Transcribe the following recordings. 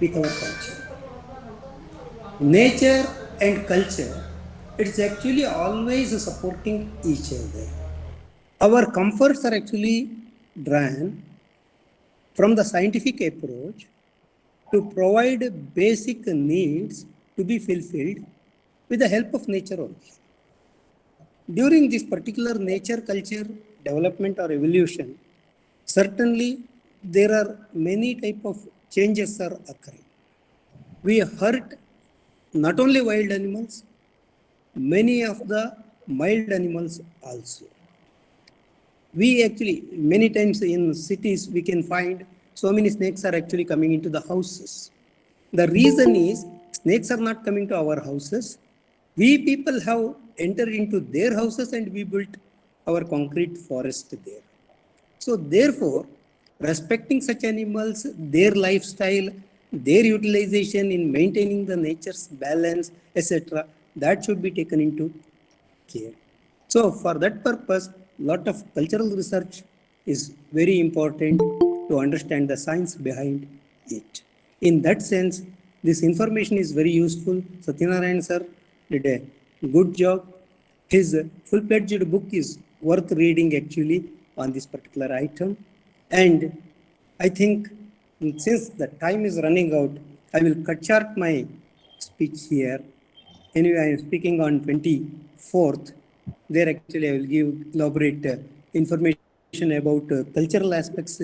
with our culture. Nature and culture, it's actually always supporting each other. Our comforts are actually drawn from the scientific approach to provide basic needs to be fulfilled with the help of nature only. During this particular nature culture development or evolution, certainly there are many type of changes are occurring. We hurt not only wild animals, many of the mild animals also. We actually, many times in cities, we can find so many snakes are actually coming into the houses. The reason is snakes are not coming to our houses. We people have entered into their houses and we built our concrete forest there. So therefore, respecting such animals, their lifestyle, their utilization in maintaining the nature's balance, etc., that should be taken into care. So for that purpose, lot of cultural research is very important to understand the science behind it. In that sense, this information is very useful. Satyanarayan sir did a good job. His full-fledged book is worth reading actually on this particular item. And I think since the time is running out, I will cut short my speech here. Anyway, I am speaking on 24th. There actually I will give elaborate information about cultural aspects,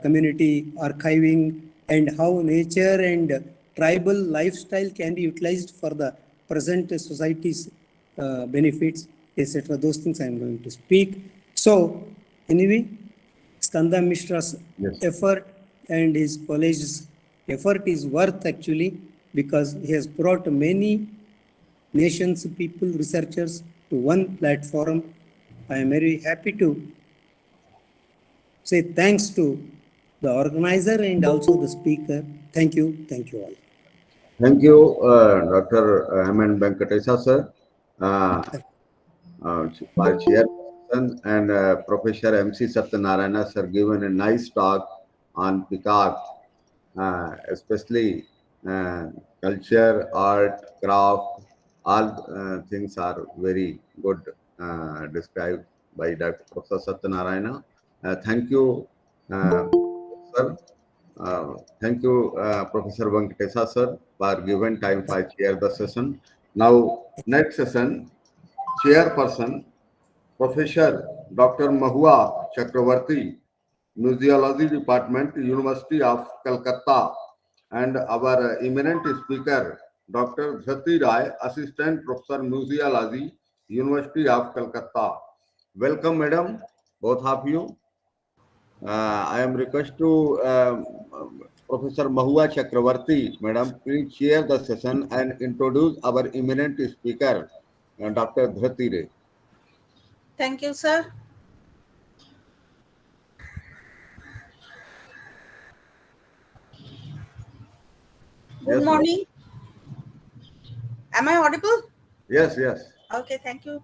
community archiving, and how nature and tribal lifestyle can be utilized for the present society's benefits, etc. Those things I am going to speak. So, anyway, Skanda Mishra's effort and his college's effort is worth actually because he has brought many nations, people, researchers to one platform. I am very happy to say thanks to the organizer and also the speaker. Thank you all. Thank you, Dr. M. Venkatesa, sir, our chairperson, and Professor M.C. Satyanarayana, sir, given a nice talk on peacock, especially culture, art, craft, all things are very good described by Dr. Professor Satyanarayana. Thank you, sir. Thank you, Professor Venkatesa, sir, for given time for chair the session. Now, next session, chairperson, Professor Dr. Mahua Chakravarti, Museology Department, University of Calcutta, and our eminent speaker, Dr. Dhriti Rai, Assistant Professor Museology, University of Calcutta. Welcome, madam, both of you. I am request to Professor Mahua Chakravarti, madam, please chair the session and introduce our eminent speaker, Dr. Dhriti Rai. Thank you, sir. Good morning. Am I audible? Yes, yes. Okay, thank you.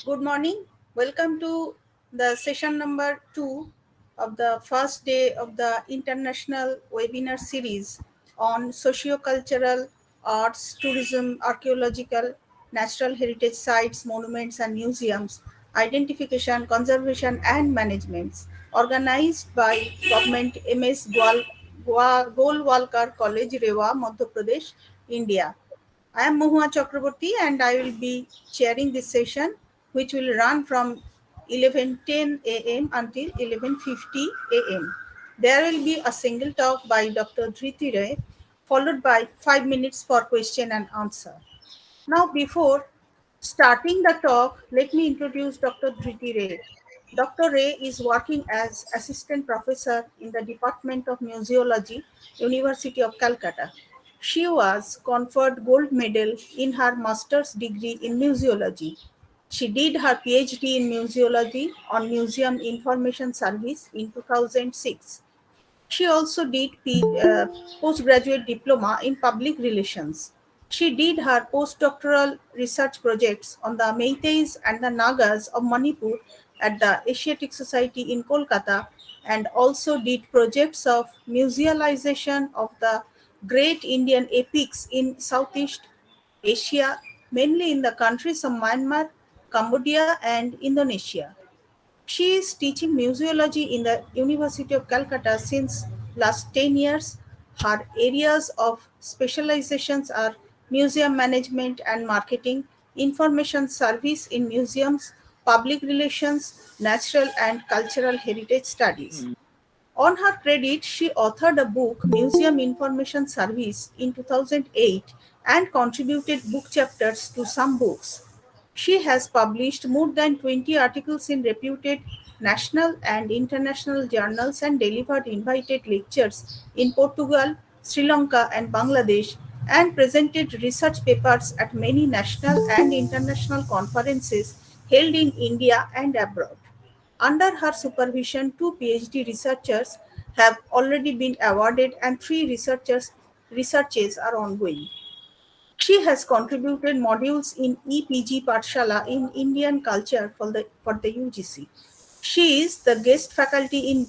Good morning. Welcome to the session number 2 of the first day of the international webinar series on socio-cultural, arts, tourism, archaeological, natural heritage sites, monuments and museums, identification, conservation and management, organized by Govt M.S. Golvalkar College, Rewa, Madhya Pradesh, India. I am Mahua Chakraborty and I will be chairing this session, which will run from 11:10 a.m. until 11:50 a.m. There will be a single talk by Dr. Dhriti Rai, followed by 5 minutes for question and answer. Now, before starting the talk, let me introduce Dr. Dhriti Rai. Dr. Rai is working as assistant professor in the Department of Museology, University of Calcutta. She was conferred gold medal in her master's degree in museology. She did her PhD in museology on Museum Information Service in 2006. She also did postgraduate diploma in public relations. She did her postdoctoral research projects on the Meiteis and the Nagas of Manipur at the Asiatic Society in Kolkata and also did projects of musealization of the great Indian epics in Southeast Asia, mainly in the countries of Myanmar, Cambodia, and Indonesia. She is teaching museology in the University of Calcutta since last 10 years. Her areas of specializations are museum management and marketing, information service in museums, public relations, natural and cultural heritage studies. On her credit, she authored a book, Museum Information Service, in 2008 and contributed book chapters to some books. She has published more than 20 articles in reputed national and international journals and delivered invited lectures in Portugal, Sri Lanka, and Bangladesh, and presented research papers at many national and international conferences held in India and abroad. Under her supervision, two PhD researchers have already been awarded and three researches are ongoing. She has contributed modules in EPG Pathshala in Indian culture for the UGC. She is the guest faculty in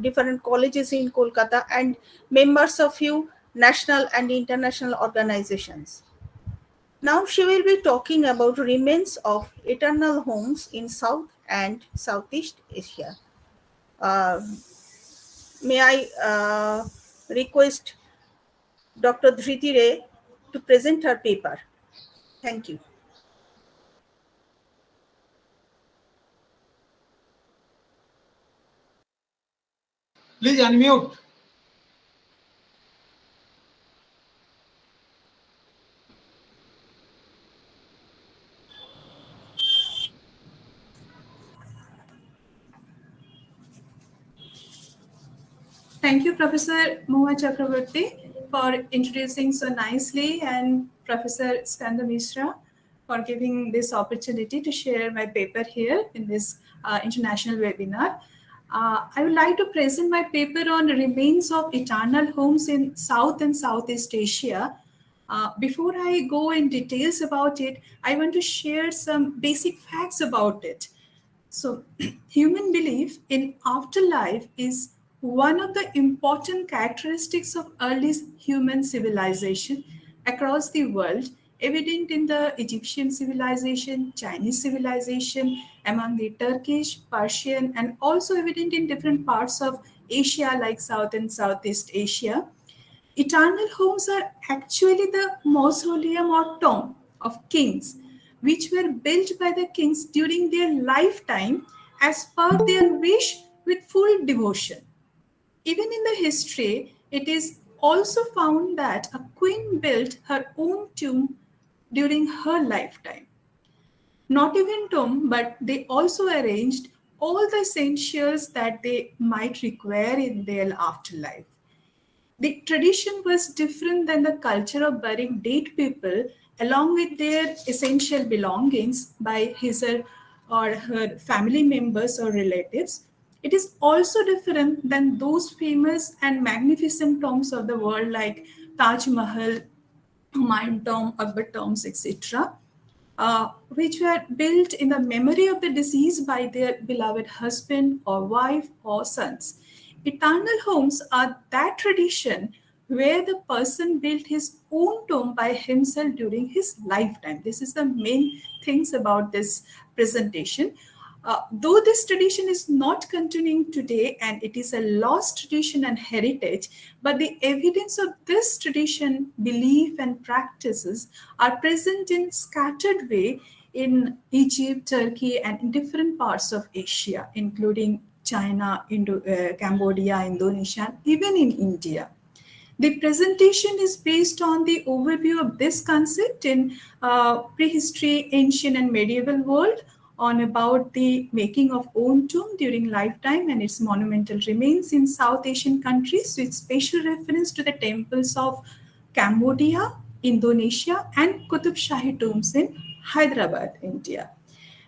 different colleges in Kolkata and members of few national and international organizations. Now she will be talking about remains of eternal homes in South and Southeast Asia. Uh, may I request Dr. Dhriti Ray to present her paper. Thank you. Please unmute. Thank you, Professor Moha Chakraborty, for introducing so nicely, and Professor Skanda Mishra for giving this opportunity to share my paper here in this international webinar. I would like to present my paper on remains of eternal homes in South and Southeast Asia. Before I go in details about it, I want to share some basic facts about it. So, human belief in afterlife is one of the important characteristics of early human civilization across the world, evident in the Egyptian civilization, Chinese civilization, among the Turkish, Persian, and also evident in different parts of Asia like South and Southeast Asia. Eternal homes are actually the mausoleum or tomb of kings, which were built by the kings during their lifetime as per their wish with full devotion. Even in the history, it is also found that a queen built her own tomb during her lifetime. Not even tomb, but they also arranged all the essentials that they might require in their afterlife. The tradition was different than the culture of burying dead people along with their essential belongings by his or her family members or relatives. It is also different than those famous and magnificent tombs of the world like Taj Mahal, Humayun tomb, Akbar tombs, etc., which were built in the memory of the deceased by their beloved husband or wife or sons. Eternal homes are that tradition where the person built his own tomb by himself during his lifetime. This is the main things about this presentation. Though this tradition is not continuing today and it is a lost tradition and heritage, but the evidence of this tradition, belief, and practices are present in scattered way in Egypt, Turkey, and in different parts of Asia, including China, Cambodia, Indonesia, and even in India. The presentation is based on the overview of this concept in prehistory, ancient, and medieval world, on about the making of own tomb during lifetime and its monumental remains in South Asian countries, with special reference to the temples of Cambodia, Indonesia, and Qutub Shahi tombs in Hyderabad, India.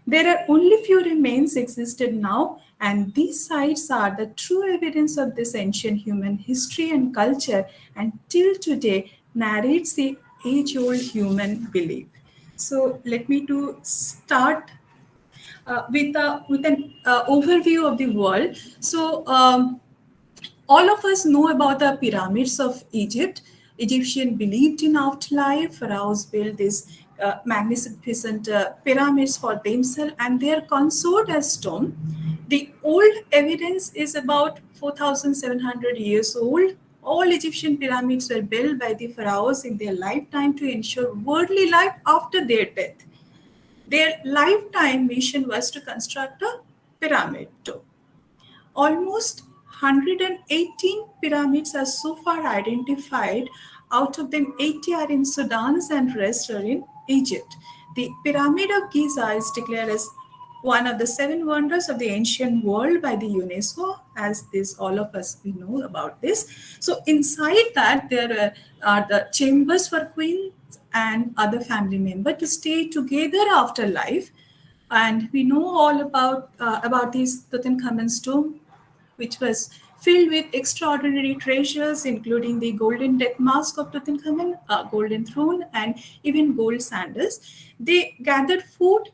There are only few remains existed now, and these sites are the true evidence of this ancient human history and culture, and till today narrates the age-old human belief. So let me to start with an overview of the world. So All of us know about the pyramids of Egypt. Egyptians believed in afterlife. Pharaohs built these magnificent pyramids for themselves and their consort as stone. The old evidence is about 4,700 years old. All Egyptian pyramids were built by the pharaohs in their lifetime to ensure worldly life after their death. Their lifetime mission was to construct a pyramid too. Almost 118 pyramids are so far identified. Out of them, 80 are in Sudan and rest are in Egypt. The Pyramid of Giza is declared as one of the seven wonders of the ancient world by the UNESCO, as this all of us we know about this. So inside that there are the chambers for queens and other family members to stay together after life. And we know all about these Tutankhamun's tomb, which was filled with extraordinary treasures, including the golden death mask of Tutankhamun, a golden throne, and even gold sandals. They gathered food,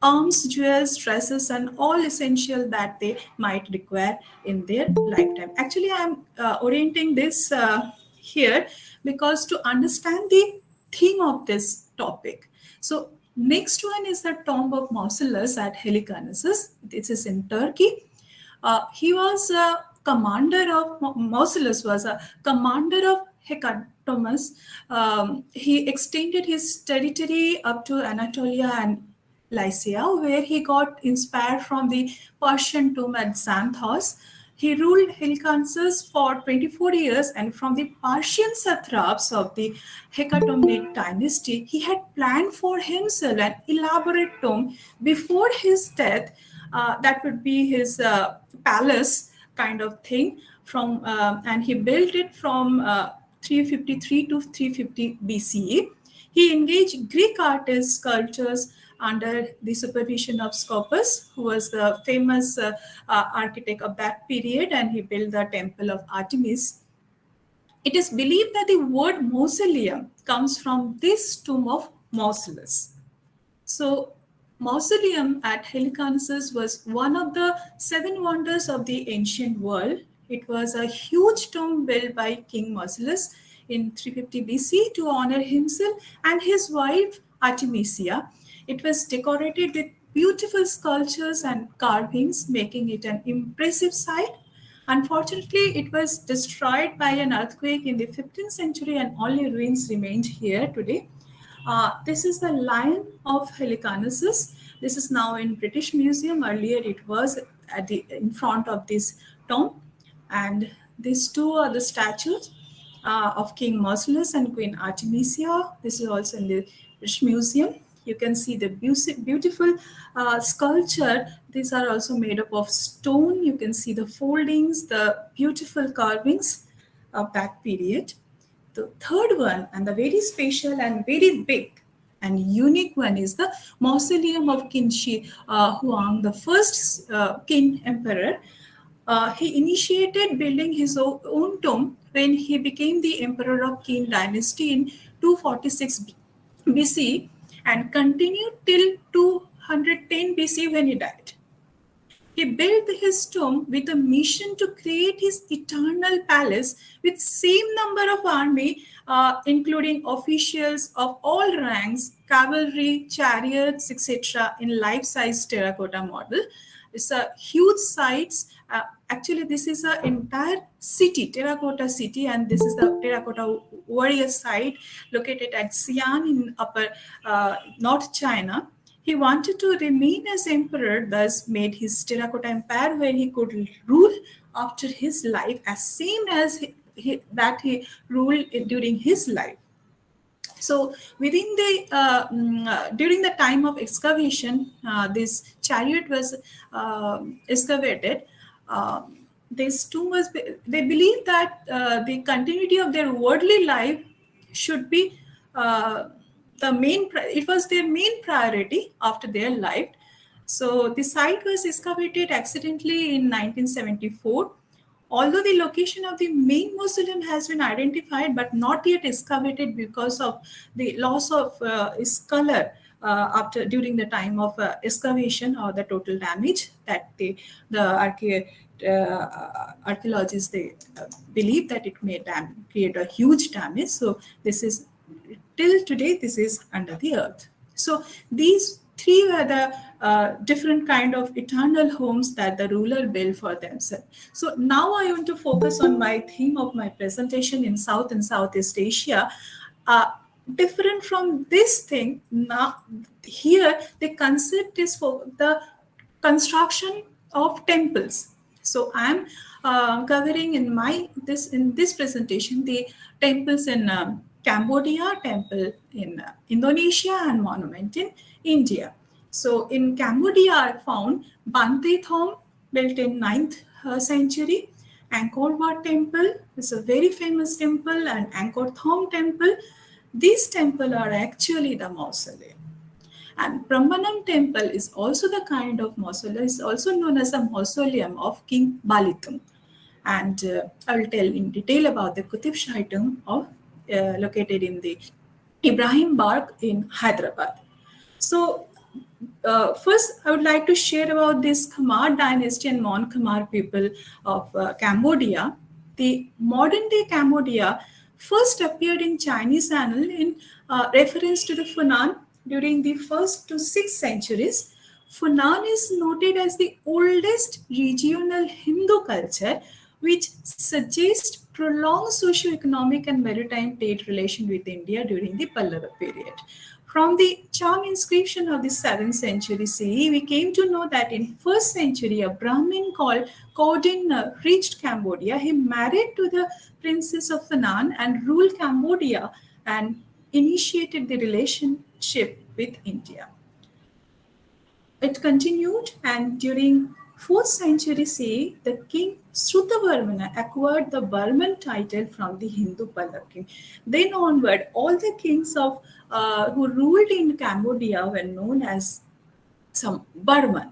arms, jewels, dresses, and all essential that they might require in their lifetime. Actually, I'm orienting this here because to understand the theme of this topic. So next one is the tomb of Mausolus at Helicarnassus. This is in Turkey. He was a commander of Mausolus was a commander of Hecatomus. He extended his territory up to Anatolia and Lycia, where he got inspired from the Persian tomb at Xanthos. He ruled Helicarnassus for 24 years, and from the Persian satraps of the Hecatomnid dynasty, he had planned for himself an elaborate tomb before his death. That would be his palace kind of thing. And he built it from 353 to 350 BCE. He engaged Greek artists, sculptors under the supervision of Scopas, who was the famous architect of that period, and he built the temple of Artemis. It is believed that the word mausoleum comes from this tomb of Mausolus. So mausoleum at Helicarnassus was one of the seven wonders of the ancient world. It was a huge tomb built by King Mausolus in 350 BC to honor himself and his wife Artemisia. It was decorated with beautiful sculptures and carvings, making it an impressive sight. Unfortunately, it was destroyed by an earthquake in the 15th century and only ruins remained here today. This is the Lion of Helicarnassus. This is now in British Museum. Earlier it was in front of this tomb. And these two are the statues of King Mausolus and Queen Artemisia. This is also in the British Museum. You can see the beautiful sculpture. These are also made up of stone. You can see the foldings, the beautiful carvings of that period. The third one, and the very special and very big and unique one, is the mausoleum of King Shi Huang, the first king emperor. He initiated building his own tomb when he became the emperor of Qin dynasty in 246 BC and continued till 210 BC when he died. He built his tomb with a mission to create his eternal palace with same number of army, including officials of all ranks, cavalry, chariots, etc. in life-size terracotta model. It's a huge site. Actually, this is an entire city, terracotta city, and this is the terracotta warrior site located at Xi'an in upper North China. He wanted to remain as emperor, thus made his terracotta empire where he could rule after his life as same as that he ruled during his life. So within the during the time of excavation, this chariot was excavated. This tomb was. They believed that the continuity of their worldly life should be it was their main priority after their life. So the site was excavated accidentally in 1974. Although the location of the main mausoleum has been identified but not yet excavated because of the loss of its color during the time of excavation or the total damage that the archaeologists, they believe that it may create a huge damage. So this is, till today, this is under the earth. So these three were the different kind of eternal homes that the ruler built for themselves. So now I want to focus on my theme of my presentation in South and Southeast Asia. Different from this thing, now here the concept is for the construction of temples. So I'm covering in this presentation the temples in Cambodia, temple in Indonesia, and monument in India. So in Cambodia, I found Bante Thom, built in 9th century. Angkor Wat temple is a very famous temple, and Angkor Thom temple. These temples are actually the mausoleum. And Prambanam temple is also the kind of mausoleum, is also known as a mausoleum of King Balitung. And I will tell in detail about the Qutub Shahi tomb located in the Ibrahim Bark in Hyderabad. So first, I would like to share about this Khmer dynasty and Mon Khmer people of Cambodia. The modern day Cambodia first appeared in Chinese annal in reference to the Funan during the 1st to 6th centuries. Funan is noted as the oldest regional Hindu culture, which suggests prolonged socio-economic and maritime trade relation with India during the Pallava period. From the charm inscription of the 7th century CE, we came to know that in 1st century, a Brahmin called Kodin reached Cambodia. He married to the princess of Funan and ruled Cambodia and initiated the relationship with India. It continued, and during 4th century CE, the king Srutavarmana acquired the Burman title from the Hindu Pallava king. Then onward, all the kings of who ruled in Cambodia were known as some Burman.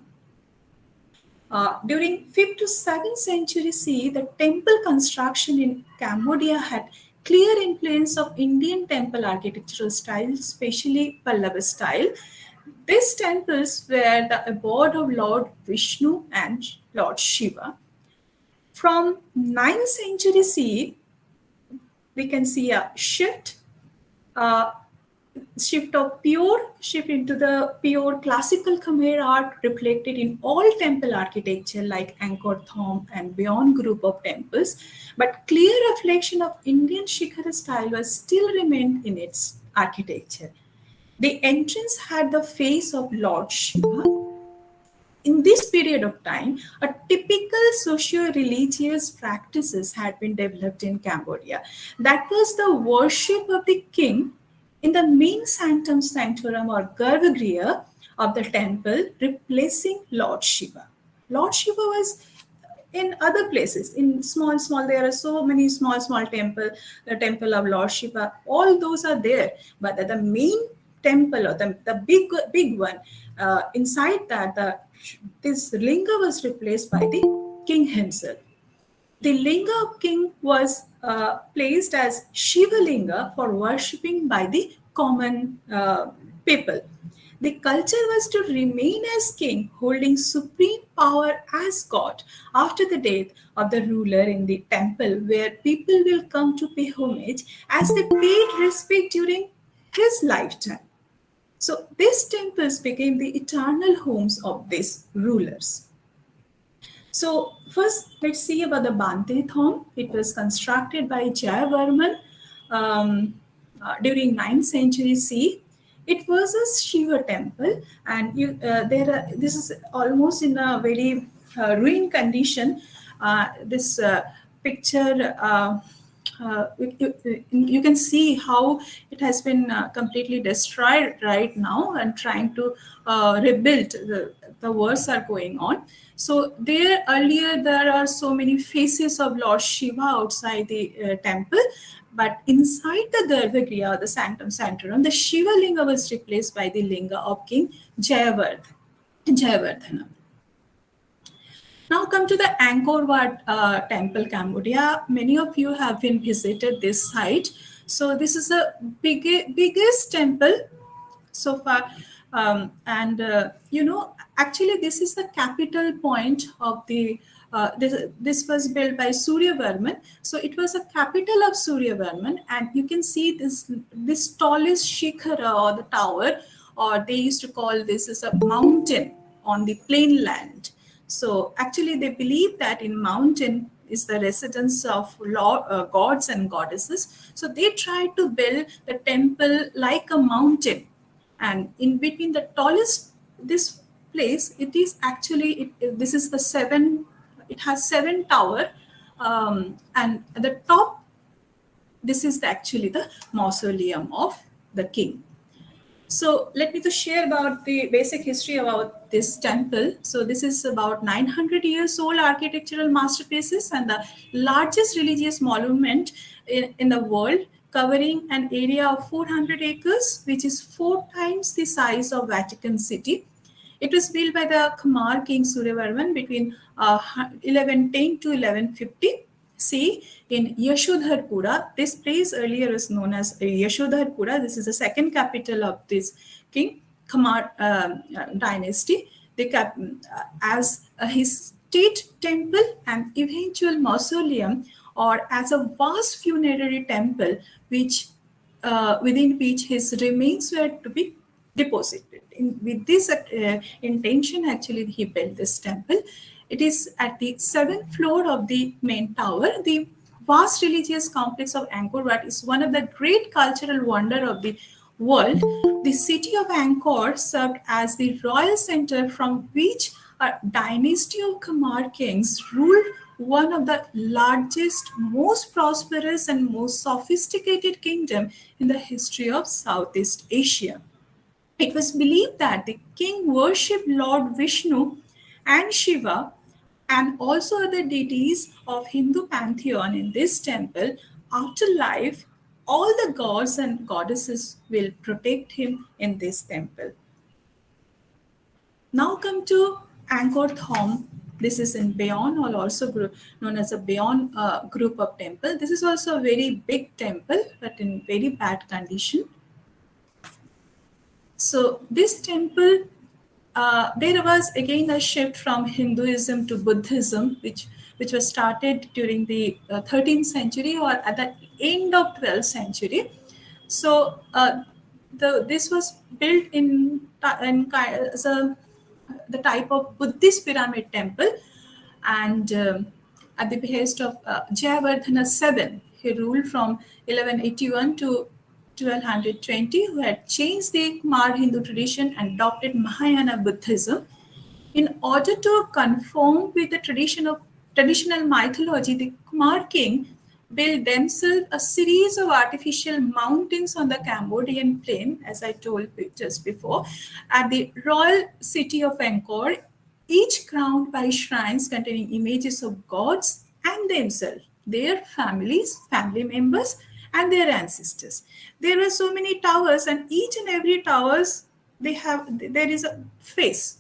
During 5th to 7th century CE, the temple construction in Cambodia had clear influence of Indian temple architectural style, especially Pallava style. These temples were the abode of Lord Vishnu and Lord Shiva. From 9th century CE, we can see a shift into the pure classical Khmer art reflected in all temple architecture like Angkor Thom and beyond group of temples. But clear reflection of Indian Shikhara style was still remained in its architecture. The entrance had the face of Lord Shiva. In this period of time, a typical socio-religious practices had been developed in Cambodia. That was the worship of the king in the main sanctum sanctorum or Garbhagriha of the temple, replacing Lord Shiva. Lord Shiva was in other places, in small, there are so many small temple, the temple of Lord Shiva, all those are there. But the main temple or the big one, inside that, this linga was replaced by the king himself. The linga of king was placed as Shiva linga for worshipping by the common people. The culture was to remain as king, holding supreme power as God after the death of the ruler in the temple, where people will come to pay homage as they paid respect during his lifetime. So these temples became the eternal homes of these rulers. So first, let's see about the Bante Thom. It was constructed by Jayavarman during 9th century CE. It was a Shiva temple, and this is almost in a very ruined condition. This picture, you can see how it has been completely destroyed right now, and trying to rebuild. The wars are going on. So there are so many faces of Lord Shiva outside the temple, but inside the Garbhagriha, the sanctum sanctorum, the Shiva linga was replaced by the linga of King Jayavardhana. Now come to the Angkor Wat temple, Cambodia. Many of you have been visited this site. So this is the biggest temple so far. Actually this is the capital point of the this was built by Suryavarman. So it was a capital of Suryavarman, and you can see this tallest shikhara or the tower, or they used to call this as a mountain on the plain land. So actually they believe that in mountain is the residence of gods and goddesses. So they tried to build the temple like a mountain, and in between the tallest this place, it is actually this is the seven. It has 7 tower, and at the top, this is actually the mausoleum of the king. So let me just share about the basic history about this temple. So this is about 900 years old architectural masterpieces and the largest religious monument in the world, covering an area of 400 acres, which is 4 times the size of Vatican City. It was built by the Khmer king Suryavarman between 1110 to 1150. See, in Yashodharpura, this place earlier was known as Yashodharpura. This is the second capital of this king Khmer dynasty. As his state temple and eventual mausoleum, or as a vast funerary temple, which within which his remains were to be deposited. With this intention, actually, he built this temple. It is at the 7th floor of the main tower. The vast religious complex of Angkor Wat is one of the great cultural wonder of the world. The city of Angkor served as the royal center from which a dynasty of Khmer kings ruled one of the largest, most prosperous and most sophisticated kingdom in the history of Southeast Asia. It was believed that the king worshipped Lord Vishnu and Shiva and also other deities of Hindu pantheon in this temple. After life, all the gods and goddesses will protect him in this temple. Now come to Angkor Thom. This is in Bayon, or also known as a Bayon group of temple. This is also a very big temple, but in very bad condition. So this temple, there was again a shift from Hinduism to Buddhism, which was started during the 13th century or at the end of 12th century. So this was built as the type of Buddhist pyramid temple, and at the behest of Jayavardhana VII, he ruled from 1181 to 1220, who had changed the Khmer Hindu tradition and adopted Mahayana Buddhism. In order to conform with the traditional mythology, the Khmer king built themselves a series of artificial mountains on the Cambodian plain, as I told you just before, at the royal city of Angkor, each crowned by shrines containing images of gods and themselves, their families, family members, and their ancestors. There are so many towers, and each and every towers, there is a face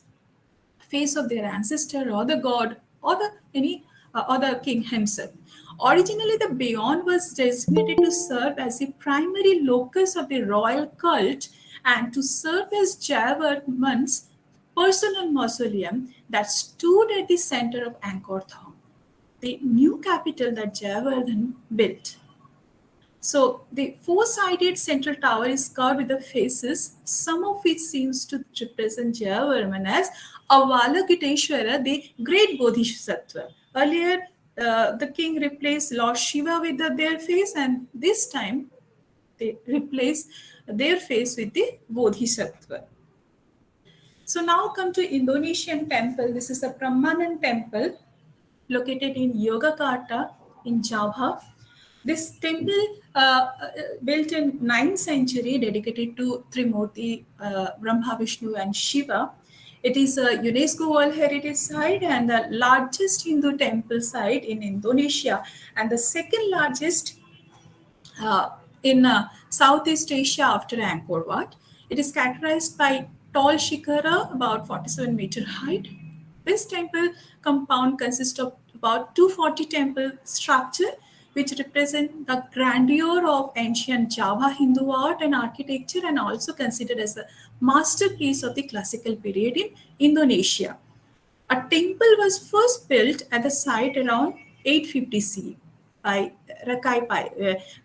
of their ancestor or the god or the king himself. Originally, the Bayon was designated to serve as the primary locus of the royal cult and to serve as Jayavarman's personal mausoleum that stood at the center of Angkor Thom, the new capital that Jayavardhan built. So the 4-sided central tower is carved with the faces, some of which seems to represent Jayavarman as Avalokiteshvara, the great Bodhisattva. Earlier, the king replaced Lord Shiva with their face, and this time they replaced their face with the Bodhisattva. So now come to Indonesian temple. This is the Prambanan temple located in Yogyakarta in Java. This temple, built in 9th century, dedicated to Trimurti, Brahma, Vishnu, and Shiva. It is a UNESCO World Heritage Site and the largest Hindu temple site in Indonesia, and the second largest in Southeast Asia after Angkor Wat. It is characterized by tall shikhara, about 47 meter height. This temple compound consists of about 240 temple structure, which represent the grandeur of ancient Java Hindu art and architecture, and also considered as a masterpiece of the classical period in Indonesia. A temple was first built at the site around 850 CE by Rakai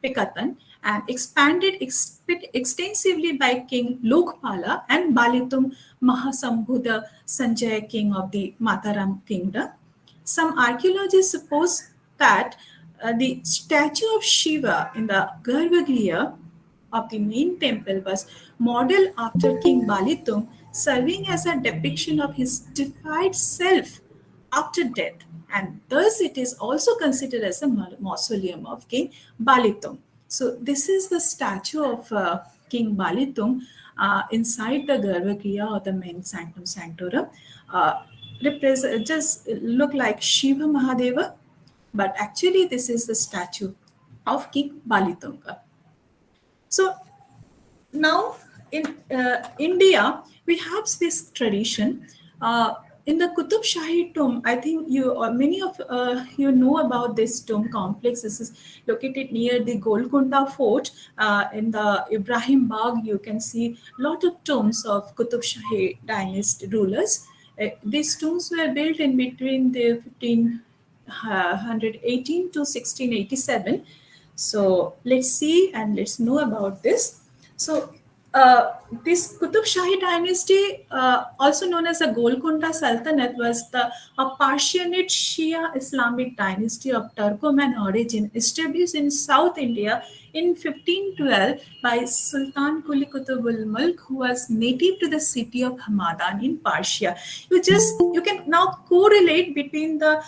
Pekatan and expanded extensively by King Lokpala and Balitum Mahasambhuda Sanjaya, king of the Mataram kingdom. Some archaeologists suppose that the statue of Shiva in the Garbhagriha of the main temple was modeled after King Balitung, serving as a depiction of his deified self after death, and thus it is also considered as a mausoleum of King Balitung. So this is the statue of King Balitung inside the Garbhagriha or the main sanctum sanctorum. Just look like Shiva Mahadeva, but actually this is the statue of King Balitunga. So now in India, we have this tradition. In the Qutub Shahi tomb, I think many of you know about this tomb complex. This is located near the Golconda Fort. In the Ibrahim Bagh, you can see a lot of tombs of Qutub Shahi dynasty rulers. These tombs were built in between the 1518 to 1687. So let's see and let's know about this. So this Qutub Shahi dynasty, also known as the Golconda Sultanate, was a Persianate Shia Islamic dynasty of Turkoman origin, established in South India in 1512 by Sultan Quli Qutbul Mulk, who was native to the city of Hamadan in Persia. You can now correlate between the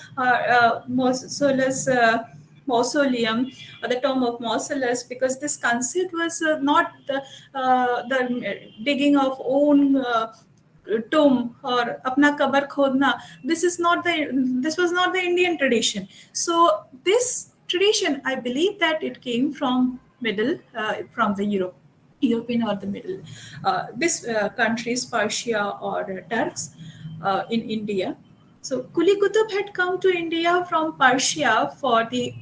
mausoleum or the tomb of Mausolus, because this concept was not the digging of own tomb or apna kabar khodna. This was not the Indian tradition. So this tradition, I believe that it came from from the European or the Middle countries, Persia or Turks in India. So Quli Qutb had come to India from Persia for the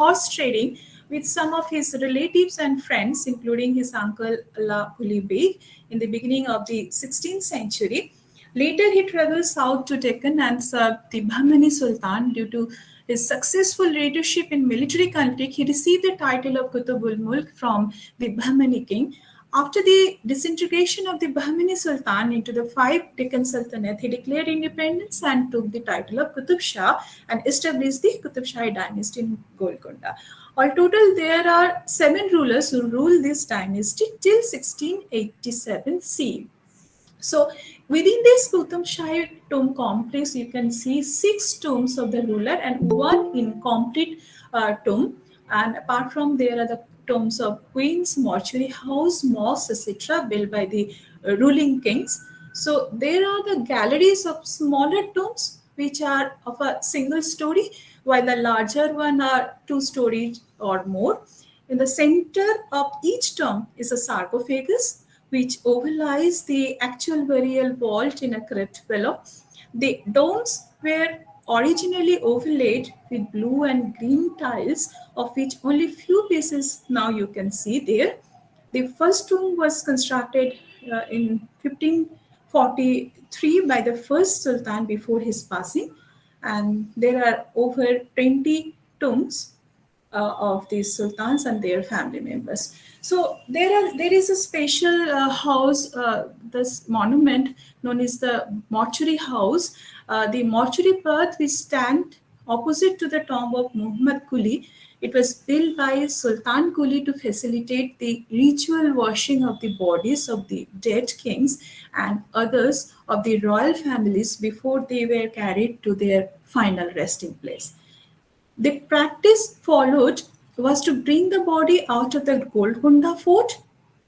horse trading with some of his relatives and friends, including his uncle Allah Quli Beg, in the beginning of the 16th century. Later, he traveled south to Deccan and served the Bahmani Sultan. Due to his successful leadership in military conflict, he received the title of Qutbul Mulk from the Bahmani king. After the disintegration of the Bahmani Sultan into the 5 Deccan Sultanate, he declared independence and took the title of Qutb Shah and established the Qutb Shahi dynasty in Golconda. All total, there are 7 rulers who ruled this dynasty till 1687 CE. So within this Qutb Shahi tomb complex, you can see 6 tombs of the ruler and 1 incomplete tomb. And apart from there are the tombs of queens, mortuary house, mosques, etc., built by the ruling kings. So there are the galleries of smaller tombs which are of a single story, while the larger one are 2 stories or more. In the center of each tomb is a sarcophagus which overlies the actual burial vault in a crypt below. The domes were originally overlaid with blue and green tiles, of which only few pieces now you can see there. The first tomb was constructed in 1543 by the first Sultan before his passing, and there are over 20 tombs of these sultans and their family members. So there is a special house, this monument known as the mortuary house. The mortuary path which stand opposite to the tomb of Muhammad Quli. It was built by Sultan Quli to facilitate the ritual washing of the bodies of the dead kings and others of the royal families before they were carried to their final resting place. The practice followed was to bring the body out of the Golconda fort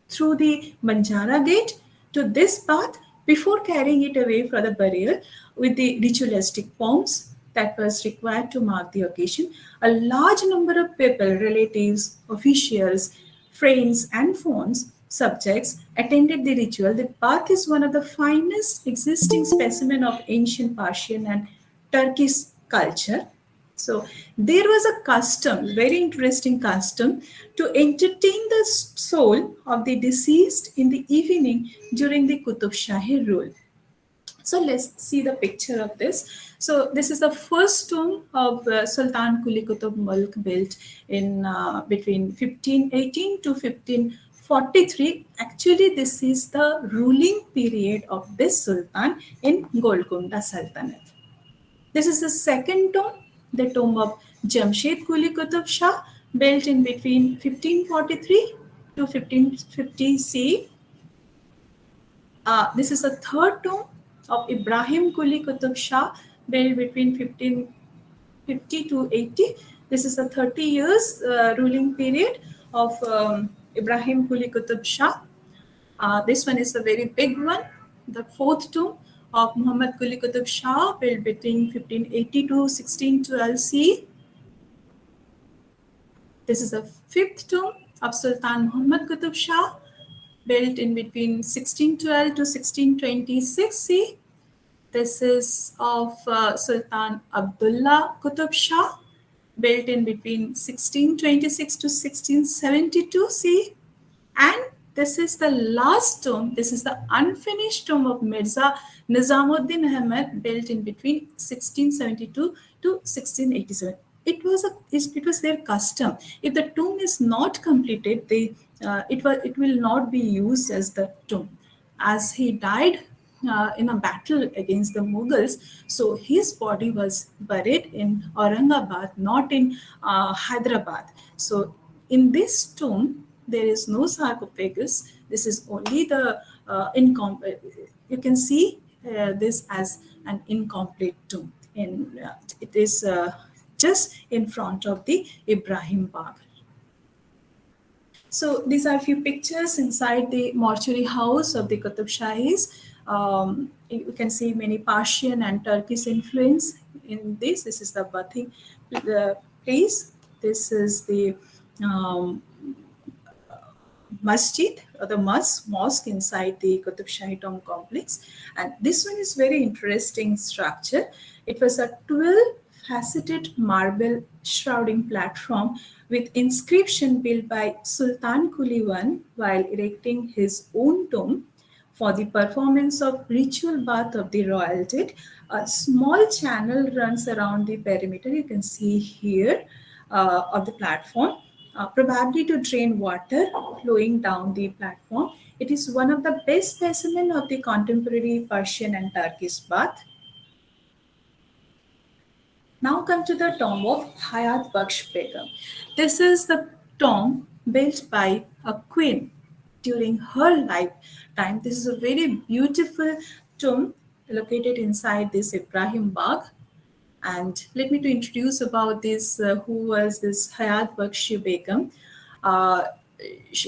through the Banjara gate to this path before carrying it away for the burial with the ritualistic pomps that was required to mark the occasion. A large number of people, relatives, officials, friends, and phones subjects attended the ritual. The path is one of the finest existing specimen of ancient Persian and Turkish culture. So there was a custom, very interesting custom, to entertain the soul of the deceased in the evening during the Qutb Shahi rule. So let's see the picture of this. So this is the first tomb of Sultan Quli Qutub Mulk, built in between 1518 to 1543. Actually, this is the ruling period of this Sultan in Golconda Sultanate. This is the second tomb, the tomb of Jamshed Quli Qutub Shah, built in between 1543 to 1550 CE. This is the third tomb of Ibrahim Quli Qutub Shah, built between 1550 to 80. This is the 30 years ruling period of Ibrahim Quli Qutub Shah. This one is a very big one. The fourth tomb of Muhammad Quli Qutub Shah, built between 1580 to 1612 CE. This is the fifth tomb of Sultan Muhammad Qutub Shah, built in between 1612 to 1626 CE. This is of Sultan Abdullah Qutub Shah, built in between 1626 to 1672 CE. And this is the last tomb. This is the unfinished tomb of Mirza Nizamuddin Ahmed, built in between 1672 to 1687. It was their custom. If the tomb is not completed, it will not be used as the tomb. As he died in a battle against the Mughals, so his body was buried in Aurangabad, not in Hyderabad. So in this tomb, there is no sarcophagus. This is only the you can see this as an incomplete tomb. It is just in front of the Ibrahim Bagh. So these are a few pictures inside the mortuary house of the Qutub Shahis. You can see many Persian and Turkish influence in this. This is the bathing place. This is the masjid, or the mosque inside the Qutub Shahi tomb complex. And this one is very interesting structure. It was a 12-faceted marble shrouding platform with inscription built by Sultan Quli I while erecting his own tomb. For the performance of ritual bath of the royal dead, a small channel runs around the perimeter. You can see here of the platform, probably to drain water flowing down the platform. It is one of the best specimens of the contemporary Persian and Turkish bath. Now come to the tomb of Hayat Baksh Begum. This is the tomb built by a queen during her lifetime. This is a very beautiful tomb located inside this Ibrahim Bagh. And let me to introduce about this, who was this Hayat Baksh Begum,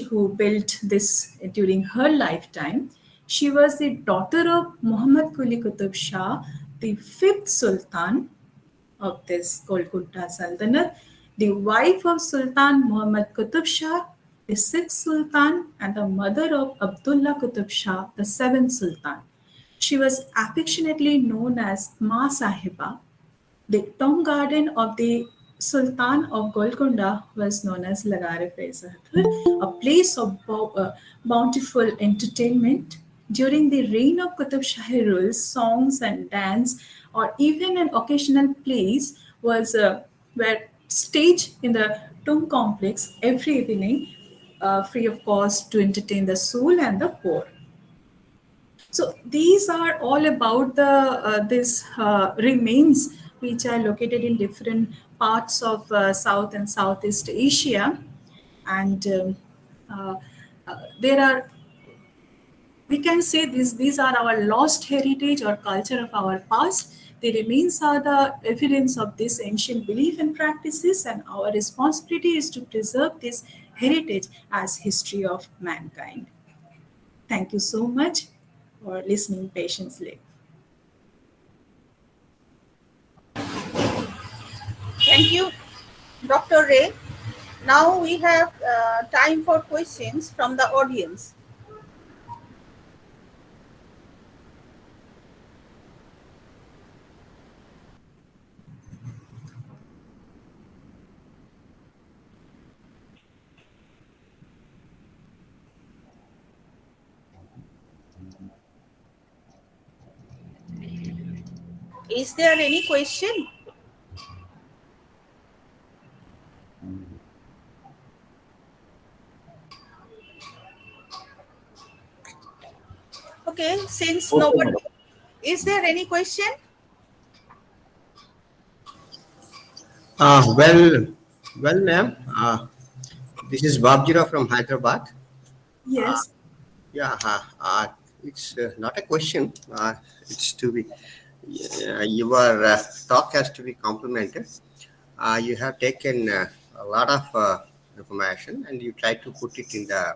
who built this during her lifetime. She was the daughter of Muhammad Quli Qutub Shah, the fifth Sultan of this Golconda Sultanate, the wife of Sultan Muhammad Qutub Shah, the sixth Sultan, and the mother of Abdullah Qutub Shah, the seventh Sultan. She was affectionately known as Ma Sahiba. The tomb garden of the Sultan of Golconda was known as Lagare Faizathur, a place of bountiful entertainment. During the reign of Qutub Shahi rules, songs and dance, or even an occasional plays were staged in the tomb complex every evening, free of cost, to entertain the soul and the poor. So these are all about the remains which are located in different parts of South and Southeast Asia, and there are, we can say these are our lost heritage or culture of our past. The remains are the evidence of this ancient belief and practices, and our responsibility is to preserve this heritage as history of mankind. Thank you so much for listening patiently. Thank you, Dr. Ray. Now we have time for questions from the audience. Is there any question? Okay, since Okay, nobody, madam. is there any question? Well, ma'am, this is Babjira from Hyderabad. Yes. Yeah, it's not a question. It's to be, your talk has to be complimented. You have taken a lot of information and you try to put it in the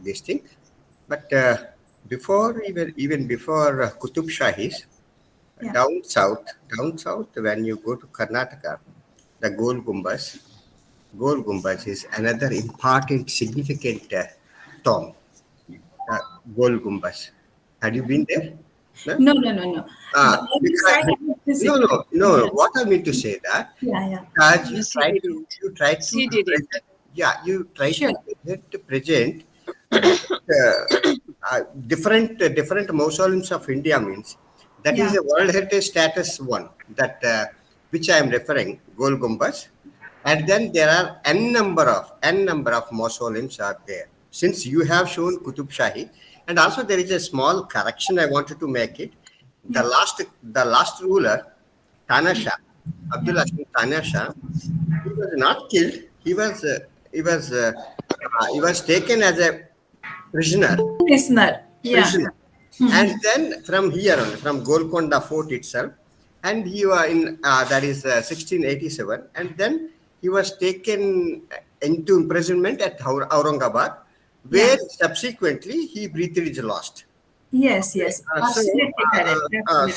this thing. But before, even before Qutub Shahis, Yeah. down south, when you go to Karnataka, the Gol Gumbaz is another important, significant tomb. Uh, Gol Gumbaz. Had you been there? No? No. The only Because, side I have visited. no. Yes. What I mean to say that Yeah. because Yes, he didn't. you try to She didn't. present, yeah, you try Sure. to present different mausoleums of India means that is Yeah. a World Heritage status one that which I am referring, Gol Gumbaz, and then there are n number of mausoleums are there. Since you have shown Qutub Shahi, and also there is a small correction I wanted to make it. Yeah. The last ruler, Tana Shah, Abdul Hasan Tana Shah, he was not killed. He was taken as a prisoner. Prisoner. Yeah. Prisoner. And then from here on, from Golconda Fort itself, and he was in that is 1687, and then he was taken into imprisonment at Aurangabad, where subsequently he breathed his last. Yes. Absolutely correct.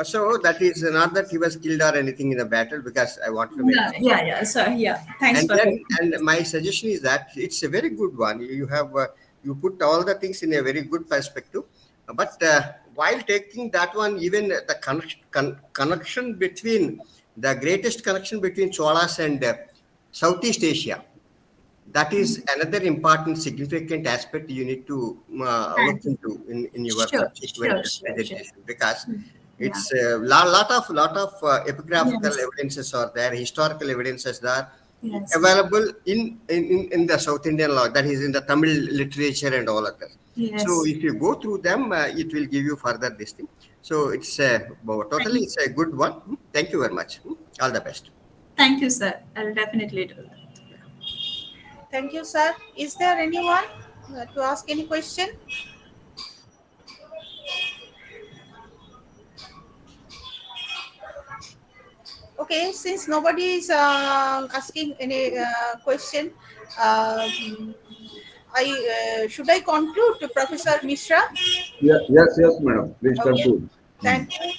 So that is not that he was killed or anything in a battle, because I want to make. No, yeah. So yeah, thanks And for then, and my suggestion is that it's a very good one. You have you put all the things in a very good perspective, but while taking that one, even the connection between the greatest connection between Cholas and Southeast Asia, that is another important, significant aspect you need to look into in your Sure, subsequent sure. presentation, because Yeah. it's a lot of epigraphical Yes. evidences are there, historical evidences are Yes. available in the South Indian law, that is in the Tamil literature and all of that. Yes. So if you go through them, it will give you further this thing. So it's totally it's a good one. Thank you very much. All the best. Thank you, sir. I'll definitely do that. Thank you, sir. Is there anyone to ask any question? Okay, since nobody is asking any question, should I conclude to Professor Mishra? Yes, madam. Please Okay. conclude. Thank you.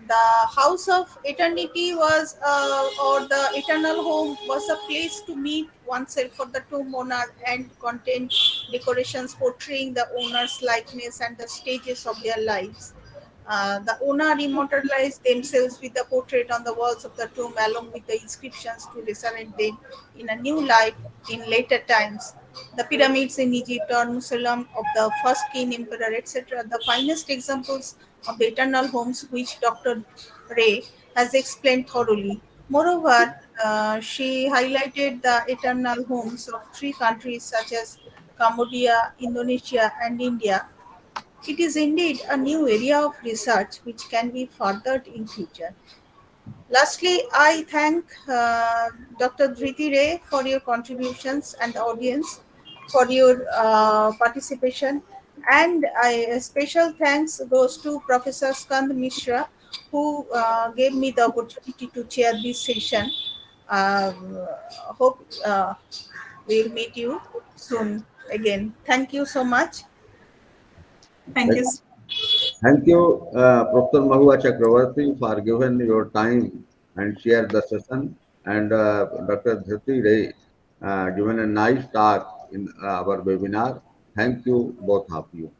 The House of Eternity was, or the Eternal Home, was a place to meet oneself for the tomb owner, and contained decorations portraying the owner's likeness and the stages of their lives. The owner immortalized themselves with the portrait on the walls of the tomb, along with the inscriptions to resurrect them in a new life in later times. The pyramids in Egypt or Museum of the first king, emperor, etc., the finest examples of the eternal homes, which Dr. Ray has explained thoroughly. Moreover, she highlighted the eternal homes of three countries such as Cambodia, Indonesia, and India. It is indeed a new area of research which can be furthered in future. Lastly, I thank Dr. Dhriti Ray for your contributions and the audience for your participation. And a special thanks goes to Professor Skand Mishra, who gave me the opportunity to chair this session. Hope we'll meet you soon again. Thank you so much. Thank you. Thank you, Professor Mahua Chakravarti, for giving your time and share the session, and Dr. Dhriti Ray given a nice talk in our webinar. Thank you, both of you.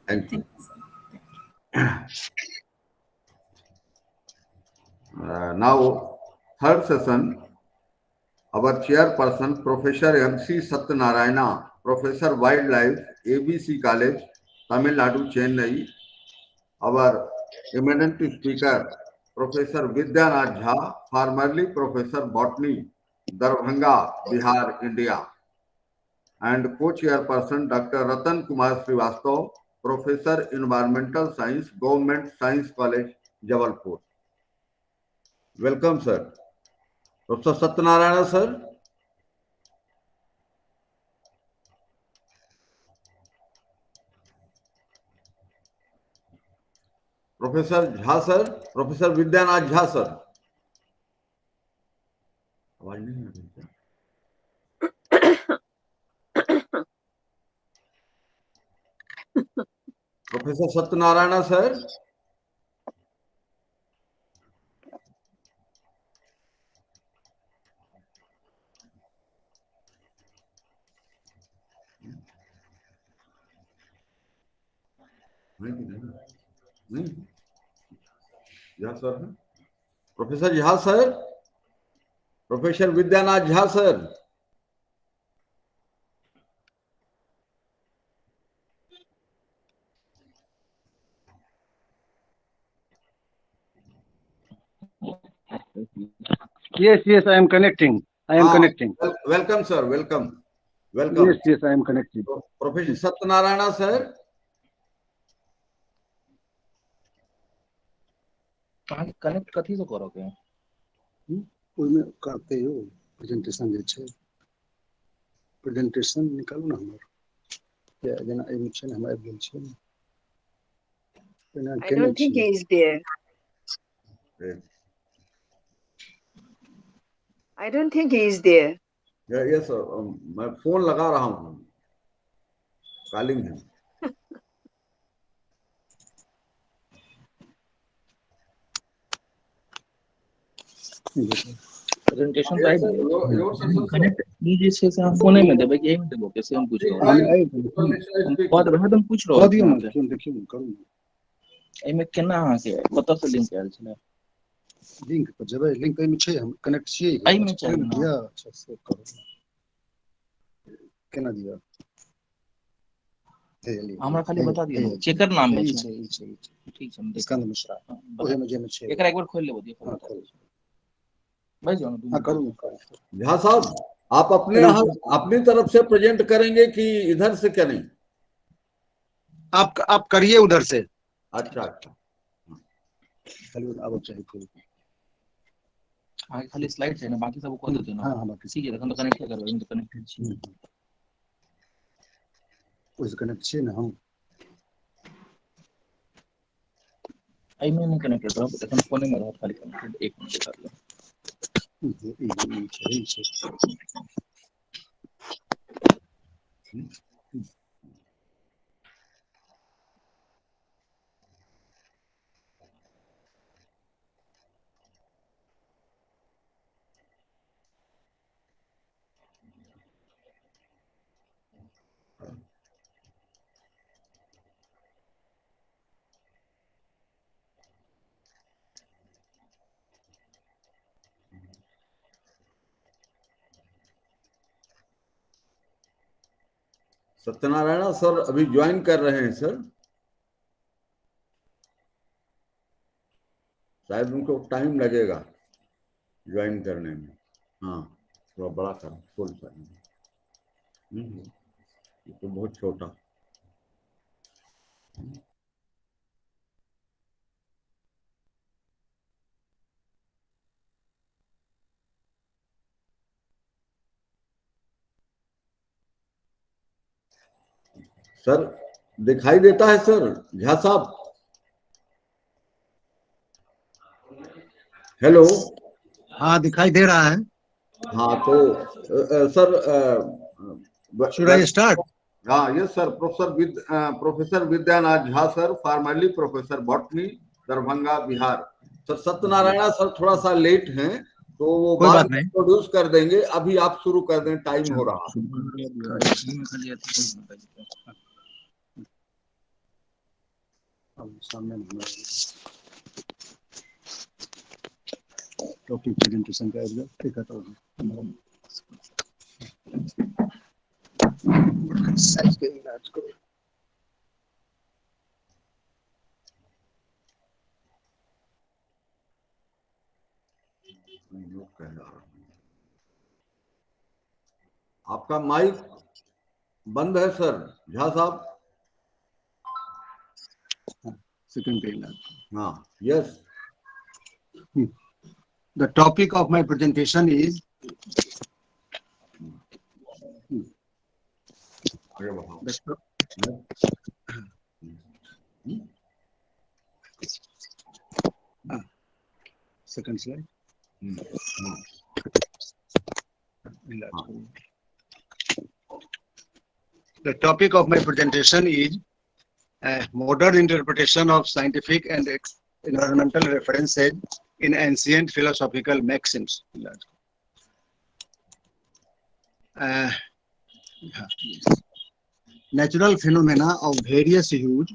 Thank you. Now, third session, our chairperson, Professor M.C. Satyanarayana, Professor Wildlife, ABC College, Tamil Nadu, Chennai. Our eminent speaker, Professor Vidyanath Jha, formerly Professor Botany, Darbhanga, Bihar, India, and co-chairperson Dr. Ratan Kumar Srivastav, Professor Environmental Science, Government Science College, Jabalpur. Welcome, sir. Professor Satyanarayana, sir. Professor Jha, sir. Professor Vidyanath Jha, sir. आवाज नहीं आ रही क्या? Professor Satyanarayana, sir. नहीं Jha sir है professor Jha sir professor Vidyanath Jha sir Yes, yes, I am connecting. I am connecting. Welcome, sir. Welcome. Welcome. Yes, yes, I am connecting. Professor Satyanarayana, sir. Connect कथी से करोगे ओइमे करते हो प्रेजेंटेशन जे छै प्रेजेंटेशन निकालू ना हमर या जेना एमे छै हमरा आबि गेल छै I don't think he is there. I don't think he is there. Yes, sir. मैं फोन लगा रहा हूँ कॉलिंग है प्रेजेंटेशन लाइव कनेक्ट लीजिए से हम फोन में देबे कि एम देबो कैसे हम पूछ रहे हैं बाद में हम पूछ रहे हैं दियौ ना क्यों देखियो करू एमे केना अहाँ के कत से लिंक आयल छले लिंक पर जेबै लिंक एमे छै हम कनेक्ट छियै एमे छै दिया अच्छा से करू केना दिया हमरा खाली बता दियौ चेकर नाम में छै ठीक छै हम स्कंद मिश्रा ओहे में जे में छै एकरा एक बार खोल लेबो दियौ भाई जानो हां करू झा साहब आप अपनी तरफ से प्रेजेंट करेंगे कि इधर से करें आप करिए उधर से अच्छा अच्छा चलिए अब चाहिए खोल खाली स्लाइड है ना बाकी सब को देते ना हां हां बाकी ठीक है तो कनेक्ट करबे हम तो कनेक्टेड छी उस कनेक्ट छी ना हम आई में नहीं कनेक्टेड रहो तो फोन में रहो खाली कनेक्टेड एक मिनट कर लो सत्यनारायण सर अभी ज्वाइन कर रहे हैं सर शायद उनको टाइम लगेगा ज्वाइन करने में हाँ थोड़ा बड़ा था फुल ये तो बहुत छोटा सर दिखाई देता है सर झा साहब हेलो हाँ दिखाई दे रहा है हाँ तो सर शुड आई स्टार्ट हाँ yes sir professor Vidyanath Jha sir formerly professor botany Darbhanga Bihar sir Satyanarayan sir थोड़ा सा लेट हैं तो वो बाद में इंट्रोड्यूस कर देंगे अभी आप शुरू कर दें टाइम हो रहा सामने टॉपिक प्रेजेंटेशन का एरिया ठीक है तो साइज के इलाज करो आपका माइक बंद है सर, झा साहब. Second page. हाँ, yes. The topic of my presentation is second slide. The topic of my presentation is modern interpretation of scientific and environmental references in ancient philosophical maxims. Natural phenomena of various hues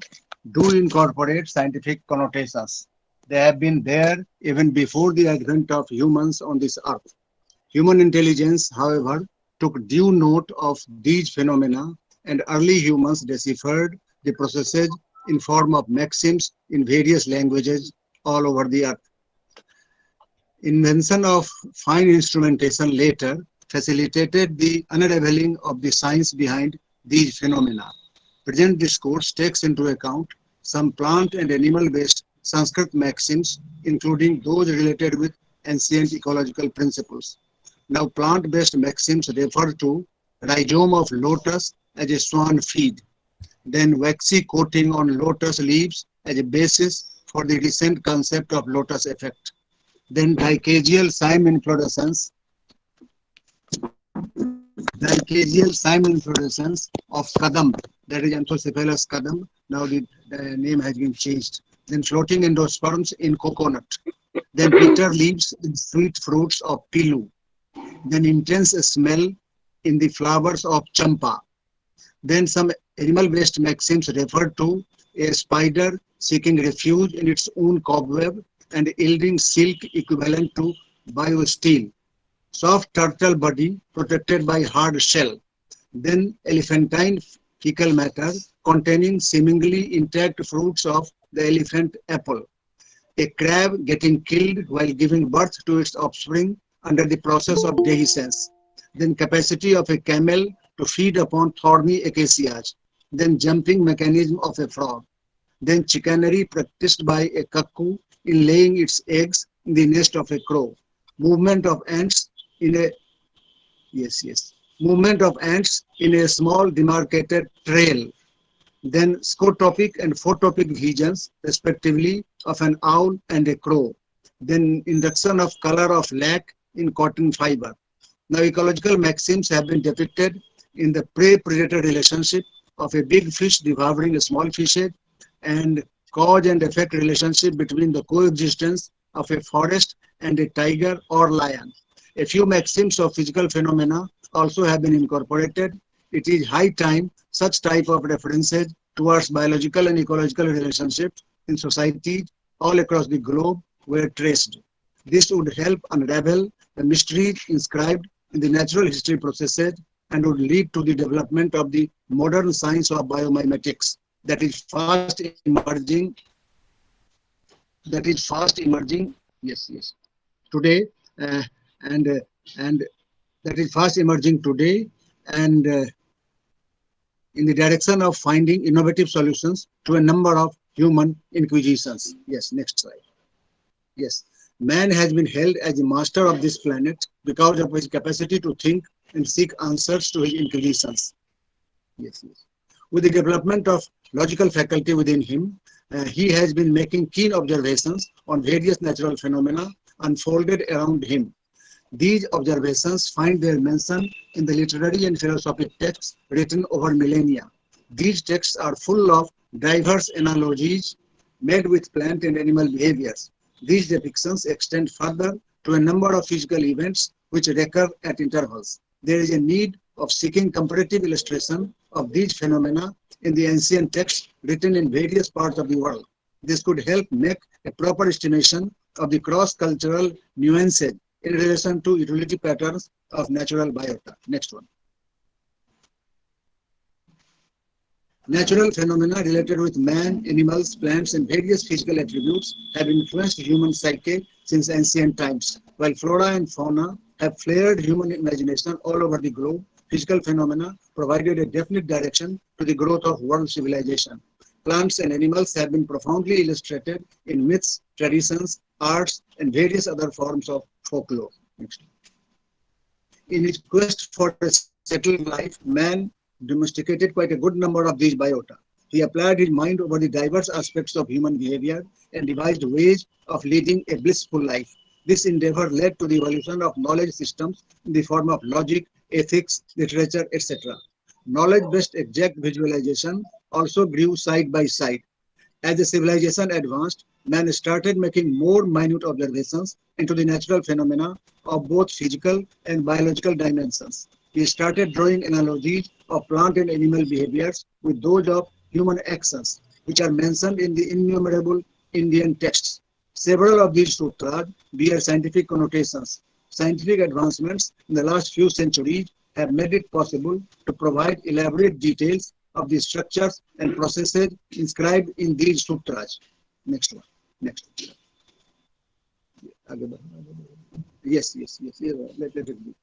do incorporate scientific connotations. They have been there even before the advent of humans on this earth. Human intelligence, however, took due note of these phenomena, and early humans deciphered the processes in form of maxims in various languages all over the earth. Invention of fine instrumentation later facilitated the unraveling of the science behind these phenomena. Present discourse takes into account some plant and animal-based Sanskrit maxims, including those related with ancient ecological principles. Now, plant-based maxims refer to rhizome of lotus as a swan feed, then waxy coating on lotus leaves as a basis for the recent concept of lotus effect, then dicaseal cyme inflorescence of kadam, that is Anthocephalus kadam. Now the name has been changed. Then floating endosperms in coconut. Then bitter leaves in sweet fruits of pilu. Then intense smell in the flowers of champa. Then some animal-based maxims refer to a spider seeking refuge in its own cobweb and yielding silk equivalent to biosteel. Soft turtle body protected by hard shell. Then elephantine fecal matter containing seemingly intact fruits of the elephant apple. A crab getting killed while giving birth to its offspring under the process of dehiscence. Then capacity of a camel to feed upon thorny acacias. Then jumping mechanism of a frog. Then chicanery practiced by a cuckoo in laying its eggs in the nest of a crow. Movement of ants in a small demarcated trail. Then scotopic and photopic visions, respectively, of an owl and a crow. Then induction of color of lac in cotton fiber. Now, ecological maxims have been depicted in the prey-predator relationship of a big fish devouring a small fishhead, and cause and effect relationship between the coexistence of a forest and a tiger or lion. A few maxims of physical phenomena also have been incorporated. It is high time such type of references towards biological and ecological relationships in societies all across the globe were traced. This would help unravel the mysteries inscribed in the natural history processes and would lead to the development of the modern science of biomimetics that is fast emerging. Today, and that is fast emerging today, and in the direction of finding innovative solutions to a number of human inquisitions. Yes, next slide. Yes, man has been held as the master of this planet because of his capacity to think and seek answers to his inquisitions. Yes. With the development of logical faculty within him, he has been making keen observations on various natural phenomena unfolded around him. These observations find their mention in the literary and philosophic texts written over millennia. These texts are full of diverse analogies made with plant and animal behaviors. These depictions extend further to a number of physical events which recur at intervals. There is a need of seeking comparative illustration of these phenomena in the ancient texts written in various parts of the world. This could help make a proper estimation of the cross-cultural nuances in relation to utility patterns of natural biota. Next one. Natural phenomena related with man, animals, plants, and various physical attributes have influenced human psyche since ancient times. while flora and fauna have flared human imagination all over the globe, physical phenomena provided a definite direction to the growth of world civilization. Plants and animals have been profoundly illustrated in myths, traditions, arts, and various other forms of folklore. Next. In his quest for a settled life, man domesticated quite a good number of these biota. He applied his mind over the diverse aspects of human behavior and devised ways of leading a blissful life. This endeavor led to the evolution of knowledge systems in the form of logic, ethics, literature, etc. Knowledge-based exact visualization also grew side by side. As the civilization advanced, man started making more minute observations into the natural phenomena of both physical and biological dimensions. He started drawing analogies of plant and animal behaviors with those of human actions, which are mentioned in the innumerable Indian texts. Several of these sutras bear scientific connotations. Scientific advancements in the last few centuries have made it possible to provide elaborate details of the structures and processes inscribed in these sutras. Next one. Next. Yes. Let it be.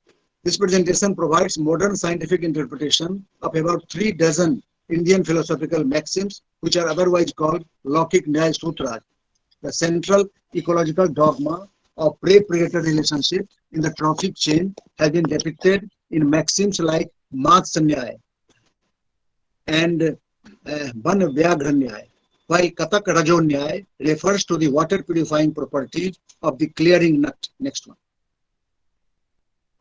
This presentation provides modern scientific interpretation of about 3 dozen Indian philosophical maxims, which are otherwise called Laukic Nyaya Sutras. The central ecological dogma of prey-predator relationship in the trophic chain has been depicted in maxims like Matsya Nyaya and Ban Vyaghra Nyaya, while Katak Rajo Nyaya refers to the water purifying properties of the clearing nut. Next one.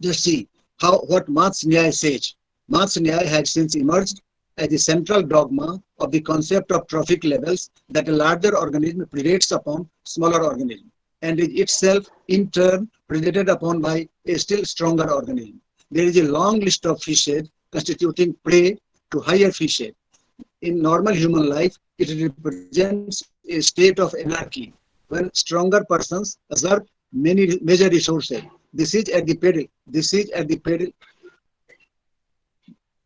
Just see what Matsya Nyaya says. Matsya Nyaya has since emerged as the central dogma of the concept of trophic levels, that a larger organism predates upon smaller organism and is itself in turn predated upon by a still stronger organism. There is a long list of fishes constituting prey to higher fishes. In normal human life, it represents a state of anarchy when stronger persons assert many major resources. This is at the peril. This is at the peril.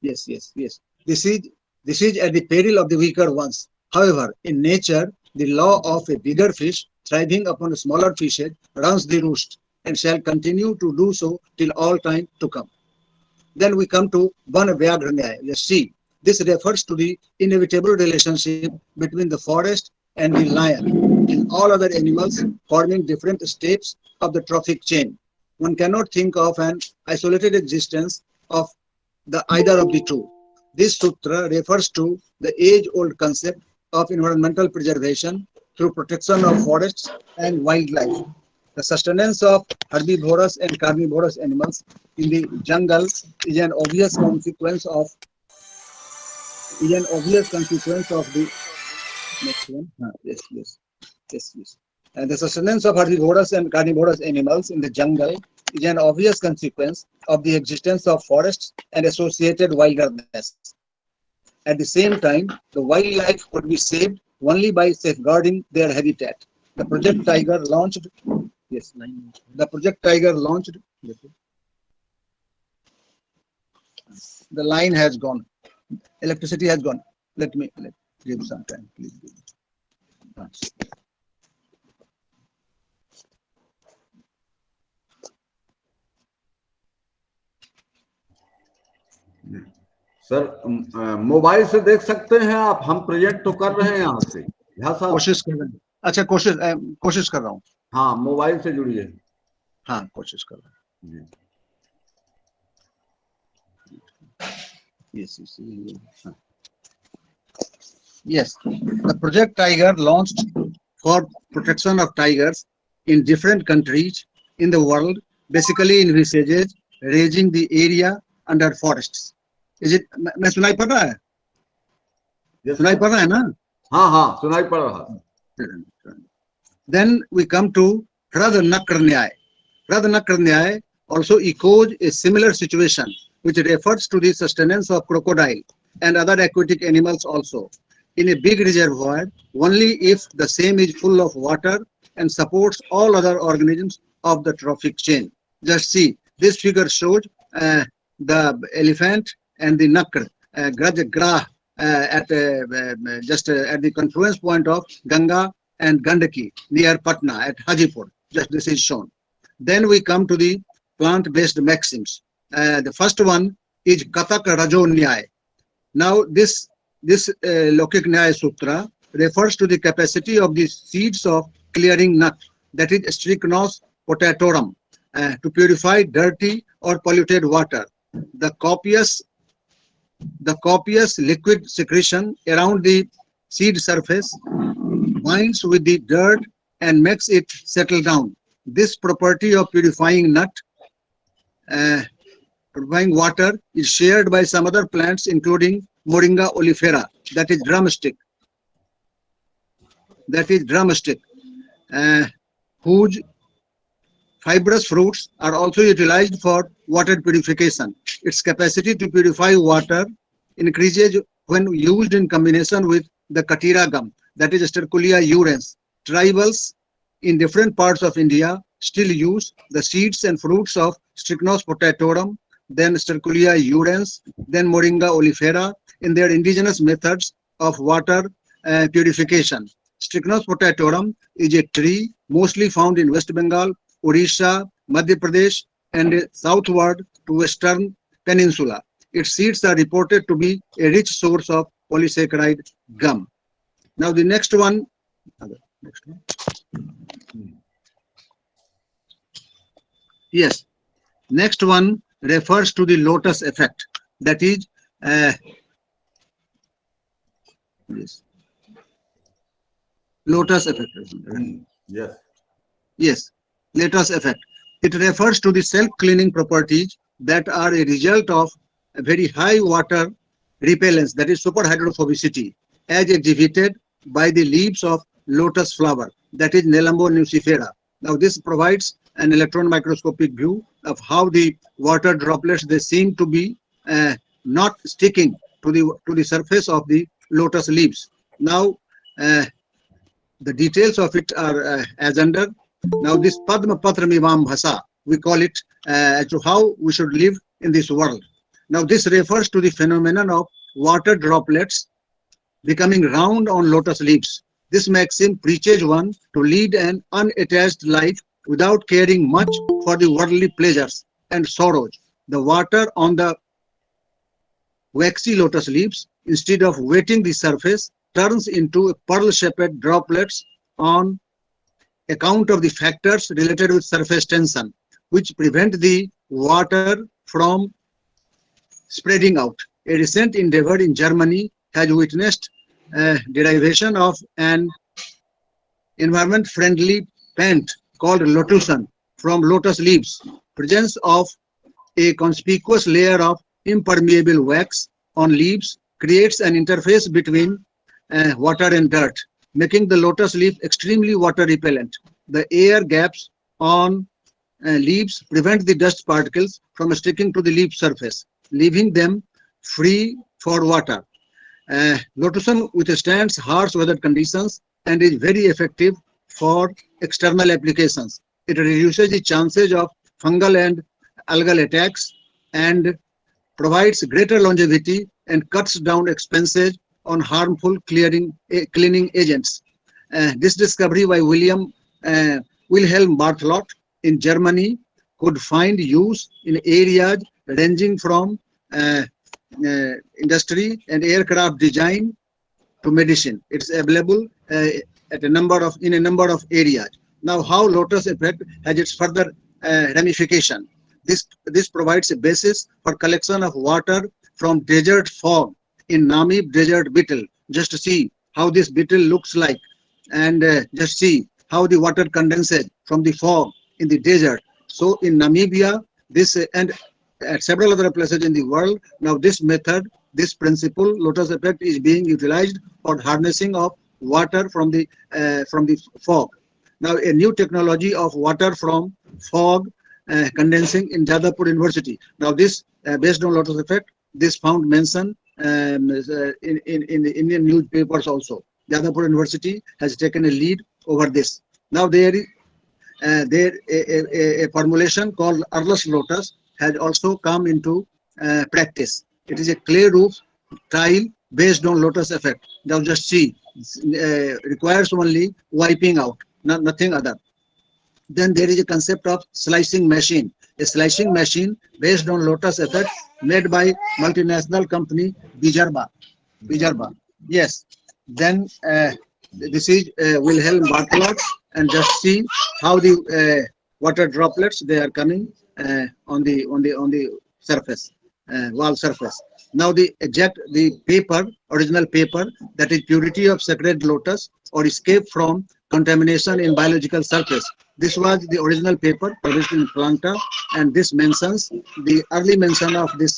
Yes. This is at the peril of the weaker ones. However, in nature, the law of a bigger fish thriving upon a smaller fishes runs the roost and shall continue to do so till all time to come. Then we come to Ban Vyaghra Nyaya. Let's see. This refers to the inevitable relationship between the forest and the lion and all other animals forming different steps of the trophic chain. One cannot think of an isolated existence of either of the two. This sutra refers to the age-old concept of environmental preservation through protection of forests and wildlife. The sustenance of herbivorous and carnivorous animals in the jungle is an obvious consequence of the next one. Yes. And the sustenance of herbivorous and carnivorous animals in the jungle is an obvious consequence of the existence of forests and associated wilderness. At the same time, the wildlife could be saved only by safeguarding their habitat. The Project Tiger launched. Yes, the Project Tiger launched. The line has gone. Electricity has gone. Let give some time, please. Sir mobile से देख सकते हैं आप, हम project तो कर रहे हैं यहाँ से। कोशिश कर रहे हैं। अच्छा, कोशिश कर रहा हूँ। हाँ, मोबाइल से जुड़िए। हाँ, कोशिश कर रहा हूँ। Yes, the Project Tiger launched for protection of tigers in different countries in the world, basically envisages raising the area under forests. Is it? मैं सुनाई पड़ रहा है? सुनाई पड़ रहा है ना? हाँ, सुनाई पड़ रहा है। Then we come to Radhanakar Nyaya. Radhanakar Nyaya also echoes a similar situation, which refers to the sustenance of crocodile and other aquatic animals also in a big reservoir, only if the same is full of water and supports all other organisms of the trophic chain. Just see, this figure shows the elephant and the nakr, Grah, just at the confluence point of Ganga and Gandaki near Patna at Hajipur. Just this is shown. Then we come to the plant-based maxims. The first one is Katak Rajo Nyay. Now this Lokik Nyay Sutra refers to the capacity of the seeds of clearing nut, that is Strychnos potatorum, to purify dirty or polluted water. The copious liquid secretion around the seed surface binds with the dirt and makes it settle down. This property of purifying water is shared by some other plants, including Moringa oleifera, that is drumstick, whose fibrous fruits are also utilized for water purification. Its capacity to purify water increases when used in combination with the Katira gum, that is Sterculia urens. Tribals in different parts of India still use the seeds and fruits of Strychnos potatorum, then Sterculia urens, then Moringa oleifera in their indigenous methods of water purification. Strychnos potatorum is a tree mostly found in West Bengal, Odisha, Madhya Pradesh, and southward to Western Peninsula. Its seeds are reported to be a rich source of polysaccharide gum. Now the next one. Yes, next one refers to the lotus effect. That is, lotus effect. Yes. Yes, lotus effect. It refers to the self-cleaning properties that are a result of a very high water repellence, that is superhydrophobicity, as exhibited by the leaves of lotus flower, that is Nelambo nucifera. Now this provides an electron microscopic view of how the water droplets, they seem to be not sticking to the surface of the lotus leaves. Now the details of it are as under. Now this Padma Patra Mivam Bhasa, we call it as to how we should live in this world. Now this refers to the phenomenon of water droplets becoming round on lotus leaves. This maxim preaches one to lead an unattached life without caring much for the worldly pleasures and sorrows. The water on the waxy lotus leaves, instead of wetting the surface, turns into pearl-shaped droplets on account of the factors related with surface tension, which prevent the water from spreading out. A recent endeavor in Germany has witnessed derivation of an environment-friendly paint called Lotusan from lotus leaves. Presence of a conspicuous layer of impermeable wax on leaves creates an interface between water and dirt, making the lotus leaf extremely water repellent. The air gaps on leaves prevent the dust particles from sticking to the leaf surface, leaving them free for water. Lotusan withstands harsh weather conditions and is very effective for external applications. It reduces the chances of fungal and algal attacks and provides greater longevity and cuts down expenses on harmful cleaning agents. This discovery by Wilhelm Barthelot in Germany could find use in areas ranging from industry and aircraft design to medicine. It's available in a number of areas. Now, how lotus effect has its further ramification? This provides a basis for collection of water from desert fog in Namib desert beetle. Just to see how this beetle looks like, and just see how the water condenses from the fog in the desert. So in Namibia, this and at several other places in the world, now this method, this principle, lotus effect, is being utilized for harnessing of water from the fog. Now a new technology of water from fog condensing in Jadavpur University. Now this based on lotus effect, this found mention in the Indian newspapers also. Jadavpur University has taken a lead over this. Now there is a formulation called earless lotus has also come into practice. It is a clay roof tile based on lotus effect. Now just see, requires only wiping out, nothing other. Then there is a concept of slicing machine. A slicing machine based on lotus effect made by multinational company Bijarba. Yes. Then this is Wilhelm Barthelot, and just see how the water droplets they are coming on the surface, wall surface. Now the original paper, that is purity of sacred lotus or escape from contamination in biological surface. This was the original paper published in Planta, and this mentions the early mention of this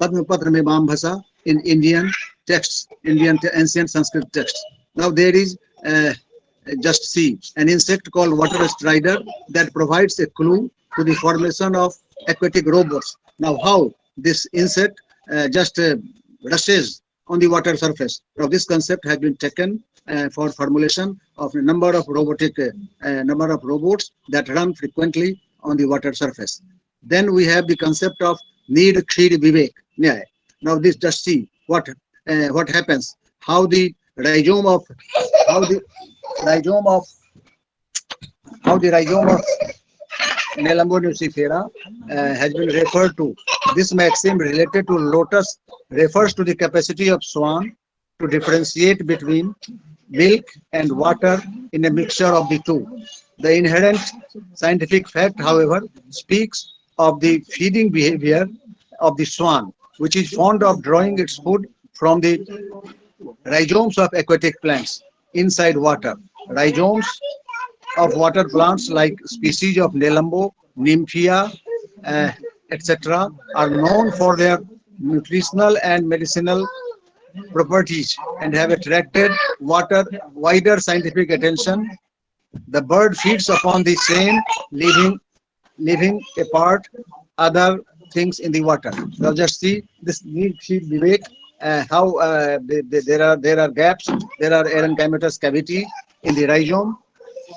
Padmapatra Mebam Bhasa in Indian texts, ancient Sanskrit texts. Now there is just see an insect called water strider that provides a clue to the formation of aquatic robots. Now how this insect just rushes on the water surface. Now this concept has been taken for formulation of a number of robots that run frequently on the water surface. Then we have the concept of need khir vivek nyaya. Now this just see what happens, how the rhizome of Nelambo nucifera has been referred to. This maxim related to lotus refers to the capacity of swan to differentiate between milk and water in a mixture of the two. The inherent scientific fact, however, speaks of the feeding behavior of the swan, which is fond of drawing its food from the rhizomes of aquatic plants inside water. Rhizomes of water plants like species of Nelambo, Nymphia, etc. are known for their nutritional and medicinal properties and have attracted wider scientific attention. The bird feeds upon the same, leaving apart other things in the water. Now just see this need feed vivek, how there are gaps, there are erenchymatous cavity in the rhizome.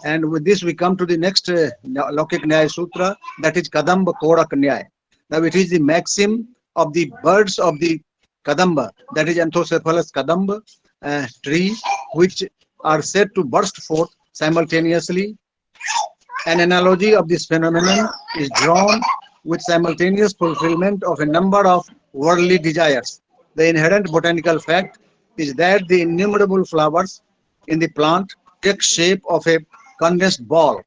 And with this we come to the next Laukik Nyaya Sutra, that is Kadamba Korak Nyaya. Now it is the maxim of the birds of the Kadamba, that is Anthocephalus Kadamba tree, which are said to burst forth simultaneously. An analogy of this phenomenon is drawn with simultaneous fulfillment of a number of worldly desires. The inherent botanical fact is that the innumerable flowers in the plant take shape of a condensed ball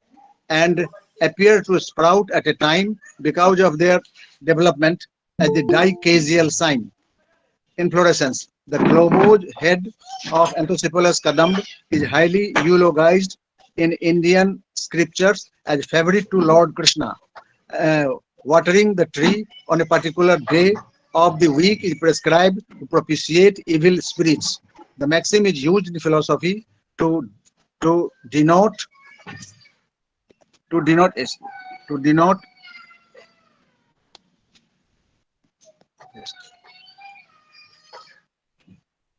and appear to sprout at a time because of their development as the dicasial sign. Inflorescence. The globose head of Anthocephalus kadamba is highly eulogized in Indian scriptures as favorite to Lord Krishna. Watering the tree on a particular day of the week is prescribed to propitiate evil spirits. The maxim is used in philosophy to denote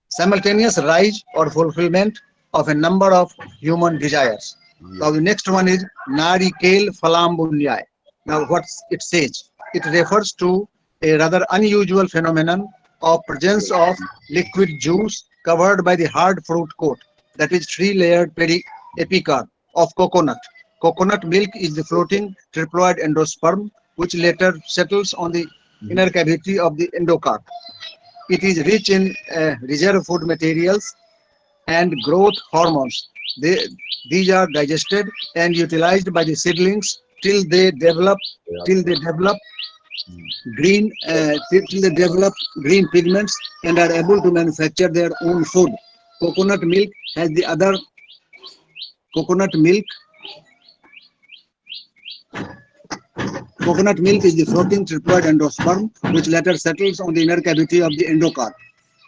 simultaneous rise or fulfillment of a number of human desires. Now the next one is Narikal Falambunyai. Now what it says? It refers to a rather unusual phenomenon of presence of liquid juice covered by the hard fruit coat, that is 3-layered epicarp of coconut. Coconut milk is the floating triploid endosperm, which later settles on the inner cavity of the endocarp. It is rich in reserve food materials and growth hormones. These are digested and utilized by the seedlings till they develop green pigments and are able to manufacture their own food. Coconut milk is the floating triploid endosperm, which later settles on the inner cavity of the endocarp.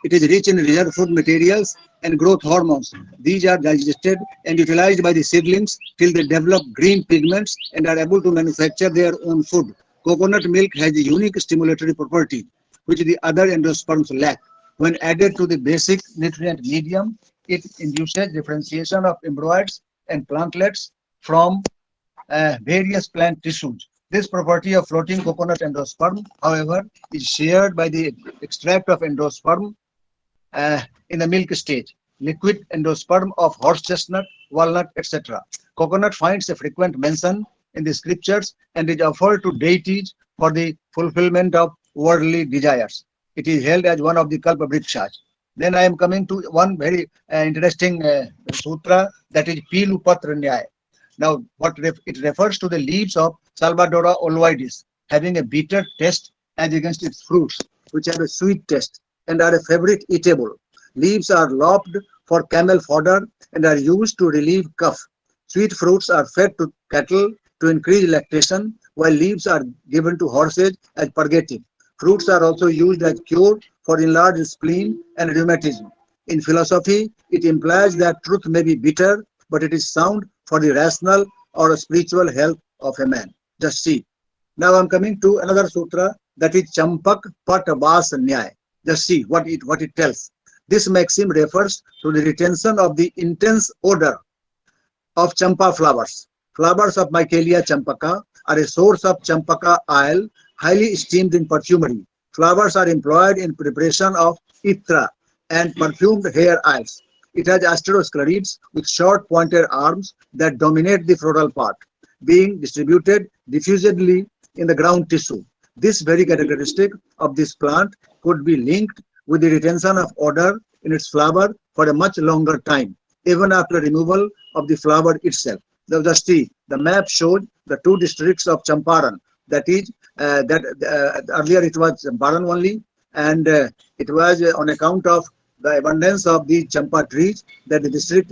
It is rich in reserve food materials and growth hormones. These are digested and utilized by the seedlings till they develop green pigments and are able to manufacture their own food. Coconut milk has a unique stimulatory property which the other endosperms lack. When added to the basic nutrient medium, it induces differentiation of embryos and plantlets from various plant tissues. This property of floating coconut endosperm, however, is shared by the extract of endosperm in the milk stage, liquid endosperm of horse chestnut, walnut, etc. Coconut finds a frequent mention in the scriptures and is offered to deities for the fulfillment of worldly desires. It is held as one of the Kalpa Vrikshas. Then I am coming to one very interesting sutra, that is Pilupatra Nyaya. Now, it refers to the leaves of Salvadora ovoides having a bitter taste as against its fruits, which have a sweet taste and are a favorite eatable. Leaves are lopped for camel fodder and are used to relieve cough. Sweet fruits are fed to cattle to increase lactation, while leaves are given to horses as purgative. Fruits are also used as cure for enlarged spleen and rheumatism. In philosophy, it implies that truth may be bitter, but it is sound for the rational or spiritual health of a man. Just see. Now I'm coming to another sutra, that is Champak Pat Vas Nyaya. Just see what it tells. This maxim refers to the retention of the intense odor of champa flowers. Flowers of Michaelia champaka are a source of champaka oil, highly esteemed in perfumery. Flowers are employed in preparation of itra and perfumed hair oils. It has asterosclerids with short pointed arms that dominate the floral part, being distributed diffusedly in the ground tissue. This very characteristic of this plant could be linked with the retention of odor in its flower for a much longer time, even after removal of the flower itself. Just see, the map showed the two districts of Champaran. That is, earlier it was Champaran only, and it was on account of the abundance of the champa trees that the district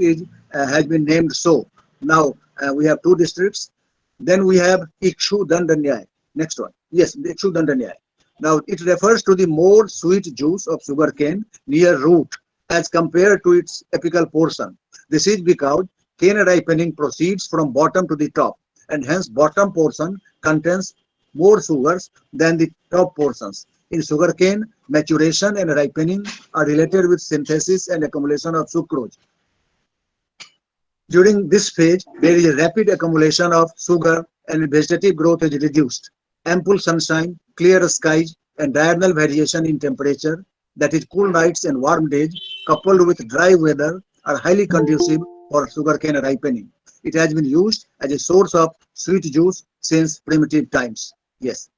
has been named so. Now we have two districts. Then we have Ikshu Dandanyaya. Next one. Yes, Ikshu Dandanyaya. Now it refers to the more sweet juice of sugarcane near root as compared to its apical portion. This is because cane ripening proceeds from bottom to the top, and hence bottom portion contains more sugars than the top portions. In sugarcane, maturation and ripening are related with synthesis and accumulation of sucrose. During this phase, there is a rapid accumulation of sugar and vegetative growth is reduced. Ample sunshine, clear skies, and diurnal variation in temperature, that is cool nights and warm days, coupled with dry weather, are highly conducive for sugarcane ripening. It has been used as a source of sweet juice since primitive times. Yes.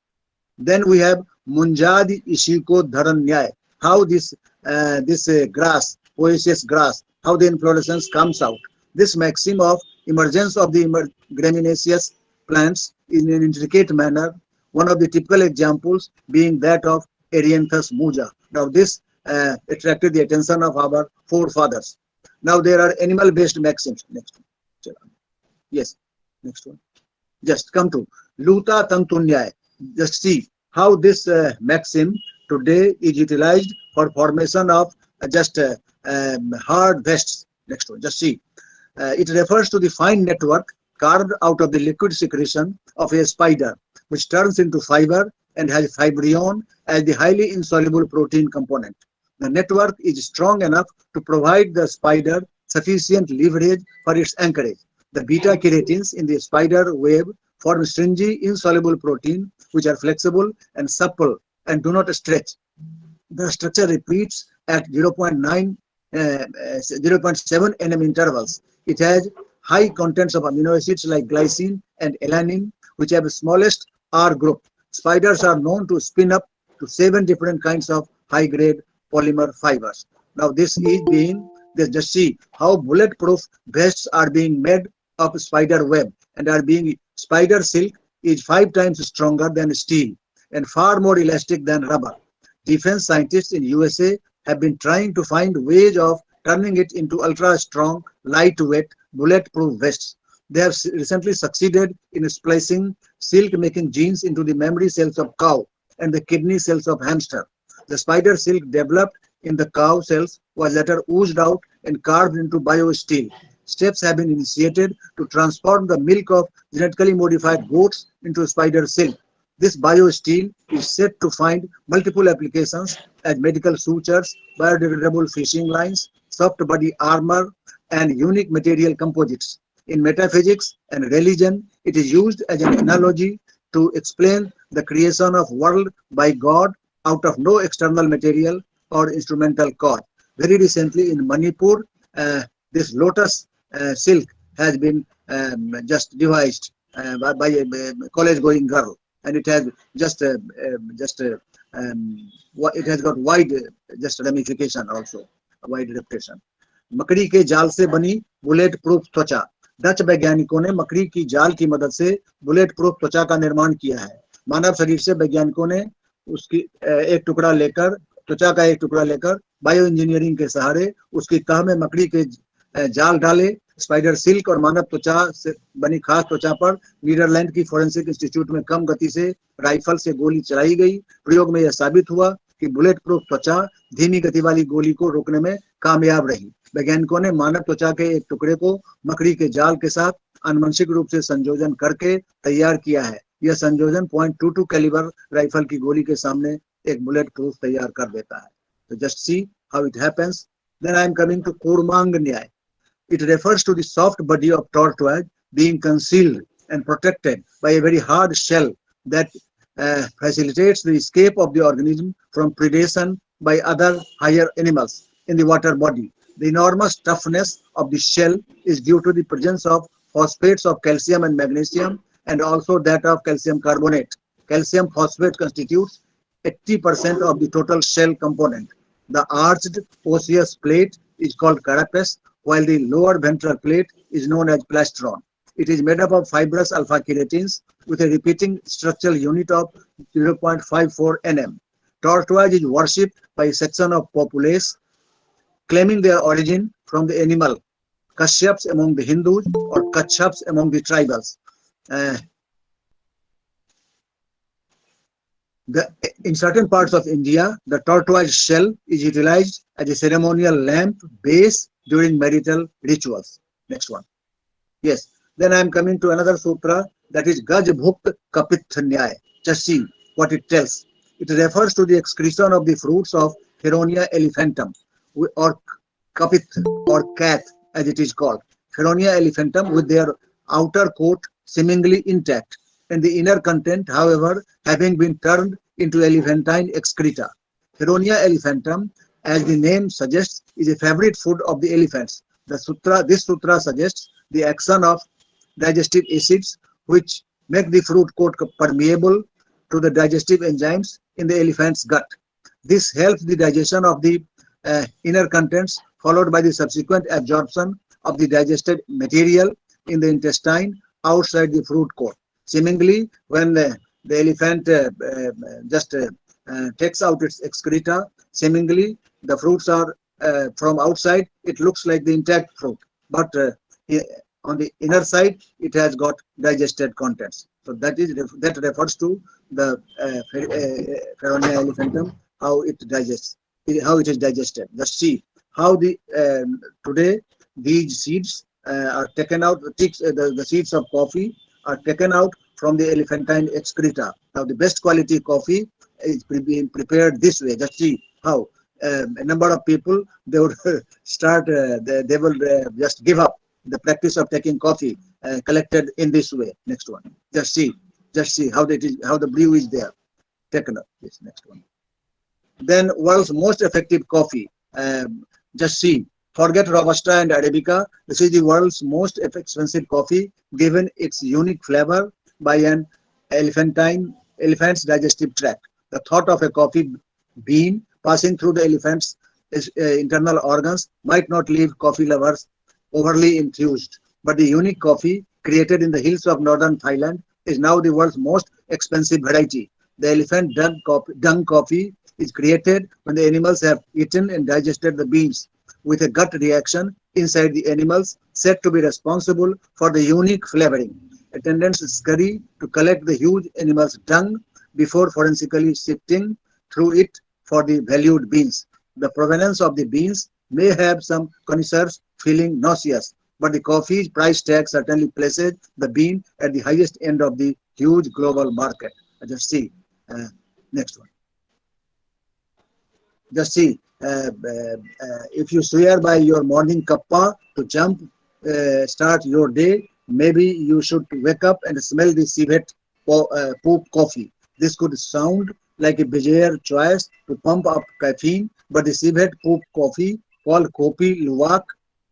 Then we have Munjadi Ishiko Dharanyaya. How this grass, poaceous grass, how the inflorescence comes out. This maxim of emergence of the gramineous plants in an intricate manner, one of the typical examples being that of Erianthus muja. Now this attracted the attention of our forefathers. Now there are animal-based maxims. Next one. Yes, next one. Just come to Luta Tantunyaya. Just see how this maxim today is utilized for formation of hard vests. Next one. Just see. It refers to the fine network carved out of the liquid secretion of a spider, which turns into fiber and has fibrion as the highly insoluble protein component. The network is strong enough to provide the spider sufficient leverage for its anchorage. The beta keratins in the spider web form stringy insoluble protein which are flexible and supple and do not stretch. The structure repeats at 0.7 nm intervals. It has high contents of amino acids like glycine and alanine, which have the smallest R group. Spiders are known to spin up to 7 different kinds of high-grade polymer fibers. Now this is being, just see how bulletproof vests are being made of spider web and are being, spider silk is 5 times stronger than steel and far more elastic than rubber. Defense scientists in USA have been trying to find ways of turning it into ultra-strong, lightweight, bulletproof vests. They have recently succeeded in splicing silk-making genes into the memory cells of cow and the kidney cells of hamster. The spider silk developed in the cow cells was later oozed out and carved into biosteel. Steps have been initiated to transform the milk of genetically modified goats into spider silk. This biosteel is said to find multiple applications as medical sutures, biodegradable fishing lines, soft body armor, and unique material composites. In metaphysics and religion, it is used as an analogy to explain the creation of world by God out of no external material or instrumental cause. Very recently in Manipur, this lotus silk has been just devised by a college-going girl, and it has it has got wide just ramification also, a wide reputation. मकड़ी के जाल से बनी bullet proof त्वचा। Dutch वैज्ञानिकों ने मकड़ी की जाल की मदद से बुलेट प्रूफ त्वचा का निर्माण किया है। मानव शरीर से वैज्ञानिकों ने उसकी एक टुकड़ा लेकर, त्वचा का एक टुकड़ा लेकर बायो इंजीनियरिंग के सहारे उसकी तह में मकड़ी के जाल डाले। स्पाइडर सिल्क और मानव त्वचा से बनी खास त्वचा पर नीदरलैंड की फोरेंसिक इंस्टीट्यूट में कम गति से राइफल से गोली चलाई गई। प्रयोग में यह साबित हुआ कि बुलेट प्रूफ त्वचा धीमी गति वाली गोली को रोकने में कामयाब रही। वैज्ञानिकों ने मानव त्वचा के एक टुकड़े को मकड़ी के जाल के साथ आनुवंशिक रूप से संयोजन करके तैयार किया है। यह संयोजन .22 कैलिबर राइफल की गोली के सामने एक बुलेट प्रूफ तैयार कर देता है। तो just see how it happens. Then I am coming to कूर्मांग न्याय। It refers to the soft body of tortoise being concealed and protected by a very hard shell that facilitates the escape of the organism from predation by other higher animals in the water body. The enormous toughness of the shell is due to the presence of phosphates of calcium and magnesium, and also that of calcium carbonate. Calcium phosphate constitutes 80% of the total shell component. The arched osseous plate is called carapace, while the lower ventral plate is known as plastron. It is made up of fibrous alpha keratins with a repeating structural unit of 0.54 nm. Tortoise is worshipped by a section of populace claiming their origin from the animal Kashyap's among the Hindus or Kachhaps among the tribals. In certain parts of India, the tortoise shell is utilized as a ceremonial lamp base during marital rituals. Next one. Yes. Then I am coming to another sutra, that is Gajbhukt Kapith Nyay. Just see what it tells. It refers to the excretion of the fruits of Feronia elephantum, or kapith, or cat as it is called. Feronia elephantum with their outer coat seemingly intact, and the inner content, however, having been turned into elephantine excreta. Feronia elephantum, as the name suggests, is a favorite food of the elephants. This sutra suggests the action of digestive acids which make the fruit coat permeable to the digestive enzymes in the elephant's gut. This helps the digestion of the inner contents, followed by the subsequent absorption of the digested material in the intestine outside the fruit coat. Seemingly, when the elephant takes out its excreta, seemingly the fruits are from outside, it looks like the intact fruit, but on the inner side it has got digested contents. So that refers to the Feronia elephantum, how it digests, how it is digested. Just see how today these seeds are taken out. The seeds of coffee are taken out from the elephantine excreta. Now the best quality coffee is being prepared this way. Just see how a number of people, they would start, they will just give up the practice of taking coffee collected in this way. Next one. Just see how the brew is there taken up. This next one. Then world's most effective coffee. Just see. Forget Robusta and Arabica. This is the world's most expensive coffee, given its unique flavor by an elephant's digestive tract. The thought of a coffee bean passing through the elephant's internal organs might not leave coffee lovers overly enthused, but the unique coffee created in the hills of northern Thailand is now the world's most expensive variety. The elephant dung coffee is created when the animals have eaten and digested the beans, with a gut reaction inside the animals said to be responsible for the unique flavoring. Attendants scurry to collect the huge animal's dung before forensically sifting through it for the valued beans. The provenance of the beans may have some connoisseurs feeling nauseous, but the coffee's price tag certainly places the bean at the highest end of the huge global market. Just see. Next one. Just see. If you swear by your morning kappa to jump, start your day, maybe you should wake up and smell the civet poop coffee. This could sound like a bizarre choice to pump up caffeine, but the civet poop coffee, called Kopi Luwak,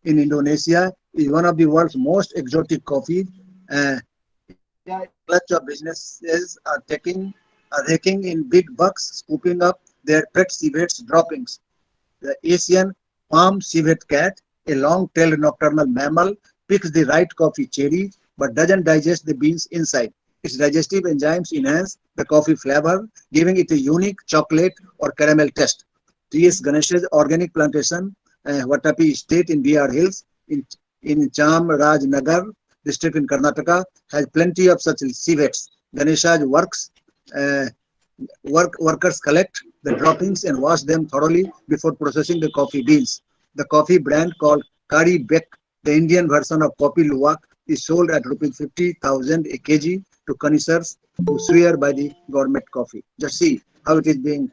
in Indonesia is one of the world's most exotic coffee. Clutch of businesses are raking in big bucks, scooping up their pet civets droppings. The Asian palm civet cat, a long-tailed nocturnal mammal, picks the right coffee cherry but doesn't digest the beans inside. Its digestive enzymes enhance the coffee flavor, giving it a unique chocolate or caramel taste. T.S. Ganesh's organic plantation, Vatapi Estate in BR Hills, in Chamarajnagar district in Karnataka, has plenty of such civets. Ganesha's workers collect the droppings and wash them thoroughly before processing the coffee beans. The coffee brand called Kari Bek, the Indian version of Kopi Luwak, is sold at Rs 50,000 a kg to connoisseurs who swear by the gourmet coffee. Just see how it is being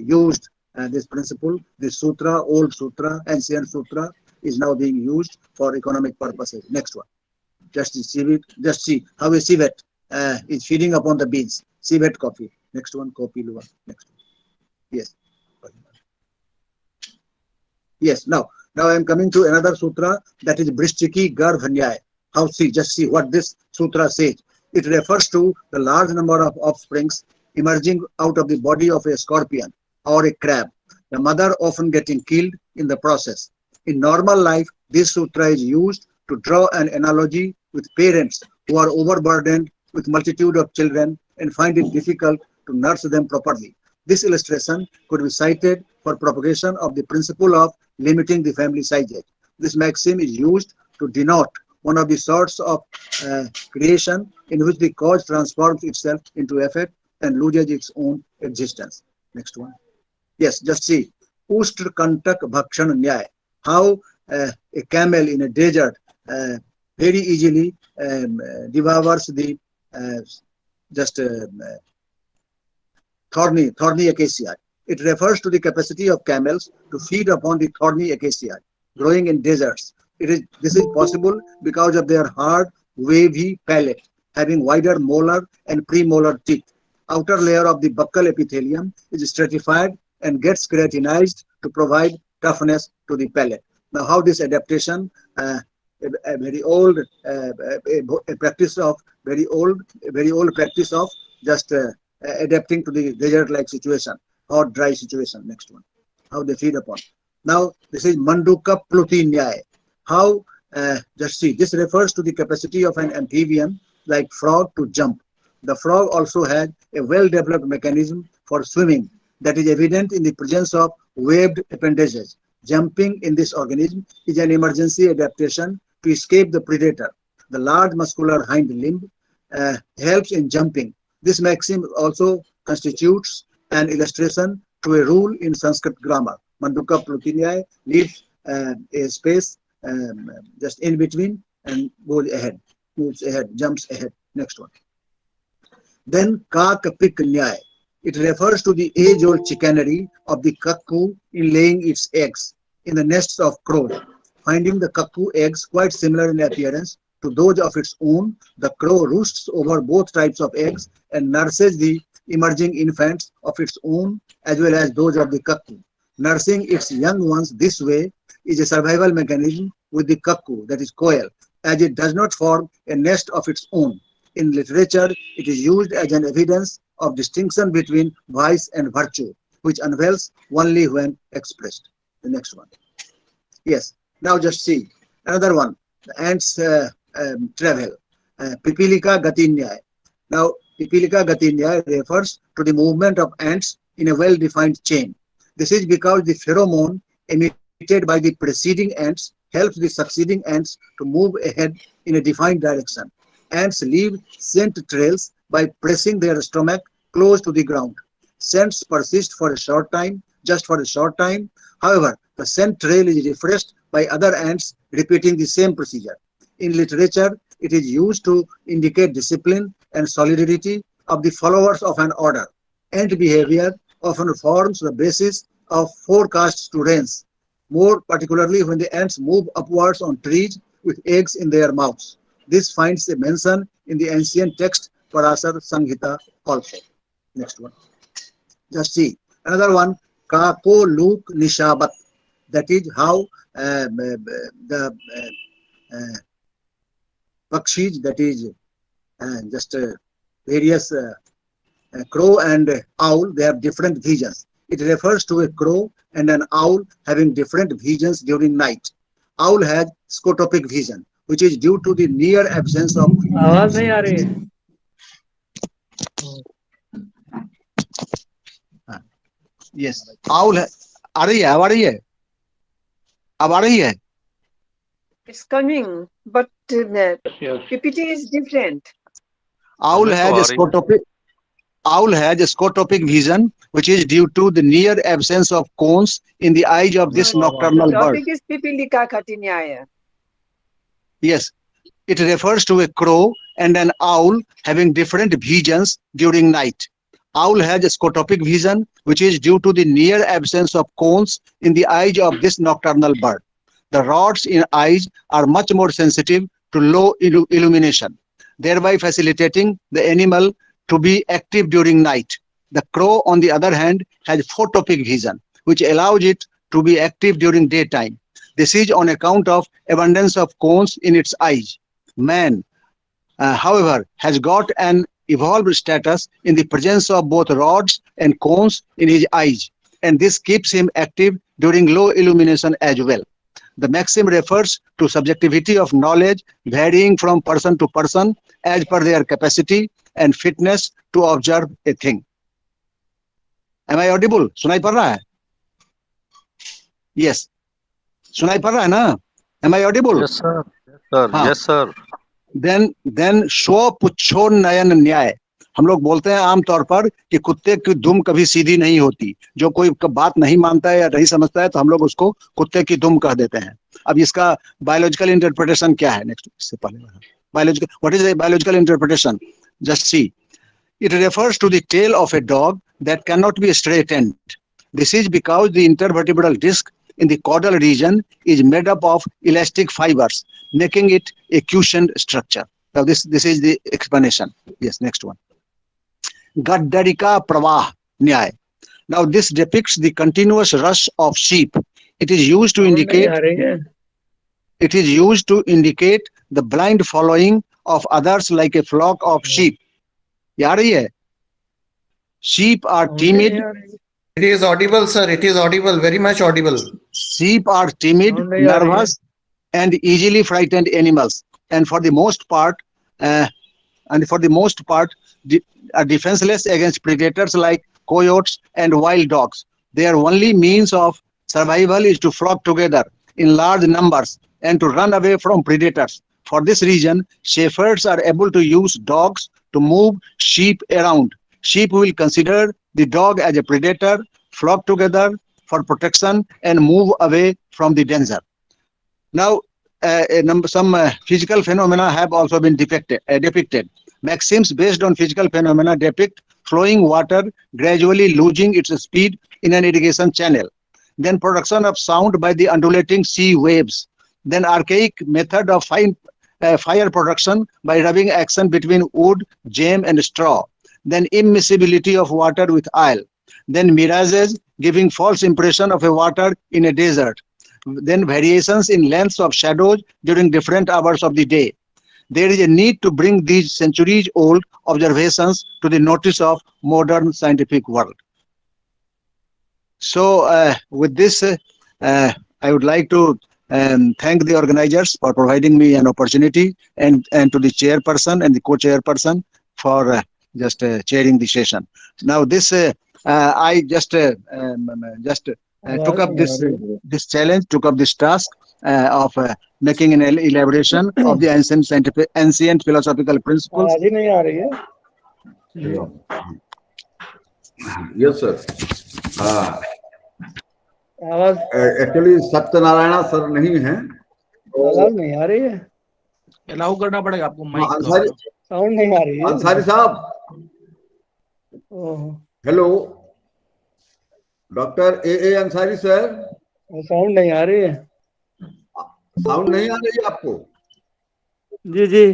used. This principle, this sutra, old sutra, ancient sutra, is now being used for economic purposes. Next one. Just see how a civet is feeding upon the beans. Civet coffee. Next one, Kopi Luwak. Next one. Yes. Yes. Now I am coming to another sutra, that is Brishchiki Garbh Nyaya. Just see what this sutra says. It refers to the large number of offsprings emerging out of the body of a scorpion or a crab, the mother often getting killed in the process. In normal life, this sutra is used to draw an analogy with parents who are overburdened with multitude of children and find it difficult to nurse them properly. This illustration could be cited for propagation of the principle of limiting the family sizes. This maxim is used to denote one of the sorts of creation in which the cause transforms itself into effect and loses its own existence. Next one. Yes, just see. Ushtra Kantak Bhakshan Nyaya. How a camel in a desert very easily devours the thorny acacia. It refers to the capacity of camels to feed upon the thorny acacia growing in deserts. This is possible because of their hard, wavy palate, having wider molar and premolar teeth. Outer layer of the buccal epithelium is stratified and gets keratinized to provide toughness to the palate. Now, how this adaptation, a very old practice of just adapting to the desert-like situation, hot, dry situation. Next one, how they feed upon. Now, this is Manduka Pluti Nyaya. How, just see, this refers to the capacity of an amphibian like frog to jump. The frog also has a well-developed mechanism for swimming that is evident in the presence of webbed appendages. Jumping in this organism is an emergency adaptation to escape the predator. The large muscular hind limb helps in jumping. This maxim also constitutes an illustration to a rule in Sanskrit grammar. Manduka Plutinyae leaves a space just in between and goes ahead, moves ahead, jumps ahead. Next one. Then Kakapik Nyaya. It refers to the age-old chicanery of the cuckoo in laying its eggs in the nests of crows. Finding the cuckoo eggs quite similar in appearance to those of its own, the crow roosts over both types of eggs and nurses the emerging infants of its own as well as those of the cuckoo. Nursing its young ones this way is a survival mechanism with the cuckoo, that is quail, as it does not form a nest of its own. In literature, it is used as an evidence of distinction between vice and virtue, which unveils only when expressed. The next one. Yes. Now just see another one. The ants travel. Pipilika Gatinyaya. Now, Pipilika Gatinyaya refers to the movement of ants in a well-defined chain. This is because the pheromone emitted by the preceding ants helps the succeeding ants to move ahead in a defined direction. Ants leave scent trails by pressing their stomach close to the ground. Scents persist for a short time, just for a short time. However, the scent trail is refreshed by other ants repeating the same procedure. In literature, it is used to indicate discipline and solidarity of the followers of an order. Ant behavior often forms the basis of forecasts to rains, more particularly when the ants move upwards on trees with eggs in their mouths. This finds a mention in the ancient text Parasar Samhita also. Next one. Just see. Another one, Kako Luk Nishabat. That is how the pakshis, that is just various crow and owl, they have different visions. It refers to a crow and an owl having different visions during night. Owl has scotopic vision, which is due to the near absence of. आवाज नहीं आ रही है. Yes, owl आ रही है, अब आ रही है, अब आ रही है. It's coming, but PPT is different. Owl has a scotopic vision, which is due to the near absence of cones in the eyes of this nocturnal bird. Topic is Pipilika Katinyaya. Yes, it refers to a crow and an owl having different visions during night. Owl has a scotopic vision, which is due to the near absence of cones in the eyes of this nocturnal bird. The rods in eyes are much more sensitive to low illumination, thereby facilitating the animal to be active during night. The crow, on the other hand, has photopic vision, which allows it to be active during daytime. This is on account of abundance of cones in its eyes. Man, however, has got an evolved status in the presence of both rods and cones in his eyes, and this keeps him active during low illumination as well. The maxim refers to subjectivity of knowledge varying from person to person as per their capacity and fitness to observe a thing. Am I audible? सुनाई पड़ रहा है? Yes. सुनाई पड़ रहा है ना? Am I audible? Yes, sir. Yes, sir. हाँ. Yes, sir. Then शो पुच्छो नयन न्याय. हम लोग बोलते हैं आमतौर पर कि कुत्ते की दुम कभी सीधी नहीं होती. जो कोई बात नहीं मानता है या नहीं समझता है तो हम लोग उसको कुत्ते की दुम कह देते हैं. अब इसका बायोलॉजिकल इंटरप्रिटेशन क्या है? नेक्स्ट, इससे पहले biological, what is the biological interpretation? Just see. It refers to the tail of a dog that cannot be straightened. This is because the intervertebral disc in the caudal region is made up of elastic fibers, making it a cushioned structure. Now this is the explanation. Yes, next one. Gaddarika Pravah Nyay. Now this depicts the continuous rush of sheep. It is used to indicate the blind following of others like a flock of sheep. यार ये sheep are timid. It is audible, sir. It is audible. Very much audible. Sheep are timid, nervous, and easily frightened animals, and for the most part, are defenseless against predators like coyotes and wild dogs. Their only means of survival is to flock together in large numbers and to run away from predators. For this reason, shepherds are able to use dogs to move sheep around. Sheep will consider the dog as a predator, flock together for protection, and move away from the danger. Now, some physical phenomena have also been depicted. Maxims based on physical phenomena depict flowing water gradually losing its speed in an irrigation channel. Then production of sound by the undulating sea waves. Then archaic method of fire production by rubbing action between wood, jam, and straw. Then immiscibility of water with oil. Then mirages giving false impression of a water in a desert. Then variations in lengths of shadows during different hours of the day. There is a need to bring these centuries-old observations to the notice of modern scientific world. So with this, I would like to thank the organizers for providing me an opportunity, and to the chairperson and the co-chairperson for just chairing the session. Now this I just took up this challenge, took up this task of making an elaboration of the ancient philosophical principles. Yes, sir. Actually Satyanarayan sir नहीं है, आवाज नहीं आ रही है. Allow करना पड़ेगा आपको mic. Sound नहीं आ रही है. अंसारी साहब, hello, doctor A Ansari sir. Sound नहीं आ रही है. साउंड नहीं आ रही है आपको? जी जी.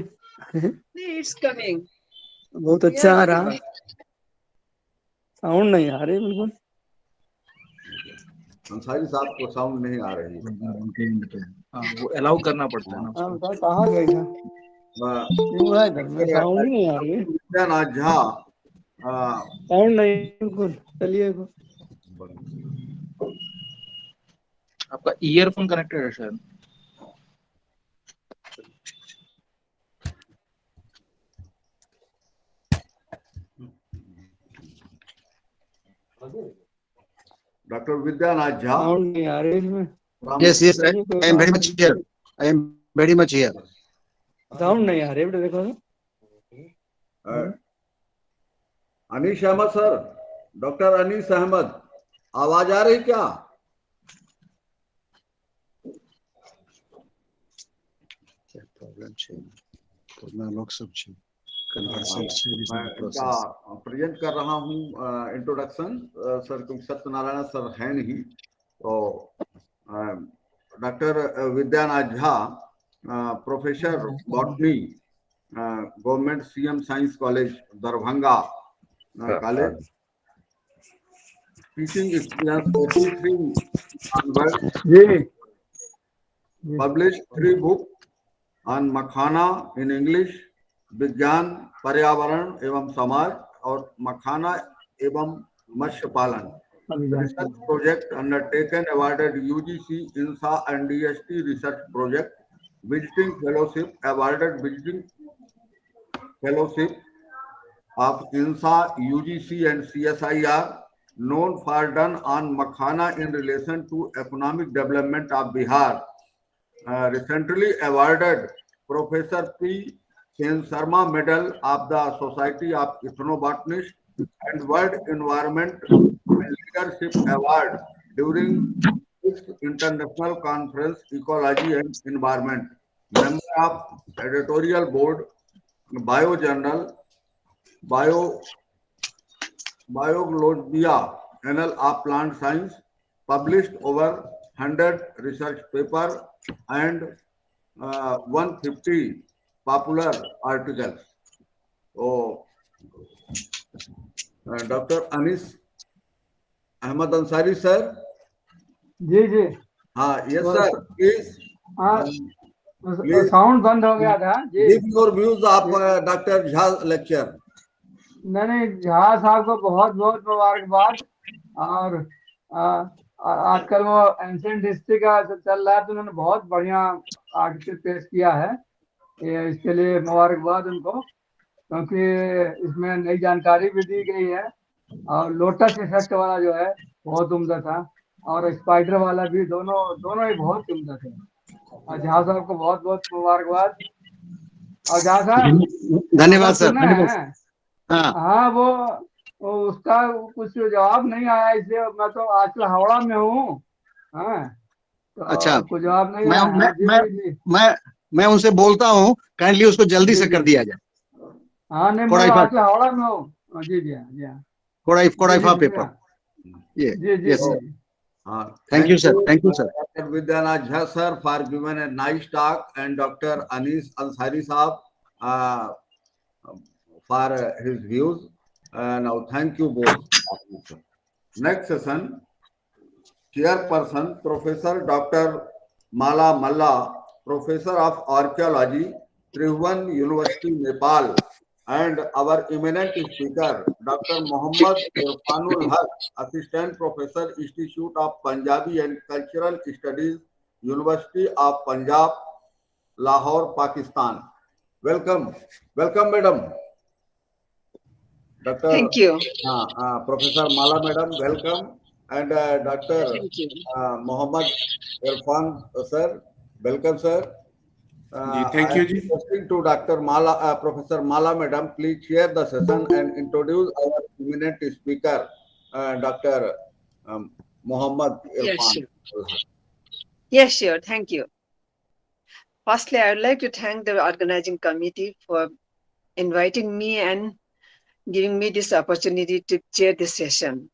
It's coming. बहुत अच्छा आ रहा. साउंड नहीं आ रही बिल्कुल. अंसारी साहब को साउंड नहीं आ रही है। हाँ, वो अलाउ करना पड़ता है ना हाँ उसको। सर कहाँ गए थे? क्यों है घर में साउंड ही नहीं आ रही है। विद्यानाथ झा साउंड नहीं बिल्कुल। चलिए आपका ईयरफोन कनेक्टेड है शायद। डॉक्टर विद्यानाथ झा। साउंड नहीं आ रही इसमें। Yes, yes, I am very much here. I am very much here. Sound नहीं आ रही बेटा देखो तो। अनीश अहमद सर, डॉक्टर अनीस अहमद, आवाज आ रही क्या? क्या प्रॉब्लम છે? કોના લોક सब છે? કન્વર્સન છે मैं this इनका process. प्रेजेंट कर रहा हूँ इंट्रोडक्शन सर, क्योंकि सत्यनारायण सर है नहीं, तो doctor Vidyanath Jha, professor botany, government CM science college Darbhanga college, teaching experience 43 जी published 3 books on makhana in English, विज्ञान, पर्यावरण एवं समाज और मखाना एवं मत्स्य पालन. Research project undertaken awarded UGC, INSA and DST research project. Visiting fellowship awarded visiting fellowship of INSA, UGC and CSIR, known for done on makhana in relation to economic development of Bihar. Recently awarded Professor P. Sen Sharma Medal of the Society of Ethnobotanists and World Environment and Leadership Award during 6th International Conference Ecology and Environment. Member of Editorial Board, Biojournal, Biologia, Annal of Plant Science, published over 100 research papers and 150 popular articles. So, Dr. Anis Ahmad Ansari sir. जी जी हाँ, yes sir, please. Sound बंद हो गया था जी। Give your views of Dr. Jha lecture. नहीं झा साहब को बहुत बहुत मुबारकबाद। और आजकल वो एंशिएंट हिस्ट्री का चल रहा है, तो उन्होंने बहुत बढ़िया आर्टिकल पेश किया है। इसके लिए मुबारकबाद उनको, क्योंकि इसमें नई जानकारी भी दी गई है। और लोटस इफेक्ट वाला जो है बहुत उम्दा था, और स्पाइडर वाला भी, दोनों ही बहुत उम्दा थे। और झा साहब को बहुत बहुत मुबारकबाद। और झा साहब धन्यवाद सर, धन्यवाद। हाँ वो उसका कुछ जवाब नहीं आया, इसलिए मैं तो आजकल हावड़ा में हूँ। हाँ तो अच्छा, कुछ जवाब नहीं आया। मैं उनसे बोलता हूँ, काइंडली उसको जल्दी से कर दिया जाए। हाँ नहीं, मैं आजकल हावड़ा में हूँ। जी जी जी हाँ, कोडाइफा पेपर। जी जी जी। Thank you sir, thank you sir. Dr. Vidyanath Jha sir for giving a nice talk, and Dr. Anis Ansari Saab for his views. Now thank you both. Next session, Chairperson Professor Dr. Mala Malla, Professor of Archaeology, Tribhuvan University, Nepal, and our eminent speaker, Dr. Muhammad Irfanul Haq, Assistant Professor, Institute of Punjabi and Cultural Studies, University of Punjab, Lahore, Pakistan. Welcome, welcome, madam. Dr. Thank you. Professor Mala, madam, welcome, and Dr. Muhammad Irfan, sir, welcome, sir. Thank you, ji. Listening to Dr. Mala, Professor Mala, madam, please share the session and introduce our eminent speaker, Dr. Muhammad Irfan. Yes, sure. Yes, sure. Thank you. Firstly, I would like to thank the organizing committee for inviting me and giving me this opportunity to chair this session.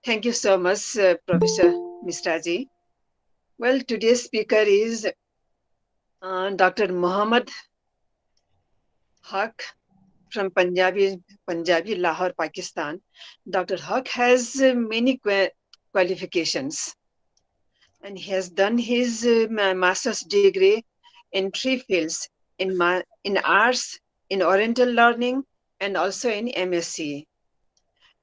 Thank you so much, Professor Mishraji. Well, today's speaker is Dr. Muhammad Haq from Punjabi, Lahore, Pakistan. Dr. Haq has many qualifications. And he has done his master's degree in 3 fields, in arts, in Oriental learning, and also in MSc.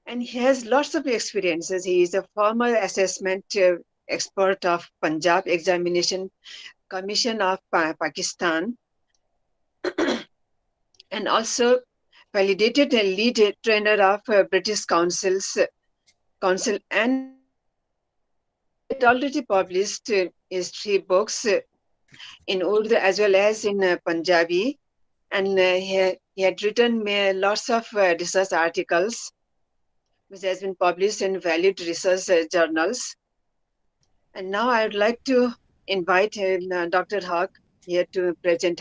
And he has lots of experiences. He is a former assessment expert of Punjab Examination Commission of Pakistan, and also validated and lead trainer of British Council, and had already published his 3 books in Urdu as well as in Punjabi, and he had written lots of research articles, which has been published in valued research journals. And now I would like to invite Dr. Haq here to present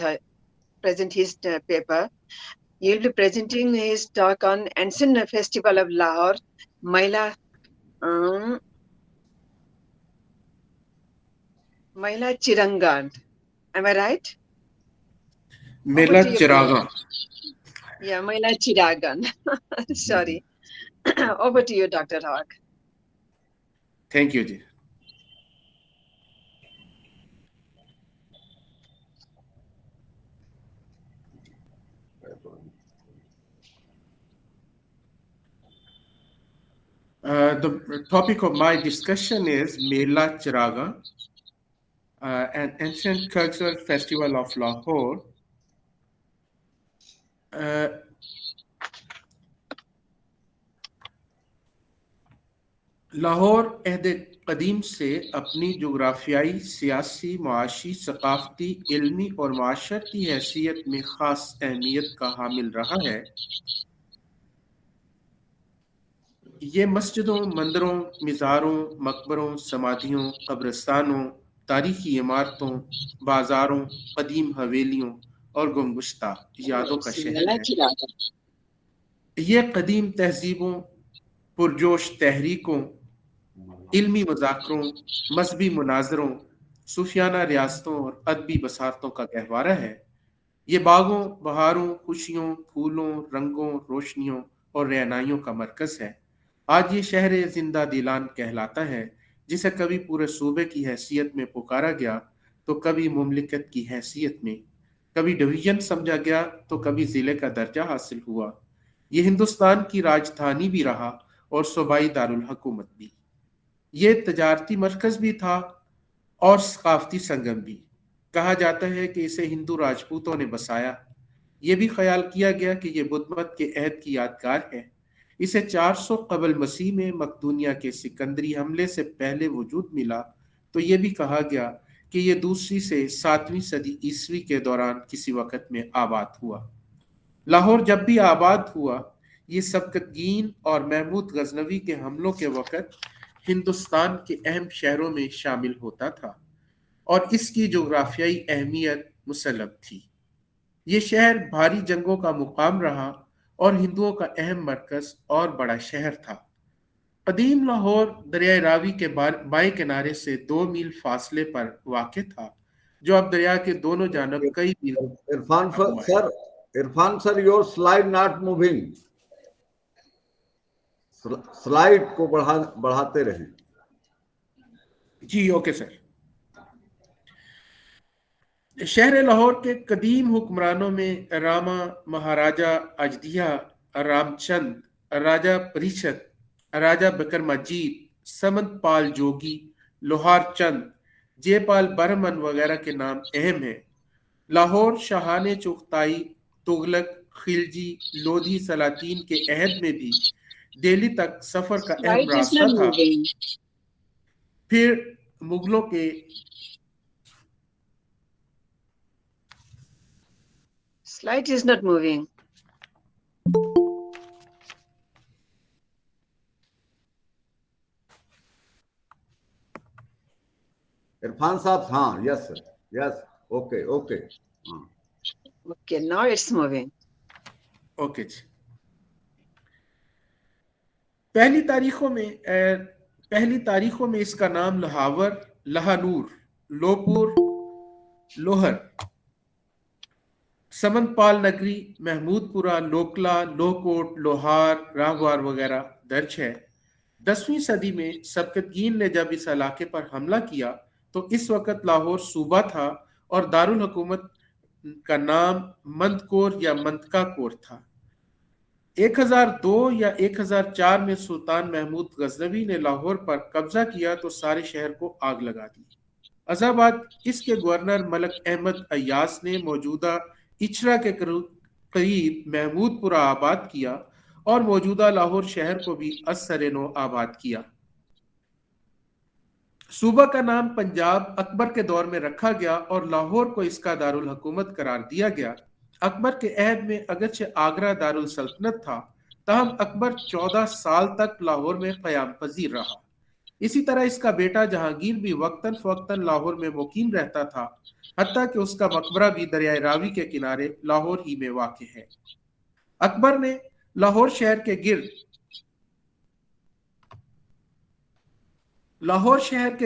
his paper. He will be presenting his talk on Ancient Festival of Lahore, Maila Chirangan. Am I right? Mela Chiraga. Yeah, Maila Chiragan. Sorry. Over to you, Dr. Haq. Thank you, ji. The topic of my discussion is Mela Chiraga, an ancient cultural festival of Lahore. Lahore अहद कदीम से अपनी जोग्राफियाई, सियासी, मुआशी, सकाफती, इल्मी और माशरती हैसियत में ख़ास अहमियत का हामिल रहा है। ये मस्जिदों, मंदिरों, मिज़ारों, मकबरों, समाधियों, कब्रिस्तानों, तारीखी इमारतों, बाज़ारों, कदीम हवेलियों और गुमगुश्ता यादों का शहर है। ये कदीम तहजीबों, पुरजोश तहरीकों, इल्मी मज़ाकरों, मजहबी मुनाजरों, सूफियाना रियासतों और अदबी बसारतों का गहवारा है। ये बागों, बहारों, खुशियों, फूलों, रंगों, रोशनियों और रहनाइयों का मरकज़ है। आज ये शहर जिंदा दिलान कहलाता है, जिसे कभी पूरे सूबे की हैसियत में पुकारा गया तो कभी मुमलिकत की हैसियत में, कभी डिवीजन समझा गया तो कभी ज़िले का दर्जा हासिल हुआ। ये हिंदुस्तान की राजधानी भी रहा और सूबाई दारुल हुकूमत भी। ये तजारती मरकज़ भी था और सकाफती संगम भी। कहा जाता है कि इसे हिंदू राजपूतों ने बसाया। ये भी ख्याल किया गया कि ये बुद्ध मत के अहद की यादगार है। इसे 400 कबल मसीह में मकदूनिया के सिकंदरी हमले से पहले वजूद मिला, तो ये भी कहा गया कि ये दूसरी से 7वीं सदी ईस्वी के दौरान किसी वक़्त में आबाद हुआ। लाहौर जब भी आबाद हुआ, ये सबकतगीन और महमूद गजनवी के हमलों के वक़्त हिंदुस्तान के अहम शहरों में शामिल होता था और इसकी जोग्राफियाई अहमियत मुसल्लब थी। ये शहर भारी जंगों का मुकाम रहा और हिंदुओं का अहम मरकज और बड़ा शहर था। कदीम लाहौर दरिया रावी के बाएं किनारे से 2 मील फासले पर वाक़ था, जो अब दरिया के दोनों जानब कई मील। Irfan sir, your slide not moving. Slide को बढ़ाते रहें। जी ओके सर। शहर लाहौर के कदीम हुक्मरानों में रामा, महाराजा अजदिया, रामचंद, राजा परिषद, राजा बकर मजीद, समंत पाल जोगी, लोहार चंद, जयपाल बर्मन वगैरह के नाम अहम हैं। लाहौर शाहाने चुगताई, तुगलक, खिलजी, लोधी सलातीन के अहद में भी दिल्ली तक सफर का अहम रास्ता था। फिर मुगलों के Slide is not moving. Irfan साहब, हाँ, yes sir, yes, okay okay, Okay, now it's moving. Okay जी। पहली तारीखों में इसका नाम लहावर, लहानूर, लोपुर, लोहर, समनपाल नगरी, महमूदपुरा, लोकला, लोहकोट, लोहार, राहवार वगैरह दर्ज है। 10वीं सदी में सबकतगीन ने जब इस इलाके पर हमला किया तो इस वक्त लाहौर सूबा था और दारुल हुकूमत का नाम मंदकोर या मंदका कोर था। 1002 या 1004 में सुल्तान महमूद गजनवी ने लाहौर पर कब्जा किया तो सारे शहर को आग लगा दी। अजाबाद इसके गवर्नर मलक अहमद अय्यास ने मौजूदा इचरा के करीब महमूदपुरा आबाद किया और मौजूदा लाहौर शहर को भी असर नो आबाद किया। सूबा का नाम पंजाब अकबर के दौर में रखा गया और लाहौर को इसका दारुल हुकूमत करार दिया गया। अकबर के अहद में अगरचे आगरा दारुल सल्तनत था, ताहम अकबर 14 साल तक लाहौर में क़याम पजीर रहा। इसी तरह इसका बेटा जहांगीर भी वक्तन फवक्तन लाहौर में मुकीम रहता था, हत्ता कि उसका मकबरा भी दरियाए रावी के किनारे लाहौर ही में वाक़ है। अकबर ने लाहौर शहर के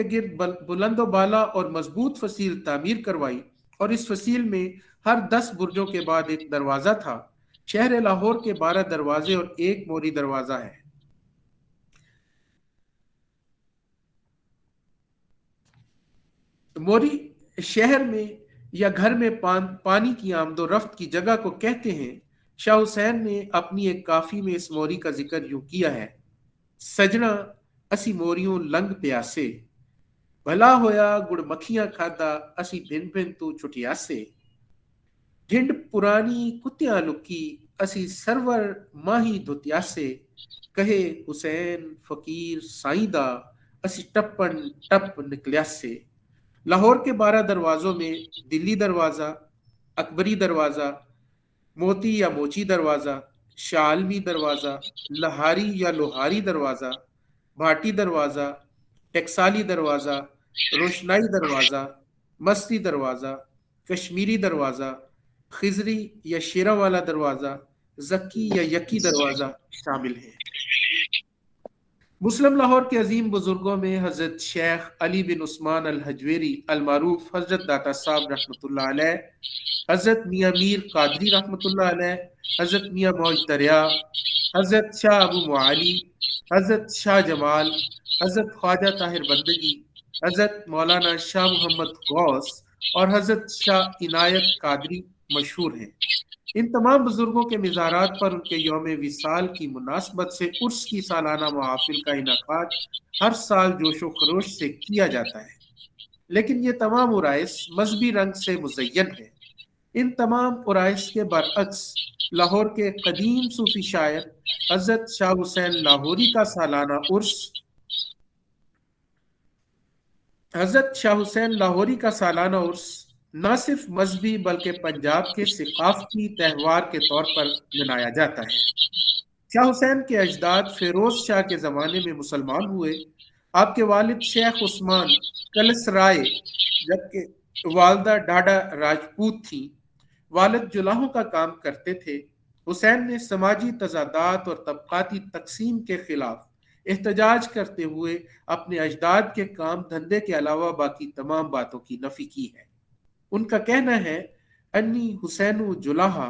गिर्द बुलंदो बाला और मजबूत फसील तामीर करवाई और इस फसील में हर 10 बुर्जों के बाद एक दरवाजा था। शहर लाहौर के 12 दरवाजे और एक मोरी दरवाजा है। मोरी शहर में या घर में पानी की आमदो रफ्त की जगह को कहते हैं। शाह हुसैन ने अपनी एक काफी में इस मोरी का जिक्र यूं किया है, सजना असी मोरियों लंग प्यासे, भला होया गुड़ मखियां खादा असी भिन भिन तू छुटियासे, ढिंड पुरानी कुत्तियां लुकी असी सरवर माही धुतियासे, कहे हुसैन फकीर साईदा असी टप्पन टप निकल्यासे। लाहौर के 12 दरवाजों में दिल्ली दरवाजा, अकबरी दरवाजा, मोती या मोची दरवाजा, शालमी दरवाजा, लहारी या लोहारी दरवाजा, भाटी दरवाजा, टेक्साली दरवाजा, रोशनाई दरवाजा, मस्ती दरवाजा, कश्मीरी दरवाजा, खिजरी या शेरा वाला दरवाजा, जक्की या यकी दरवाजा शामिल है। मुस्लिम लाहौर के अजीम बुजुर्गों में हजरत शेख अली बिन उस्मान अल हजवेरी अल मारूफ हजरत दाता साहब रहमतुल्लाह अलैह, हजरत मियाँ मीर कादरी रहमतुल्लाह अलैह, हजरत मियाँ मौज दरिया, हजरत शाह अबू मुआली, हजरत शाह जमाल, हजरत ख्वाजा ताहिर बंदगी, हजरत मौलाना शाह मोहम्मद गौस और हजरत शाह इनायत कादरी मशहूर हैं। इन तमाम बुजुर्गों के मिज़ारात पर उनके यौम विसाल की मुनासबत से उर्स की सालाना महाफिल का इनाकाद हर साल जोशो खरोश से किया जाता है, लेकिन ये तमाम उराइस मजहबी रंग से मुज़य्यन है। इन तमाम उराइस के बरअक्स लाहौर के कदीम सूफी शायर हजरत शाह हुसैन लाहौरी का सालाना उर्स न सिर्फ मजहबी बल्कि पंजाब के सिकाफती त्यौहार के तौर पर मनाया जाता है। शाह हुसैन के अजदाद फिरोज शाह के ज़माने में मुसलमान हुए। आपके वालिद शेख उस्मान कलसराय जबकि वालदा डाडा राजपूत थी। वालिद जुलाहों का काम करते थे। हुसैन ने समाजी तजादात और तबकाती तकसीम के खिलाफ एहतजाज करते हुए अपने अजदाद के काम धंधे के अलावा बाकी तमाम बातों की नफी की है। उनका कहना है, अन्नी हुसैनु जुलाहा,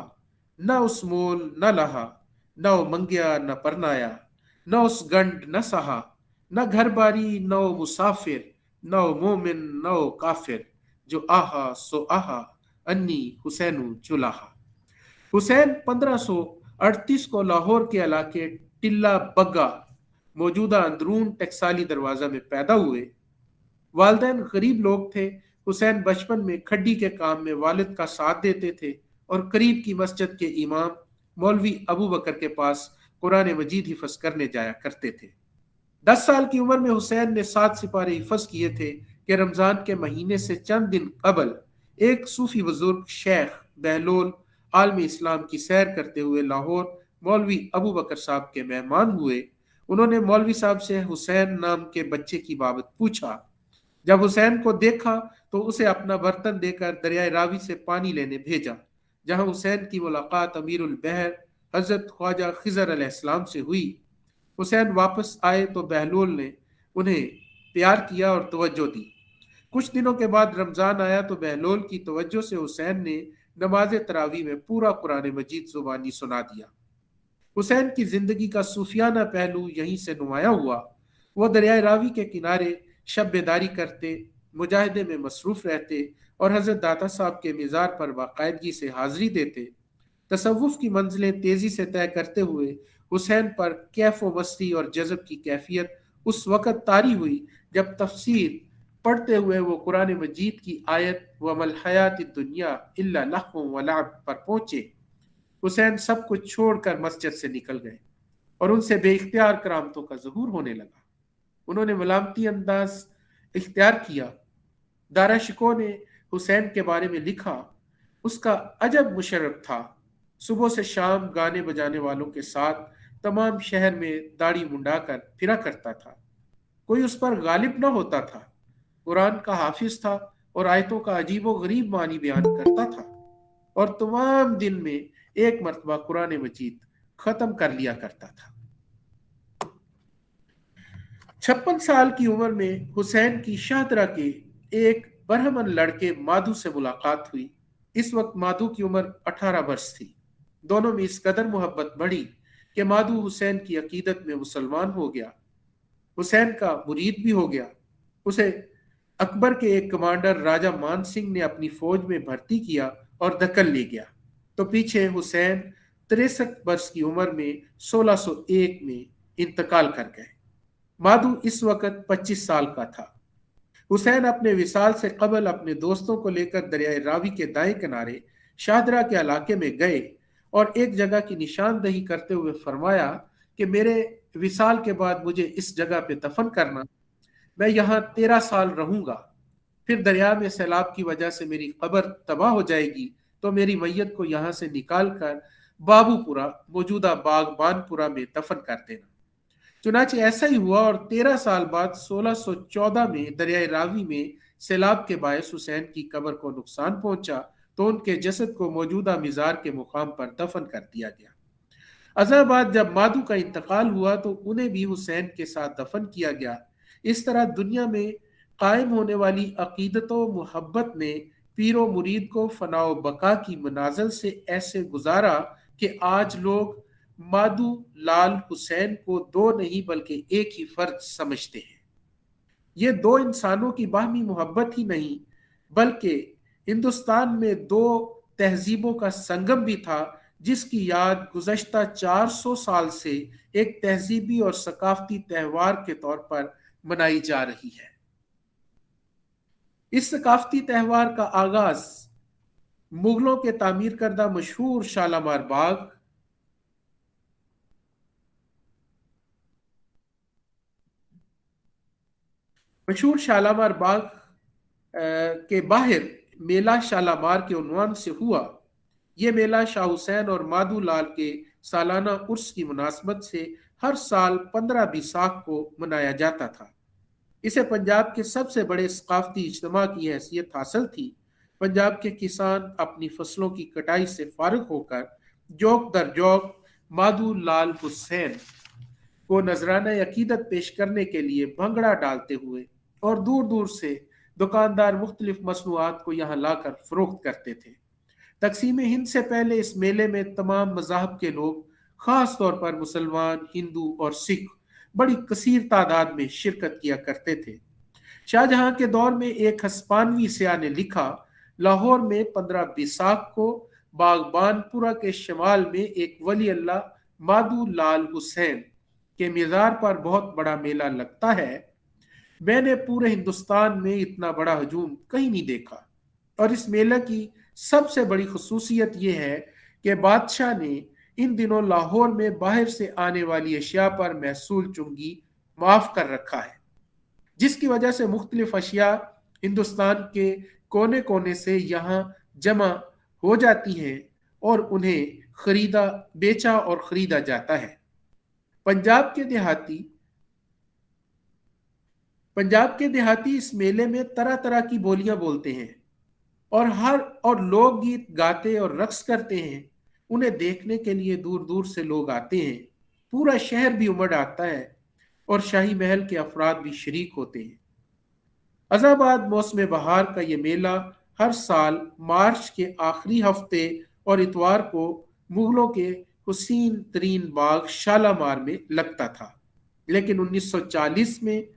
न उस मोल न लहा, न ओ मंगिया न परनाया, न उस गंड न सहा, न घर बारी न ओ मुसाफिर, न ओ मोमिन न ओ काफिर, जो आहा सो आहा, अन्नी हुसैनु जुलाहा। हुसैन 1538 को लाहौर के इलाके टिल्ला बग्गा मौजूदा अंदरून टेक्साली दरवाजा में पैदा हुए। वालिदैन गरीब लोग थे। हुसैन बचपन में खड्डी के काम में वालिद का साथ देते थे और करीब की मस्जिद के इमाम मौलवी अबू बकर के पास कुरान मजीद हिफ्ज़ करने जाया करते थे। 10 साल की उम्र में हुसैन ने 7 सिपारे हिफ्ज़ किए थे कि रमज़ान के महीने से चंद दिन कबल एक सूफी बुजुर्ग शेख बहलोल आलम इस्लाम की सैर करते हुए लाहौर मौलवी अबू बकर साहब के मेहमान हुए। उन्होंने मौलवी साहब से हुसैन नाम के बच्चे की बाबत पूछा। जब हुसैन को देखा तो उसे अपना बर्तन देकर दरियाए रावी से पानी लेने भेजा, जहां हुसैन की मुलाकात अमीरुल बहर हजरत ख्वाजा खिजर अलैहिस्सलाम से हुई। हुसैन वापस आए तो बहलोल ने उन्हें प्यार किया और तवज्जो दी। कुछ दिनों के बाद रमजान आया तो बहलोल की तवज्जो से हुसैन ने नमाज तरावी में पूरा कुरान मजीद जुबानी सुना दिया। हुसैन की जिंदगी का सूफियाना पहलू यहीं से नुमाया हुआ। वो दरियाए रावी के किनारे शब बेदारी करते, मुजाहिदे में मसरूफ रहते और हजरत दाता साहब के मिज़ार पर बाकायदगी से हाजिरी देते। तसव्वुफ की मंजिलें तेजी से तय करते हुए हुसैन पर कैफ व मस्ती और जज़ब की कैफियत उस वक़्त तारी हुई जब तफसीर पढ़ते हुए वो कुरान मजीद की आयत वमल हयात दुनिया इल्ला लहव व लअब पर पहुंचे। हुसैन सब कुछ छोड़कर मस्जिद से निकल गए और उनसे बेइख्तियार करामतों का ज़हूर होने लगा। उन्होंने मलामती अंदाज इख्तियार किया। दारा शिको ने हुसैन के बारे में लिखा, उसका अजब मुशर्रफ था। सुबह से शाम गाने बजाने वालों के साथ तमाम शहर में दाढ़ी मुंडाकर फिरा करता था। कोई उस पर गालिब न होता था। कुरान का हाफिज था और आयतों का अजीबो गरीब मानी बयान करता था और तमाम दिन में एक मरतबा कुरान मजीद खत्म कर लिया करता था। 56 साल की उम्र में हुसैन की शाहदरा के एक बरहमन लड़के माधु से मुलाकात हुई। इस वक्त माधु की उम्र 18 वर्ष थी। दोनों में इस कदर मोहब्बत बढ़ी कि माधु हुसैन की अकीदत में मुसलमान हो गया, हुसैन का मुरीद भी हो गया। उसे अकबर के एक कमांडर राजा मान सिंह ने अपनी फौज में भर्ती किया और दक्कन ले गया। तो पीछे हुसैन 63 वर्ष की उम्र में 1601 में इंतकाल कर गए। माधु इस वक्त 25 साल का था। हुसैन अपने विसाल से कबल अपने दोस्तों को लेकर दरियाए रावी के दाएं किनारे शाहदरा के इलाके में गए और एक जगह की निशानदही करते हुए फरमाया कि मेरे विसाल के बाद मुझे इस जगह पे दफन करना, मैं यहाँ 13 साल रहूंगा। फिर दरिया में सैलाब की वजह से मेरी कब्र तबाह हो जाएगी तो मेरी मैयत को यहाँ से निकाल कर बाबूपुरा, मौजूदा बागबानपुरा में दफन कर देना। चुनाचे ऐसा ही हुआ और 13 साल बाद 1614 में दरियाए रावी में सैलाब के बायस हुसैन की कब्र को नुकसान पहुंचा तो उनके जसद को मौजूदा मिजार के मुकाम पर दफन कर दिया गया। अज़ा बाद जब माधु का इंतकाल हुआ तो उन्हें भी हुसैन के साथ दफन किया गया। इस तरह दुनिया में कायम होने वाली अकीदत व मोहब्बत ने पीरो मुरीद को फनाओ बका की मनाजिल से ऐसे गुजारा कि आज लोग माधु लाल हुसैन को दो नहीं बल्कि एक ही फर्द समझते हैं। ये दो इंसानों की बाहमी मोहब्बत ही नहीं बल्कि हिंदुस्तान में दो तहजीबों का संगम भी था जिसकी याद गुज़श्ता 400 साल से एक तहजीबी और सकाफती त्यौहार के तौर पर मनाई जा रही है। इस सकाफती त्यौहार का आगाज मुगलों के तामीर करदा मशहूर शालामार बाग के बाहर मेला शालामार के उन्वान से हुआ। यह मेला शाह हुसैन और माधु लाल के सालाना उर्स की मुनासबत से हर साल 15 बैसाख को मनाया जाता था। इसे पंजाब के सबसे बड़े सकाफती इज्तिमा की हैसियत हासिल थी। पंजाब के किसान अपनी फसलों की कटाई से फारिग होकर जोक दर जोक माधु लाल हुसैन को नजराना अकीदत पेश करने के लिए भंगड़ा डालते हुए और दूर दूर से दुकानदार मुख्तलिफ मसनूआत को यहाँ लाकर फरोख्त करते थे। तकसीम हिंद से पहले इस मेले में तमाम मज़ाहब के लोग, खास तौर पर मुसलमान, हिंदू और सिख बड़ी कसीर तादाद में शिरकत किया करते थे। शाहजहां के दौर में एक हस्पानवी सियाह ने लिखा, लाहौर में 15 बैसाख को बागबानपुरा के शमाल में एक वली अल्लाह माधु लाल हुसैन के मिज़ार पर बहुत बड़ा मेला लगता है। मैंने पूरे हिंदुस्तान में इतना बड़ा हजूम कहीं नहीं देखा और इस मेले की सबसे बड़ी खसूसियत यह है कि बादशाह ने इन दिनों लाहौर में बाहर से आने वाली अशिया पर महसूल चुंगी माफ कर रखा है, जिसकी वजह से मुख्तलिफ अशिया हिंदुस्तान के कोने कोने से यहाँ जमा हो जाती हैं और उन्हें बेचा और खरीदा जाता है। पंजाब के देहाती इस मेले में तरह तरह की बोलियां बोलते हैं और लोकगीत गाते और रक्स करते हैं। उन्हें देखने के लिए दूर दूर से लोग आते हैं। पूरा शहर भी उमड़ आता है और शाही महल के अफराद भी शरीक होते हैं। अज़ाबाद मौसम बहार का ये मेला हर साल मार्च के आखिरी हफ्ते और इतवार को मुगलों के हुसीन तरीन बाग शालामार में लगता था। लेकिन 1940 में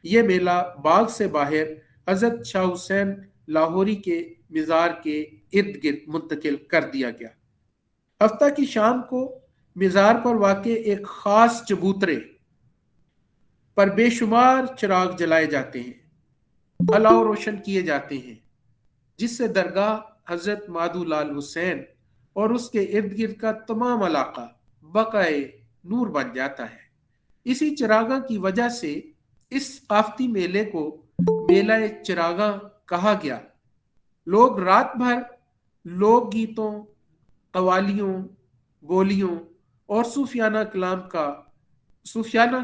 यह मेला बाग से बाहर हजरत शाह हुसैन लाहौरी के मिज़ार के इर्द गिर्द मुंतकिल कर दिया गया। हफ्ता की शाम को मिज़ार पर वाक़े एक खास चबूतरे पर बेशुमार चिराग जलाए जाते हैं, अलाव रोशन किए जाते हैं, जिससे दरगाह हजरत मादूलाल हुसैन और उसके इर्द गिर्द का तमाम इलाका बकाए नूर बन जाता है। इसी चिरागा की वजह से इस आफती मेले को मेला चिरागा कहा गया। लोग रात भर लोक गीतों, कवालियों, बोलियों और सूफियाना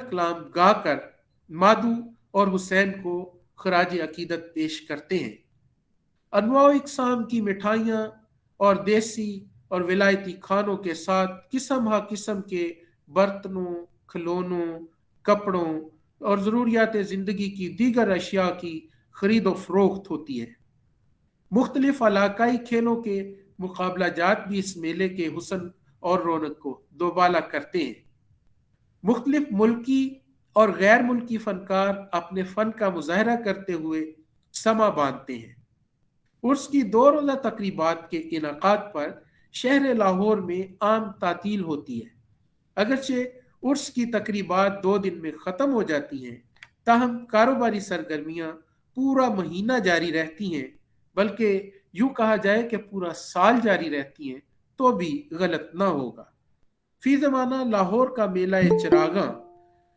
कलाम गाकर मादू और हुसैन को खराज अकीदत पेश करते हैं। अनवाओ इकसाम की मिठाइयाँ और देसी और विलायती खानों के साथ किस्म किस्म के बर्तनों, खिलौनों, कपड़ों और ज़रूरियात ज़िंदगी की दीगर अशिया की खरीदो फरोख्त होती है। मुख्तलिफ इलाकाई खेलों के मुकाबला जात भी इस मेले के हुस्न और रौनक को दोबाला करते हैं। मुख्तलिफ मुल्की और गैर मुल्की फनकार अपने फन का मुजाहरा करते हुए समा बांधते हैं। उर्स की 2 रोज़ा तकरीबात के इनाकाद पर शहर लाहौर में आम तातील होती है। अगरचे उर्स की तकरीबात 2 दिन में ख़त्म हो जाती हैं, ताहम कारोबारी सरगर्मियाँ पूरा महीना जारी रहती हैं, बल्कि यूँ कहा जाए कि पूरा साल जारी रहती हैं तो भी गलत ना होगा। फी ज़माना लाहौर का मेला चिरागा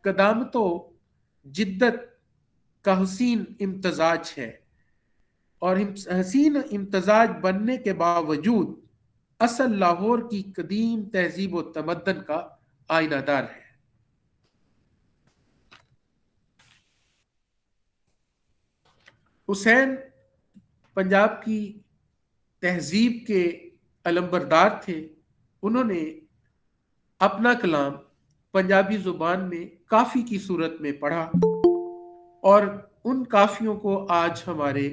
कदामतो जिद्दत का हसीन इम्तजाज है और हसीन इम्तजाज बनने के बावजूद असल लाहौर की कदीम तहजीब व तमद्दन का आईनादार है। हुसैन पंजाब की तहजीब के अलंबरदार थे। उन्होंने अपना कलाम पंजाबी जुबान में काफ़ी की सूरत में पढ़ा और उन काफ़ियों को आज हमारे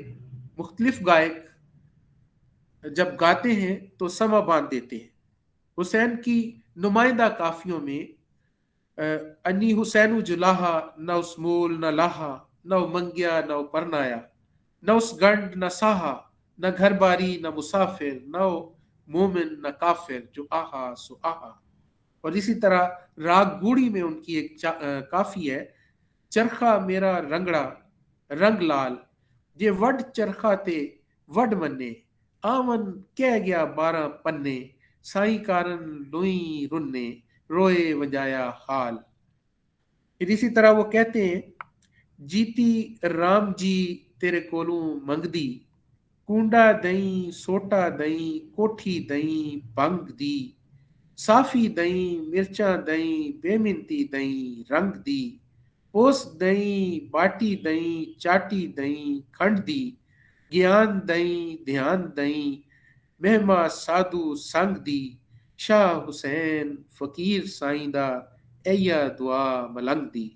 मुख्तलिफ गायक जब गाते हैं तो समा बांध देते हैं। हुसैन की नुमाइंदा काफ़ियों में अन्नी हुसैन जुलाहा, न उसमूल न लाहा, न मंगिया न परनाया, न उस गंड न साहा, न घर बारी न मुसाफिर, न मोमिन न काफिर, जो आहा सो आहा। और इसी तरह राग गूड़ी में उनकी एक काफी है, चरखा मेरा रंगड़ा रंग लाल, जे वड चरखा ते वड मन्ने, आवन कह गया 12 पन्ने, साई कारण लोई रुन्ने, रोए वजाया हाल। फिर इसी तरह वो कहते हैं, जीती राम जी तेरे कोलू मंगदी, कूंडा दई सोटा दई कोठी दई भंग दी, साफी दई मिर्चा दई बेमिनती दई रंग दी, पोस दई बाटी दई चाटी दई खंड दी, ज्ञान दई ध्यान दई मेहमा साधु संग दी, शाह हुसैन फकीर साइंदा ऐया दुआ मलंग दी।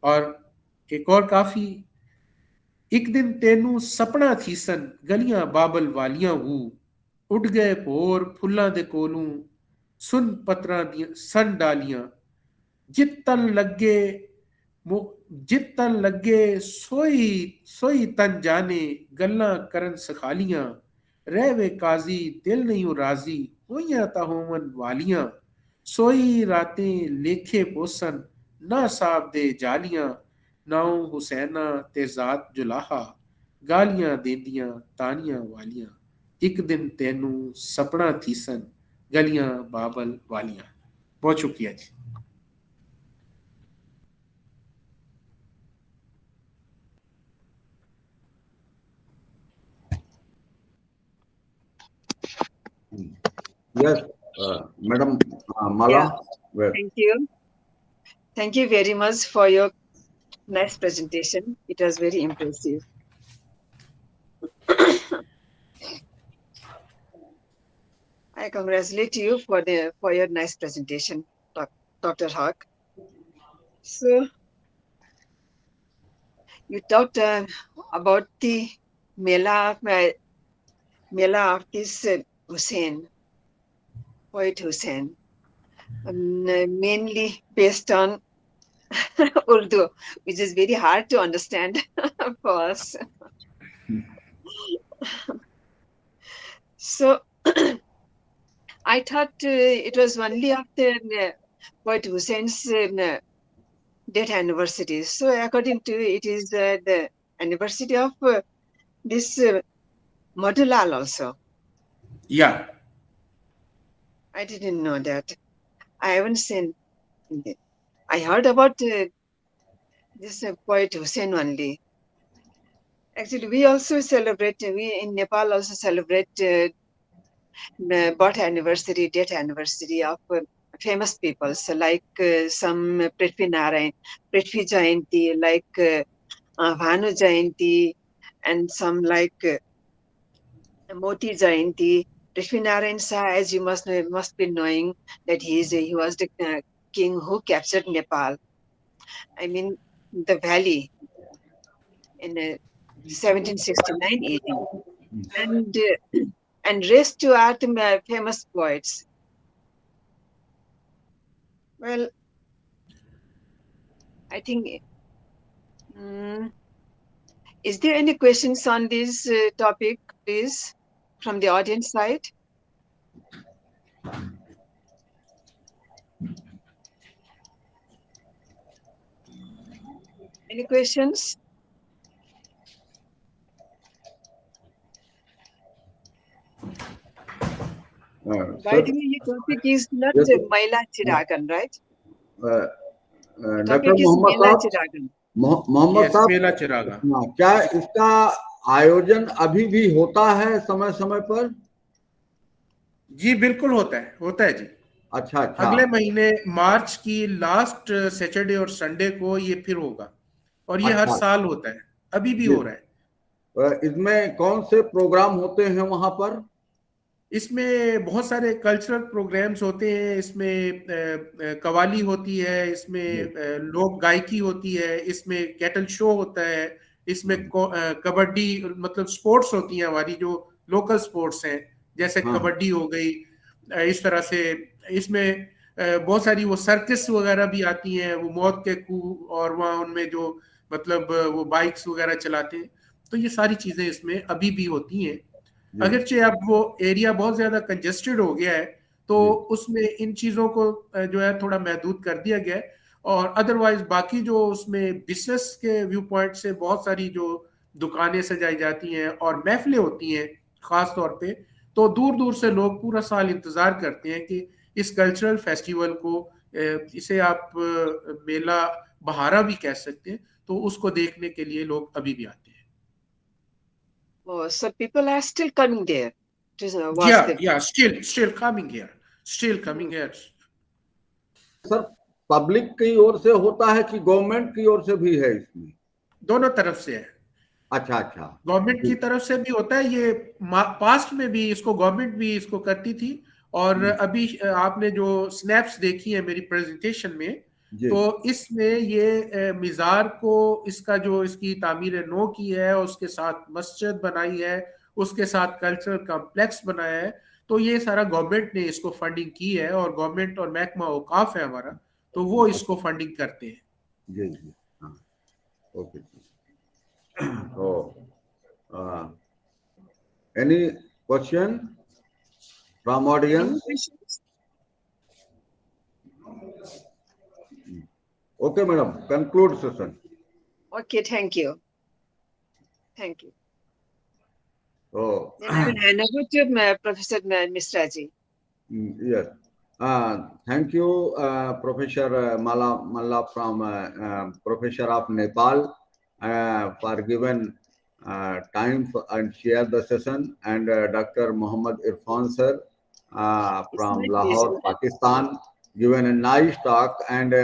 और एक और काफी, एक दिन तेनू सपना थी सन गलियां बाबल वालियां हूँ, उड़ गए भोर फुल्लां दे कोलू, सुन पत्रा दी सन डालियां, जितन लगे सोई तन जाने, गल्लां करन सखालियां, रहवे काजी दिल नहीं राजी, होइयां ताहोमन वालियां, सोई रातें लेखे पोसन ना साहब दे जालियां, नाउ हुसैना ते जात जुलाहा, गालियां देंदियां तानियां वालियां, एक दिन तेनू सपना थी सन गलियां बाबल वालियां। बहुत शुक्रिया जी। Yes, Madam Mala. Yeah. Thank you very much for your nice presentation. It was very impressive. I congratulate you for your nice presentation, Dr. Haq. So you talked about the Mela of this Hussein, poet Hussein, mainly based on Urdu, which is very hard to understand for us. So I thought it was only after Poet Hussein's death anniversary. So according to it is the anniversary of this Madhulal also. Yeah. I didn't know that. I haven't seen. I heard about this Poet Hussein only. Actually, we also celebrate. We in Nepal also celebrate birth anniversary, death anniversary of famous people. So like some Prithvi Narayan, Prithvi Jayanti, like Bhanu Jayanti, and some like Moti Jayanti. Prithvi Narayan Shah, as you must know, must be knowing that he was the king who captured Nepal. I mean, the valley in 1769 AD, and raised to art famous poets. Well, I think. Is there any questions on this topic, please, from the audience side? Any questions? By the way, your topic is not Maila Chiragan, right? The doctor topic is Mohammad Maila sahab, Chiragan. Mohammad Yes, sahab, मेला चिरागा। क्या इसका आयोजन अभी भी होता है समय समय पर? जी बिल्कुल होता है जी। अच्छा। अगले महीने मार्च की लास्ट सैटरडे और संडे को ये फिर होगा, और ये हर साल होता है, अभी भी हो रहा है। इसमें कौन से प्रोग्राम होते हैं वहां पर? इसमें बहुत सारे कल्चरल प्रोग्राम्स होते हैं, इसमें कवाली होती है, इसमें लोक गायकी होती है, इसमें कैटल शो होता है, इसमें कबड्डी मतलब स्पोर्ट्स होती हैं हमारी जो लोकल स्पोर्ट्स हैं, जैसे कबड्डी हो गई, इस तरह से। इसमें बहुत सारी वो सर्कस वगैरह भी आती हैं, वो मौत के कुएं, और वहाँ उनमें जो मतलब वो बाइक्स वगैरह चलाते हैं, तो ये सारी चीजें इसमें अभी भी होती हैं। अगरचे अब वो एरिया बहुत ज्यादा कंजेस्टेड हो गया है, तो उसमें इन चीजों को जो है थोड़ा महदूद कर दिया गया है, और अदरवाइज बाकी जो उसमें बिजनेस के व्यू पॉइंट से बहुत सारी जो दुकानें सजाई जाती हैं और महफिलें होती हैं खास तौर पे, तो दूर दूर से लोग पूरा साल इंतजार करते हैं कि इस कल्चरल फेस्टिवल को, इसे आप मेला बहारा भी कह सकते हैं, तो उसको देखने के लिए लोग अभी भी आते हैं। Oh, so people are still coming there. Still coming here. Sir, public की ओर से होता है कि गवर्नमेंट की ओर से भी है इसमें? दोनों तरफ से है। अच्छा। गवर्नमेंट की तरफ से भी होता है, ये पास्ट में भी इसको गवर्नमेंट भी इसको करती थी, और अभी आपने जो स्नैप्स देखी है मेरी प्रेजेंटेशन में, तो इसमें ये मिजार को इसका जो इसकी तामीर नो की है, उसके साथ मस्जिद बनाई है, उसके साथ कल्चरल कॉम्प्लेक्स बनाया है, तो ये सारा गवर्नमेंट ने इसको फंडिंग की है, और गवर्नमेंट और महकमा औकाफ है हमारा, तो वो इसको फंडिंग करते हैं। जी। Okay. Any question from audience? Okay, madam. Conclude session. Okay, thank you. Oh. Then I will hand over to Professor Misraji. Yes. Thank you, Professor Malla from Professor of Nepal for given time and share the session, and Dr. Muhammad Irfan sir from Lahore, Pakistan, given a nice talk, and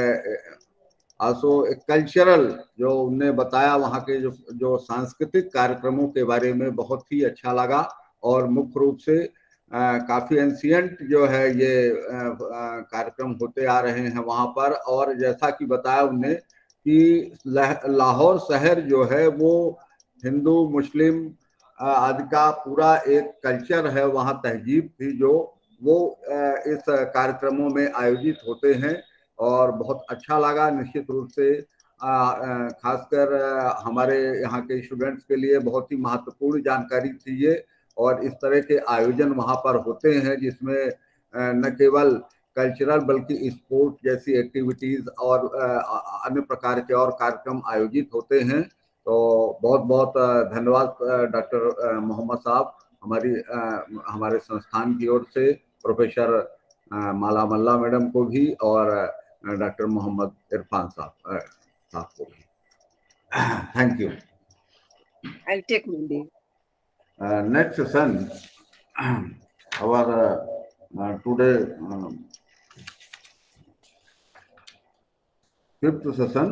also cultural जो उन्होंने बताया, वहाँ के जो सांस्कृतिक कार्यक्रमों के बारे में बहुत ही अच्छा लगा, और मुख्य रूप से काफी एंशियंट जो है ये कार्यक्रम होते आ रहे हैं वहाँ पर। और जैसा कि बताया उन्होंने कि लाहौर शहर जो है वो हिंदू मुस्लिम आदि का पूरा एक कल्चर है, वहाँ तहजीब थी जो वो इस कार्यक्रमों में आयोजित होते हैं। और बहुत अच्छा लगा। निश्चित रूप से खासकर हमारे यहाँ के स्टूडेंट्स के लिए बहुत ही महत्वपूर्ण जानकारी थी ये, और इस तरह के आयोजन वहाँ पर होते हैं जिसमें न केवल कल्चरल बल्कि स्पोर्ट जैसी एक्टिविटीज और अन्य प्रकार के और कार्यक्रम आयोजित होते हैं। तो बहुत बहुत धन्यवाद डॉक्टर मोहम्मद साहब, हमारे संस्थान की ओर से, प्रोफेसर माला मल्ला मैडम को भी और डॉक्टर मोहम्मद इरफान साहब को भी। Thank you. I'll take my leave. Next session, our today fifth session,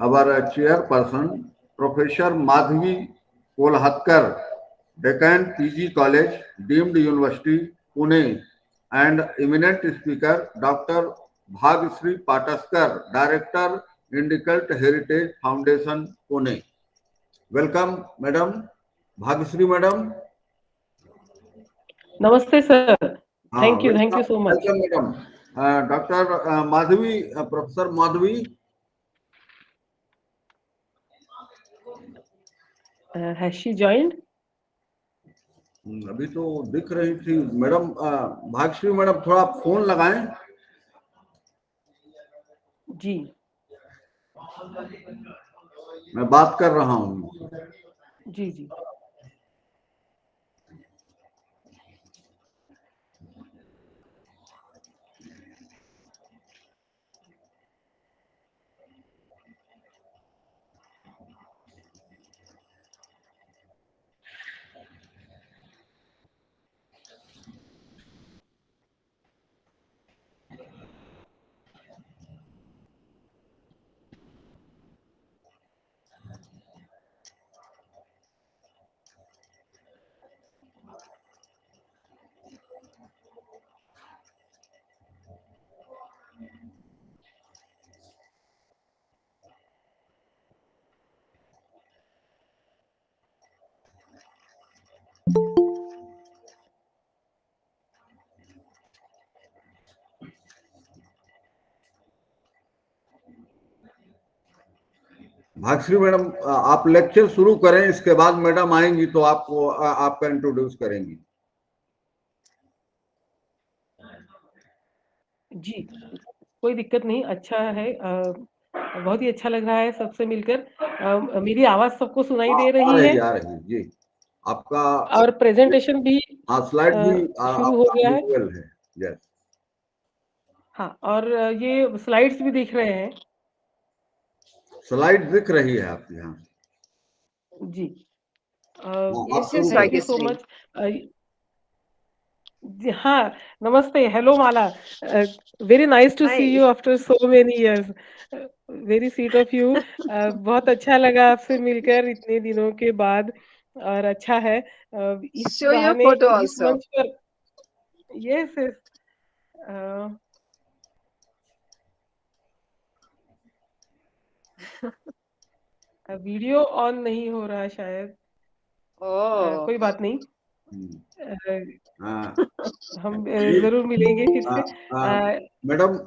our chairperson, Professor Madhavi Golvalkar, Deccan PG College, Deemed University, Pune, and eminent speaker, Dr. Bhagashree Pataskar, Director, Indicult Heritage Foundation, Pune. Welcome, Madam. Bhagashree, Madam. Namaste, sir. Thank you so much. Welcome, Madam. Dr. Madhavi, Professor Madhavi. Has she joined? अभी तो दिख रही थी madam. Bhagyashree madam, थोड़ा phone लगाएं। जी, मैं बात कर रहा हूँ। जी जी। भाग्यश्री मैडम, आप लेक्चर शुरू करें, इसके बाद मैडम आएंगी तो आपको आपका इंट्रोड्यूस करेंगी। जी, कोई दिक्कत नहीं, अच्छा है। बहुत ही अच्छा लग रहा है सबसे मिलकर। मेरी आवाज सबको सुनाई दे रही है? आ रही जी। आपका और प्रेजेंटेशन भी स्लाइड भी शुरू हो गया है। यस। हाँ, और ये स्लाइड्स भी दिख रहे हैं। स्लाइड दिख रही है आपकी? यहाँ जी। Yes, thank you so much. हाँ, नमस्ते, hello Mala. Very nice to see you after so many years. Very sweet of you. बहुत अच्छा लगा आपसे मिलकर इतने दिनों के बाद, और अच्छा है इस Show your बहाने photo इस also. मंच पर। यस, वीडियो ऑन नहीं हो रहा शायद। कोई बात नहीं। हम जरूर मिलेंगे फिर से। मैडम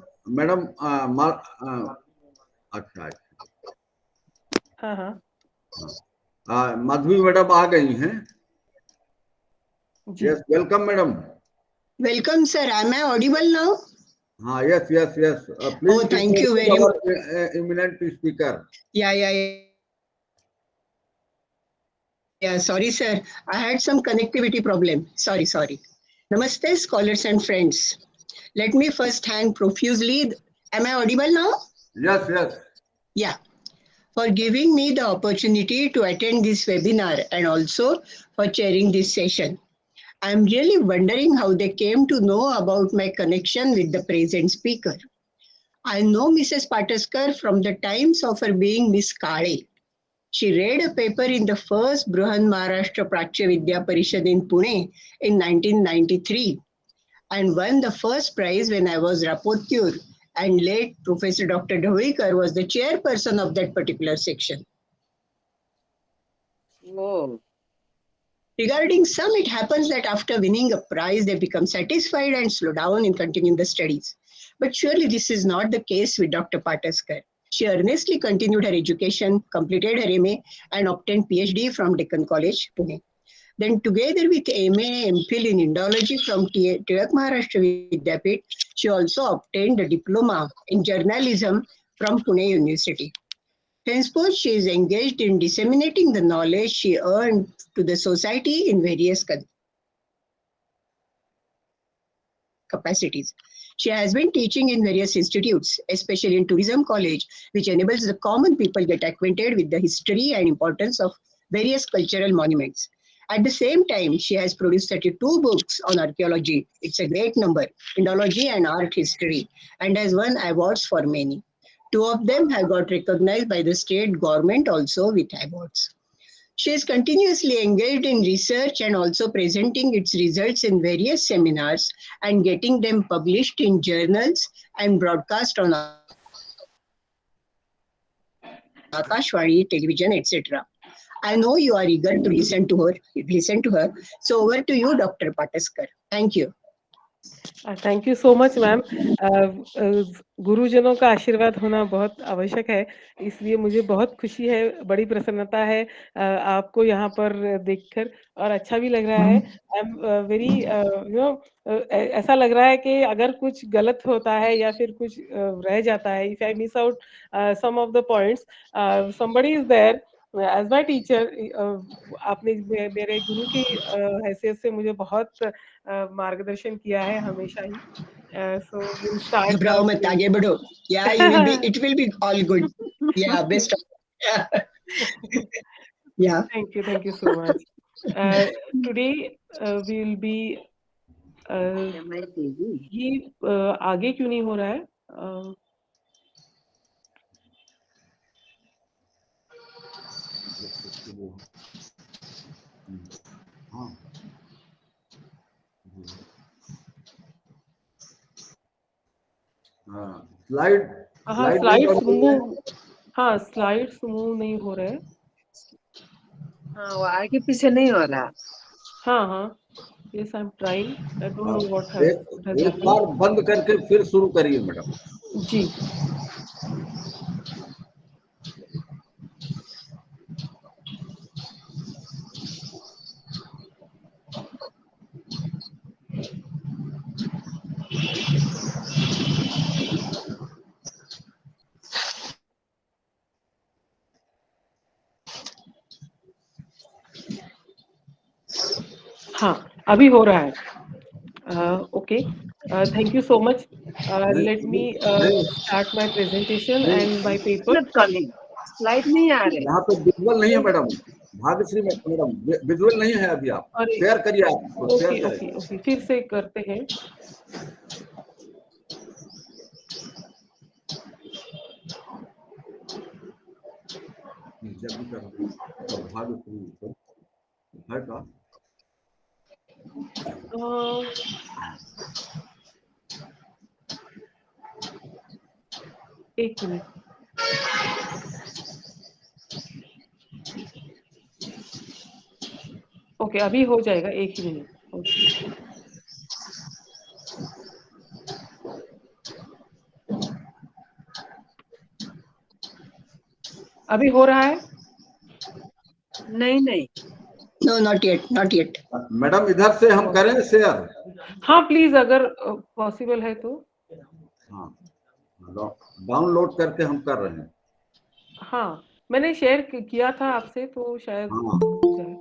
अच्छा। हाँ हाँ। माधवी मैडम आ गई हैं। Yes, welcome madam. Welcome, sir. Am I audible now? हाँ, yes yes yes. Oh, thank you very much. Eminent speaker. Yeah. Sorry, sir. I had some connectivity problem. Sorry. Namaste, scholars and friends. Let me first thank profusely. Am I audible now? Yes. Yeah. For giving me the opportunity to attend this webinar and also for chairing this session. I'm really wondering how they came to know about my connection with the present speaker. I know Mrs. Pataskar from the times of her being Miss Kale. She read a paper in the first Bruhan Maharashtra Prachya Vidya Parishad in Pune in 1993 and won the first prize when I was Rapporteur, and late Professor Dr. Dhavikar was the chairperson of that particular section. Whoa. Regarding some, it happens that after winning a prize, they become satisfied and slow down in continuing the studies. But surely this is not the case with Dr. Pataskar. She earnestly continued her education, completed her MA, and obtained PhD from Deccan College, Pune. Then together with MA, MPhil in Indology from Tirak Maharashtra Vidyapit, she also obtained a diploma in journalism from Pune University. Henceforth, she is engaged in disseminating the knowledge she earned to the society in various capacities. She has been teaching in various institutes, especially in Tourism College, which enables the common people get acquainted with the history and importance of various cultural monuments. At the same time, she has produced 32 books on archaeology. It's a great number, Indology and art history, and has won awards for many. 2 of them have got recognized by the state government also with awards. She is continuously engaged in research and also presenting its results in various seminars and getting them published in journals and broadcast on Akashvani, television, etc. I know you are eager to listen to her. So over to you, Dr. Pataskar. Thank you. Thank you so much ma'am. गुरुजनों का आशीर्वाद होना बहुत आवश्यक है, इसलिए मुझे बहुत खुशी है, बड़ी प्रसन्नता है आपको यहाँ पर देखकर, और अच्छा भी लग रहा है। आई एम वेरी ऐसा लग रहा है कि अगर कुछ गलत होता है या फिर कुछ रह जाता है, if I miss out some of the points, somebody is there as my teacher. आपने मेरे गुरु की हैसियत से मुझे बहुत मार्गदर्शन किया है हमेशा ही। So we'll start. घबराओ मत, आगे बढ़ो। Yeah, it will be all good. Yeah, best of. Yeah. Thank you so much. Today we will be ये आगे क्यों नहीं हो रहा है? स्लाइड्स मूव, हाँ स्लाइड्स मूव नहीं हो रहे हैं। हाँ, वो आगे पीछे नहीं हो रहा। हाँ yes I'm trying, I don't know what has एक बार बंद करके फिर शुरू करिए मैडम जी। हाँ अभी हो रहा है। Okay, thank you so much. Let me start my presentation and my paper. Slide नहीं आ रहे, यहाँ पे विजुअल नहीं है मैडम, भाग्यश्री मैडम विजुअल नहीं है अभी। आप शेयर करिए, आप शेयर करें। ओके फिर से करते हैं। जल्दी करो, भाग्यश्री है का एक मिनट। ओके अभी हो जाएगा, एक ही मिनट। अभी हो रहा है? नहीं No, not yet. मैडम इधर से हम करें शेयर? हाँ प्लीज, अगर पॉसिबल है तो। हाँ डाउनलोड करके हम कर रहे हैं। हाँ मैंने शेयर किया था आपसे, तो शायद हो जाए।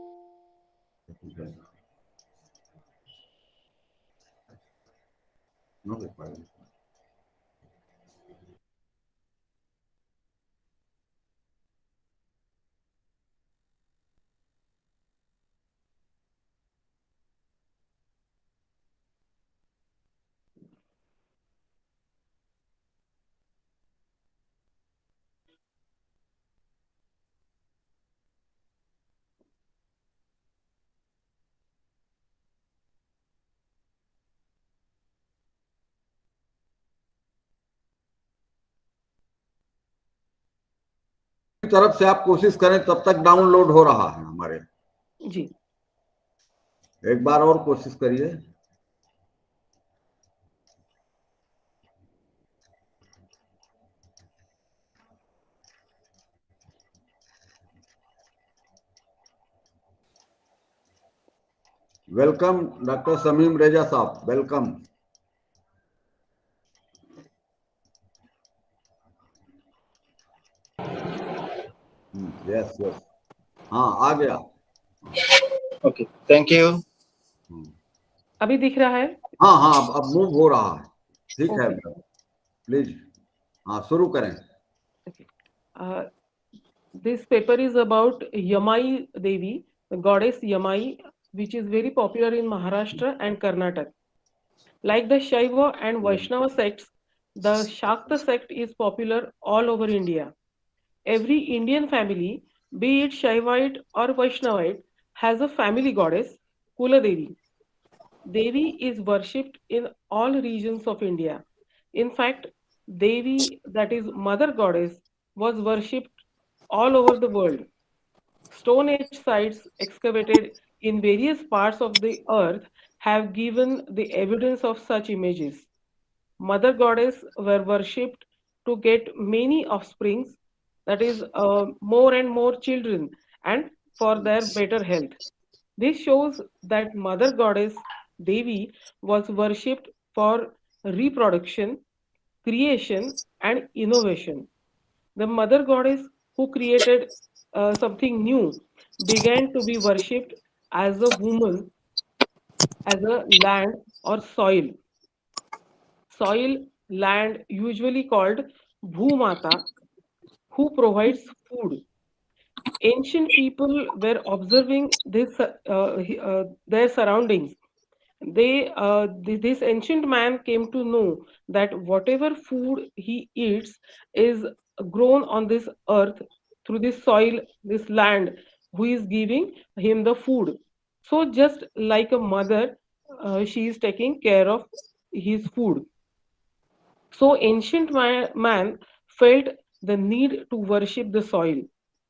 तरफ से आप कोशिश करें, तब तक डाउनलोड हो रहा है हमारे जी। एक बार और कोशिश करिए। Welcome, Dr. Samim Reza Saab. Welcome. Yes, yes. हाँ आ गया. Okay, thank you. अभी दिख रहा है? हाँ हाँ अब मूव हो रहा है. ठीक है, प्लीज. हाँ शुरू करें. This paper is about Yamai Devi, the goddess Yamai, which is very popular in Maharashtra and Karnataka. Like the Shaiva and Vaishnava sects, the Shakta sect is popular all over India. Every Indian family, be it Shaivite or Vaishnavite, has a family goddess, Kula Devi. Devi is worshipped in all regions of India. In fact, Devi, that is Mother Goddess, was worshipped all over the world. Stone Age sites excavated in various parts of the earth have given the evidence of such images. Mother Goddess were worshipped to get many offsprings, that is, more and more children, and for their better health. This shows that Mother Goddess Devi was worshipped for reproduction, creation, and innovation. The Mother Goddess who created something new began to be worshipped as a woman, as a land or soil. Soil, land, usually called Bhumata, who provides food. Ancient people were observing their surroundings. This ancient man came to know that whatever food he eats is grown on this earth through this soil, this land, who is giving him the food. So just like a mother, she is taking care of his food. So ancient man felt the need to worship the soil.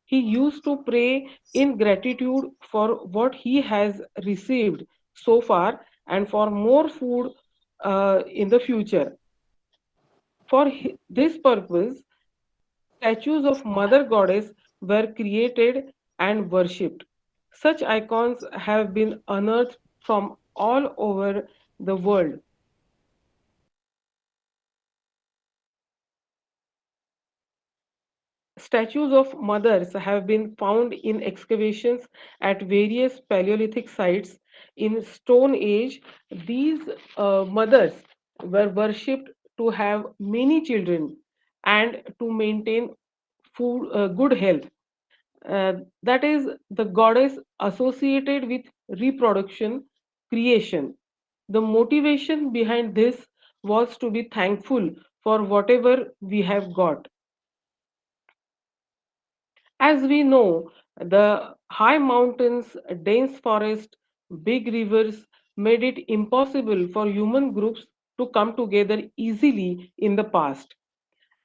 He used to pray in gratitude for what he has received so far and for more food in the future. For this purpose, statues of Mother Goddess were created and worshipped. Such icons have been unearthed from all over the world. Statues of mothers have been found in excavations at various Paleolithic sites. In Stone Age, these mothers were worshipped to have many children and to maintain good health. That is the goddess associated with reproduction, creation. The motivation behind this was to be thankful for whatever we have got. As we know, the high mountains, dense forest, big rivers made it impossible for human groups to come together easily in the past.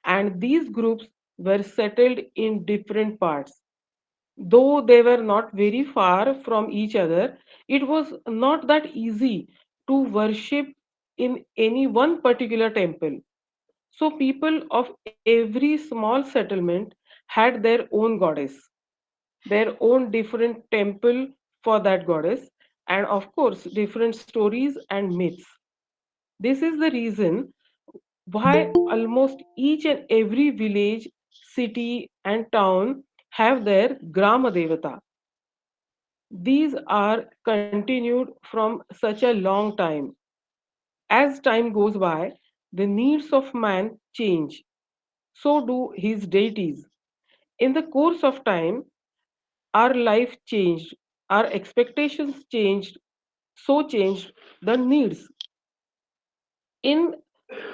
And these groups were settled in different parts. Though they were not very far from each other, it was not that easy to worship in any one particular temple. So people of every small settlement had their own goddess, their own different temple for that goddess, and of course, different stories and myths. This is the reason why almost each and every village, city, and town have their Grama Devata. These are continued from such a long time. As time goes by, the needs of man change, so do his deities. In the course of time, our life changed, our expectations changed, so changed the needs. In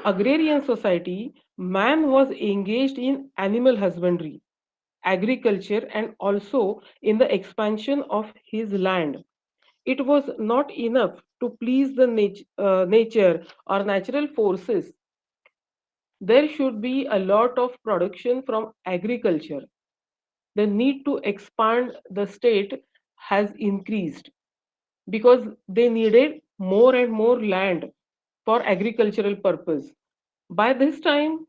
agrarian society, man was engaged in animal husbandry, agriculture, and also in the expansion of his land. It was not enough to please the nature or natural forces. There should be a lot of production from agriculture. The need to expand the state has increased because they needed more and more land for agricultural purpose. By this time,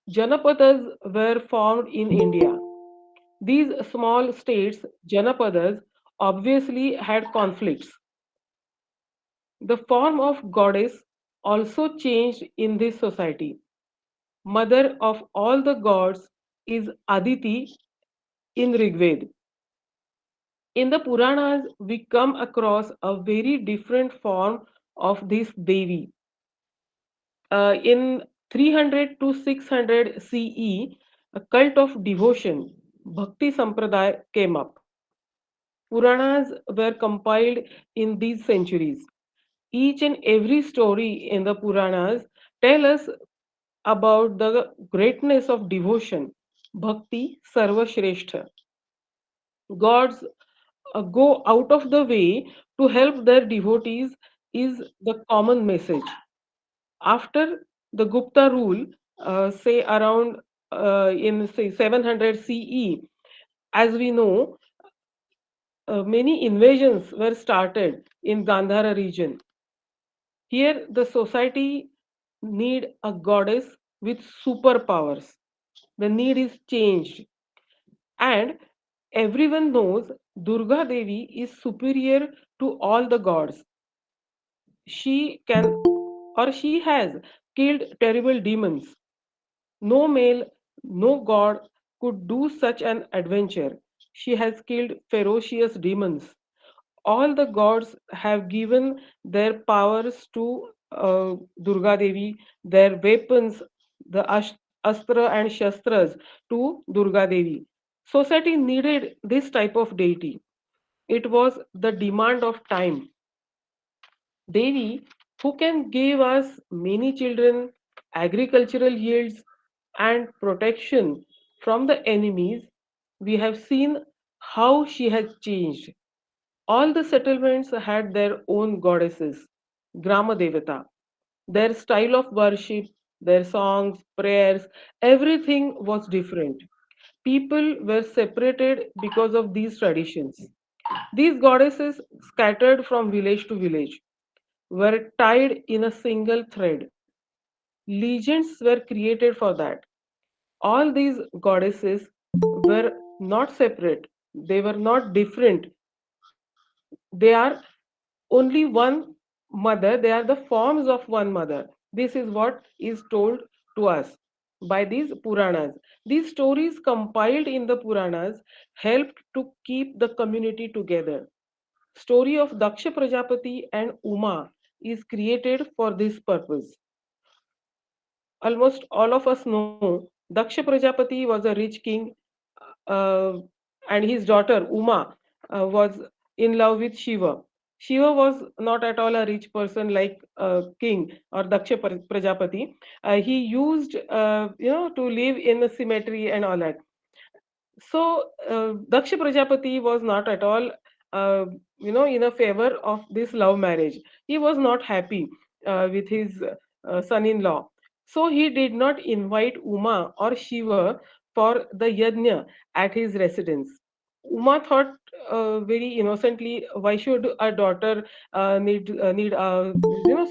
Janapadas were formed in India. These small states, Janapadas, obviously had conflicts. The form of goddess also changed in this society. Mother of all the gods is Aditi in Rigved. In the Puranas, we come across a very different form of this Devi. In 300 to 600 CE, a cult of devotion, Bhakti Sampradaya, came up. Puranas were compiled in these centuries. Each and every story in the Puranas tell us about the greatness of devotion, Bhakti Sarva Shrestha. Gods go out of the way to help their devotees is the common message. After the Gupta rule, say around in say 700 CE, as we know, many invasions were started in Gandhara region. Here, the society need a goddess with superpowers. The need is changed, and everyone knows Durga Devi is superior to all the gods. She can or she has killed terrible demons. No male, no god could do such an adventure. She has killed ferocious demons. All the gods have given their powers to Durga Devi, their weapons, the astra and shastras to Durga Devi. Society needed this type of deity. It was the demand of time. Devi, who can give us many children, agricultural yields, and protection from the enemies, we have seen how she has changed. All the settlements had their own goddesses, Grama Devata. Their style of worship, their songs, prayers, everything was different. People were separated because of these traditions. These goddesses, scattered from village to village, were tied in a single thread. Legends were created for that. All these goddesses were not separate, they were not different. They are only one mother, they are the forms of one mother. This is what is told to us by these Puranas. These stories compiled in the Puranas helped to keep the community together. Story of Daksha Prajapati and Uma is created for this purpose. Almost all of us know Daksha Prajapati was a rich king, uh, and his daughter Uma was in love with Shiva. Shiva was not at all a rich person like king or Prajapati. He used, to live in the cemetery and all that. So Daksha Prajapati was not at all, in a favor of this love marriage. He was not happy with his son-in-law. So he did not invite Uma or Shiva for the yajna at his residence. Uma thought very innocently, why should a daughter need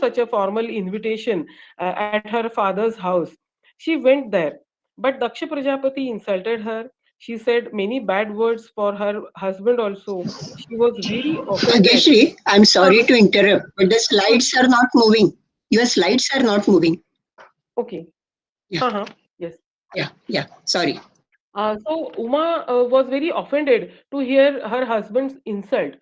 such a formal invitation at her father's house? She went there, but Daksha Prajapati insulted her. She said many bad words for her husband also. She was very offended. Bhagyashree, I'm sorry Uh, to interrupt, but the slides are not moving. Your slides are not moving. okay. Yeah, Yes. yeah. Sorry. So Uma was very offended to hear her husband's insult.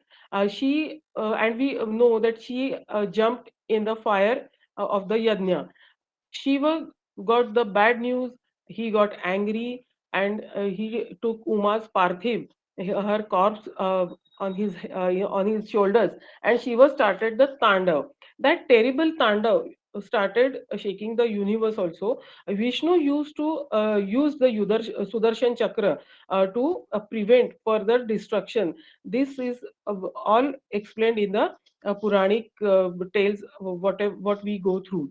She and we know that she jumped in the fire of the yajna. Shiva got the bad news. He got angry and he took Uma's parthiv, her corpse, on his shoulders, and Shiva started the tandav. That terrible tandav started shaking the universe. Also, Vishnu used to use the Sudarshan chakra to prevent further destruction. This is all explained in the Puranic tales, what we go through.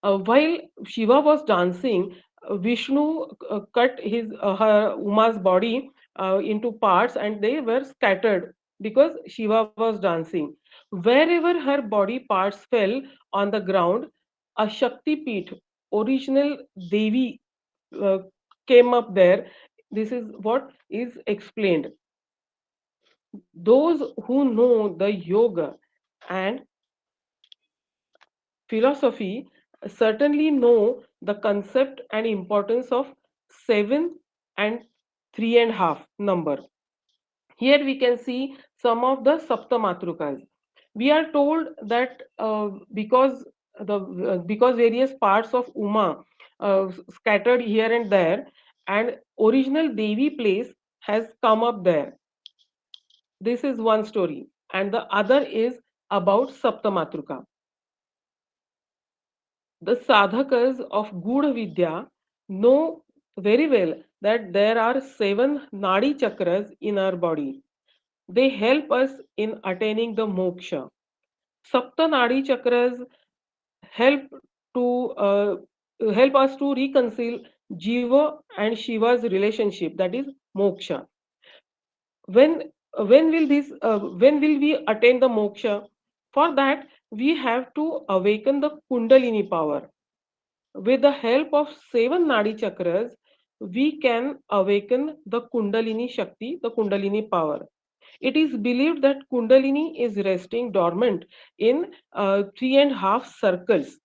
While Shiva was dancing, Vishnu cut her Uma's body into parts, and they were scattered because Shiva was dancing. Wherever her body parts fell on the ground, a Shakti Peeth, original Devi, uh, came up there. This is what is explained. Those who know the yoga and philosophy certainly know the concept and importance of 7 and 3.5 number. Here we can see some of the Saptamatrukas. We are told that because various parts of Uma scattered here and there, and original Devi place has come up there. This is one story, and the other is about Saptamatruka. The sadhakas of Gudha Vidya know very well that there are 7 Nadi chakras in our body. They help us in attaining the moksha. Sapta Nadi chakras help to help us to reconcile Jiva and Shiva's relationship, that is moksha. When will we attain the moksha? For that, we have to awaken the Kundalini power. With the help of 7 Nadi chakras, we can awaken the Kundalini Shakti, the Kundalini power. It is believed that Kundalini is resting dormant in 3.5 circles.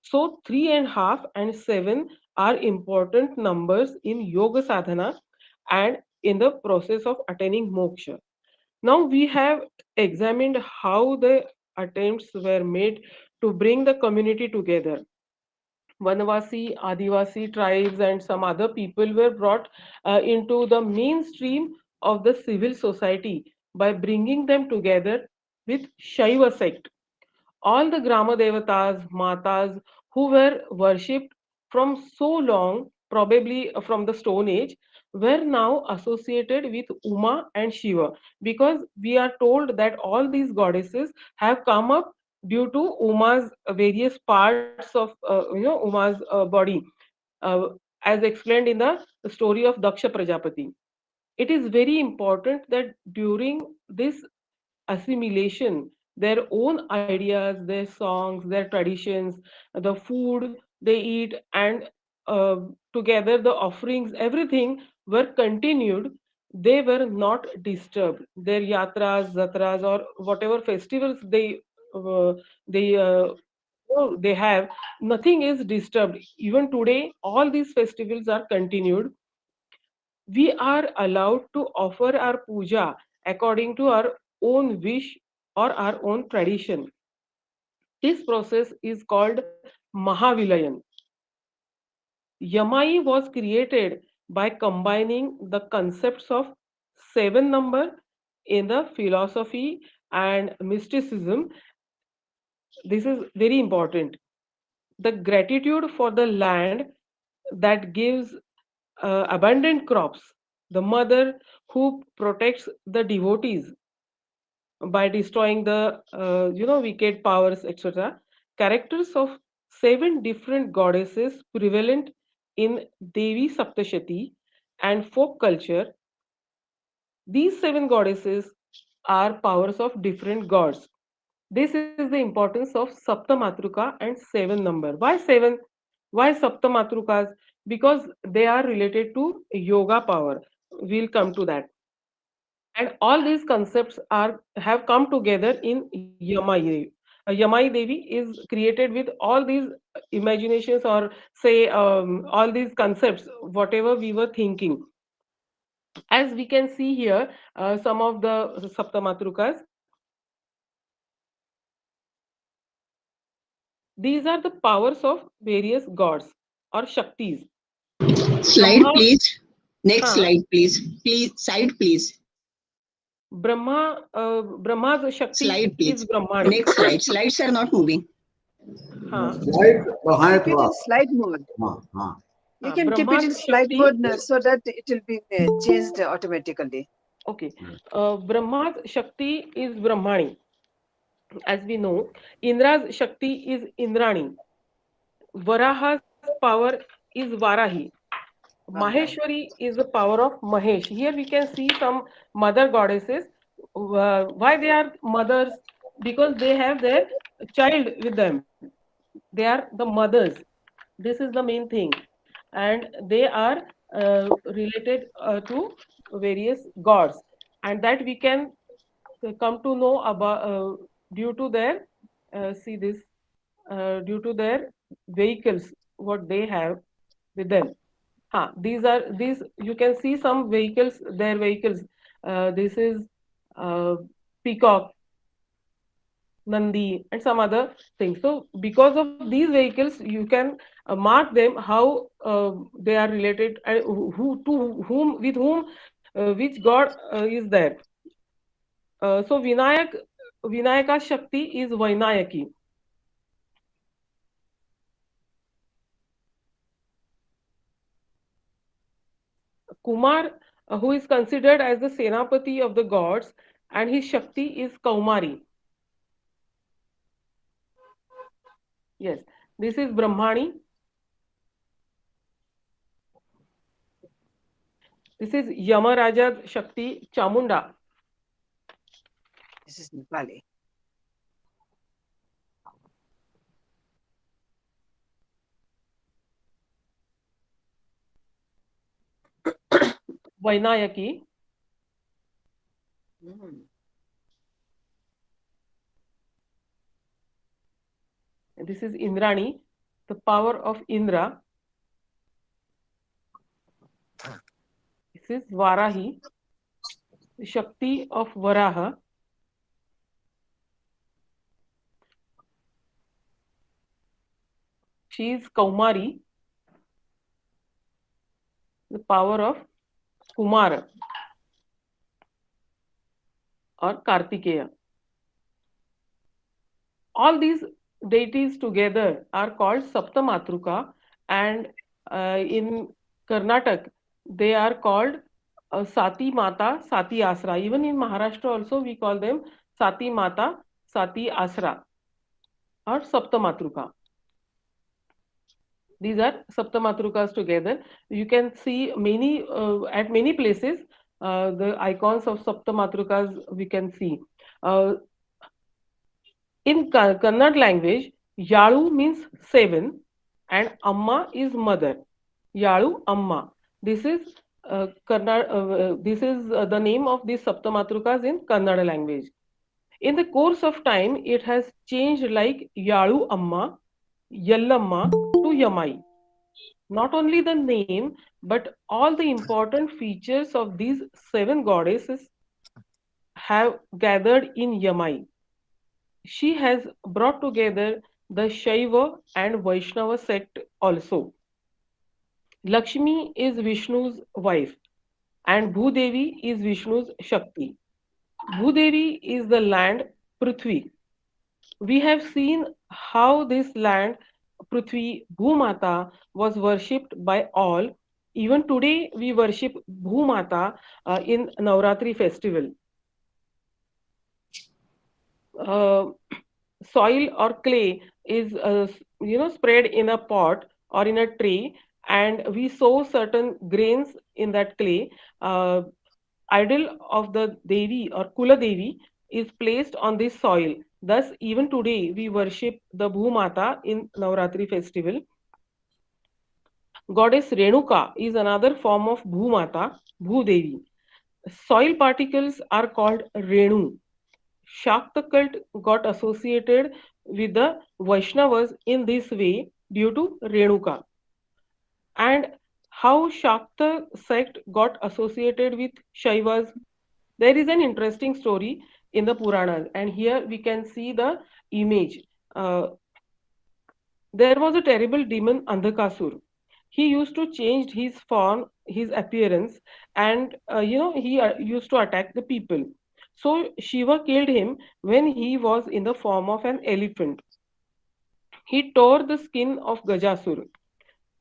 So, 3.5 and 7 are important numbers in Yoga Sadhana and in the process of attaining moksha. Now, we have examined how the attempts were made to bring the community together. Vanvasi, Adivasi tribes, and some other people were brought into the mainstream of the civil society by bringing them together with Shaiva sect. All the Grama Devatas, Matas, who were worshipped from so long, probably from the Stone Age, were now associated with Uma and Shiva, because we are told that all these goddesses have come up due to Uma's various parts of Uma's body, uh, as explained in the story of Daksha Prajapati. It is very important that during this assimilation, their own ideas, their songs, their traditions, the food they eat, and together the offerings, everything were continued. They were not disturbed. Their yatras, zatras, or whatever festivals uh, they they have, nothing is disturbed. Even today, all these festivals are continued. We are allowed to offer our puja according to our own wish or our own tradition. This process is called Mahavilayan. Yamai was created by combining the concepts of 7 number in the philosophy and mysticism. This is very important. The gratitude for the land that gives abundant crops, the mother who protects the devotees by destroying the wicked powers, etc. Characters of 7 different goddesses prevalent in Devi Saptashati and folk culture. These 7 goddesses are powers of different gods. This is the importance of Saptamatruka and 7 number. Why 7? Why Saptamatrukas? Because they are related to yoga power. We'll come to that. And all these concepts have come together in Yamai Devi. Yamai Devi is created with all these imaginations, or say all these concepts, whatever we were thinking. As we can see here, some of the Saptamatrukas. These are the powers of various gods or Shaktis. Slide, Brahma, please. Next हाँ, slide, please. Please, side, please. Brahma's Shakti Slide, is please. Brahmani. Next slide. Slides are not moving. हाँ, Slide behind Keep it in slide mode. You can keep it in Brahma's slide Shakti. mode so that it will be changed automatically. Okay. Brahma's Shakti is Brahmani. As we know, Indra's Shakti is Indrani. Varaha's power is Varahi. Maheshwari is the power of Mahesh. Here we can see some mother goddesses. Why they are mothers? Because they have their child with them. They are the mothers. This is the main thing. And they are related to various gods. And that we can come to know about due to their see this due to their vehicles what they have with them. These you can see some vehicles, their vehicles. This is uh, peacock, Nandi, and some other things. So because of these vehicles, you can mark them how they are related and who to whom with whom which god is there. So Vinayaka Shakti is Vainayaki. Kumar, who is considered as the Senapati of the gods, and his Shakti is Kaumari. Yes, this is Brahmani. This is Yamaraja Shakti Chamunda. This is Nepali. Vainayaki. And this is Indrani, the power of Indra. This is Varahi, the Shakti of Varaha. She is Kaumari, the power of Kumara or Kartikeya. All these deities together are called Saptamatruka, and in Karnataka they are called Sati Mata, Sati Asra. Even in Maharashtra also we call them Sati Mata, Sati Asra or Saptamatruka. These are Saptamatrukas together. You can see many at many places the icons of Saptamatrukas we can see. In Kannada language, Yalu means 7 and Amma is mother. Yalu Amma. This is the name of these Saptamatrukas in Kannada language. In the course of time, it has changed like Yalu Amma, Yallamma to Yamai. Not only the name, but all the important features of these 7 goddesses have gathered in Yamai. She has brought together the Shaiva and Vaishnava sect also. Lakshmi is Vishnu's wife and Bhudevi is Vishnu's Shakti. Bhudevi is the land Prithvi. We have seen how this land Prithvi Bhumata was worshipped by all. Even today we worship Bhumata in Navratri festival. Soil or clay is spread in a pot or in a tray, and we sow certain grains in that clay. Idol of the Devi or Kula Devi is placed on this soil. Thus, even today we worship the Bhumata in Navratri festival. Goddess Renuka is another form of Bhumata, Bhudevi. Soil particles are called Renu. Shakta cult got associated with the Vaishnavas in this way due to Renuka. And how Shakta sect got associated with Shaivas. There is an interesting story in the Puranas, and here we can see the image. There was a terrible demon Andhakasur. He used to change his form, his appearance, and he used to attack the people. So Shiva killed him when he was in the form of an elephant. He tore the skin of Gajasur,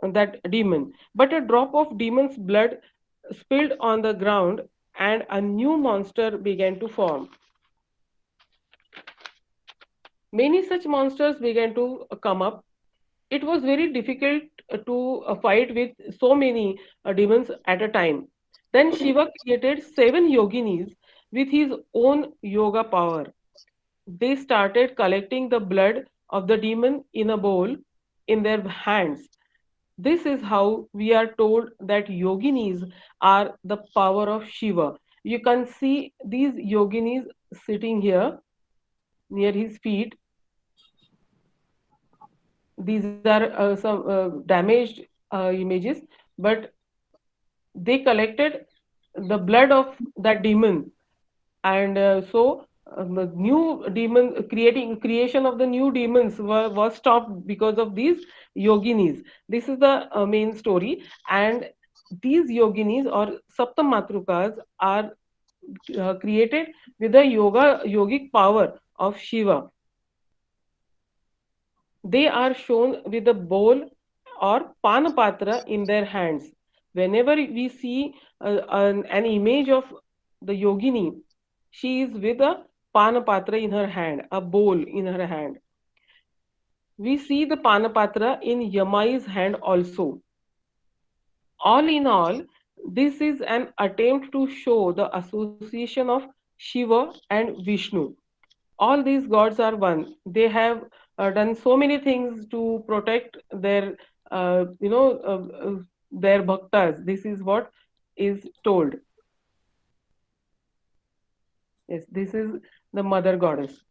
that demon, but a drop of demon's blood spilled on the ground and a new monster began to form. Many such monsters began to come up. It was very difficult to fight with so many demons at a time. Then Shiva created 7 yoginis with his own yoga power. They started collecting the blood of the demon in a bowl in their hands. This is how we are told that yoginis are the power of Shiva. You can see these yoginis sitting here near his feet. These are some damaged images, but they collected the blood of that demon, and the new demon creation of the new demons was stopped because of these yoginis. This is the main story, and these yoginis or saptamatrukas are created with the yogic power of Shiva. They are shown with a bowl or panapatra in their hands. Whenever we see an image of the yogini, she is with a panapatra in her hand, a bowl in her hand. We see the panapatra in Yamai's hand also. All in all, this is an attempt to show the association of Shiva and Vishnu. All these gods are one. They have done so many things to protect their their bhaktas. This is what is told. Yes, this is the mother goddess.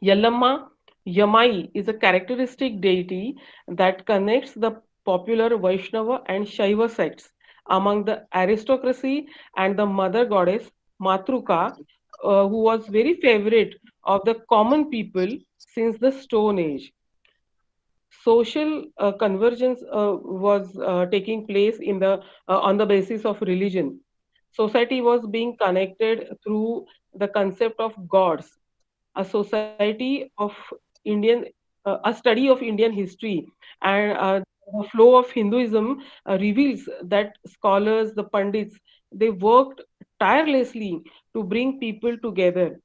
Yallamma Yamai is a characteristic deity that connects the popular Vaishnava and Shaiva sects among the aristocracy, and the mother goddess Matruka, who was very favorite of the common people since the Stone Age. Social convergence was taking place in the on the basis of religion. Society was being connected through the concept of gods. A society of Indian, a study of Indian history, and the flow of Hinduism reveals that scholars, the Pandits, they worked tirelessly to bring people together.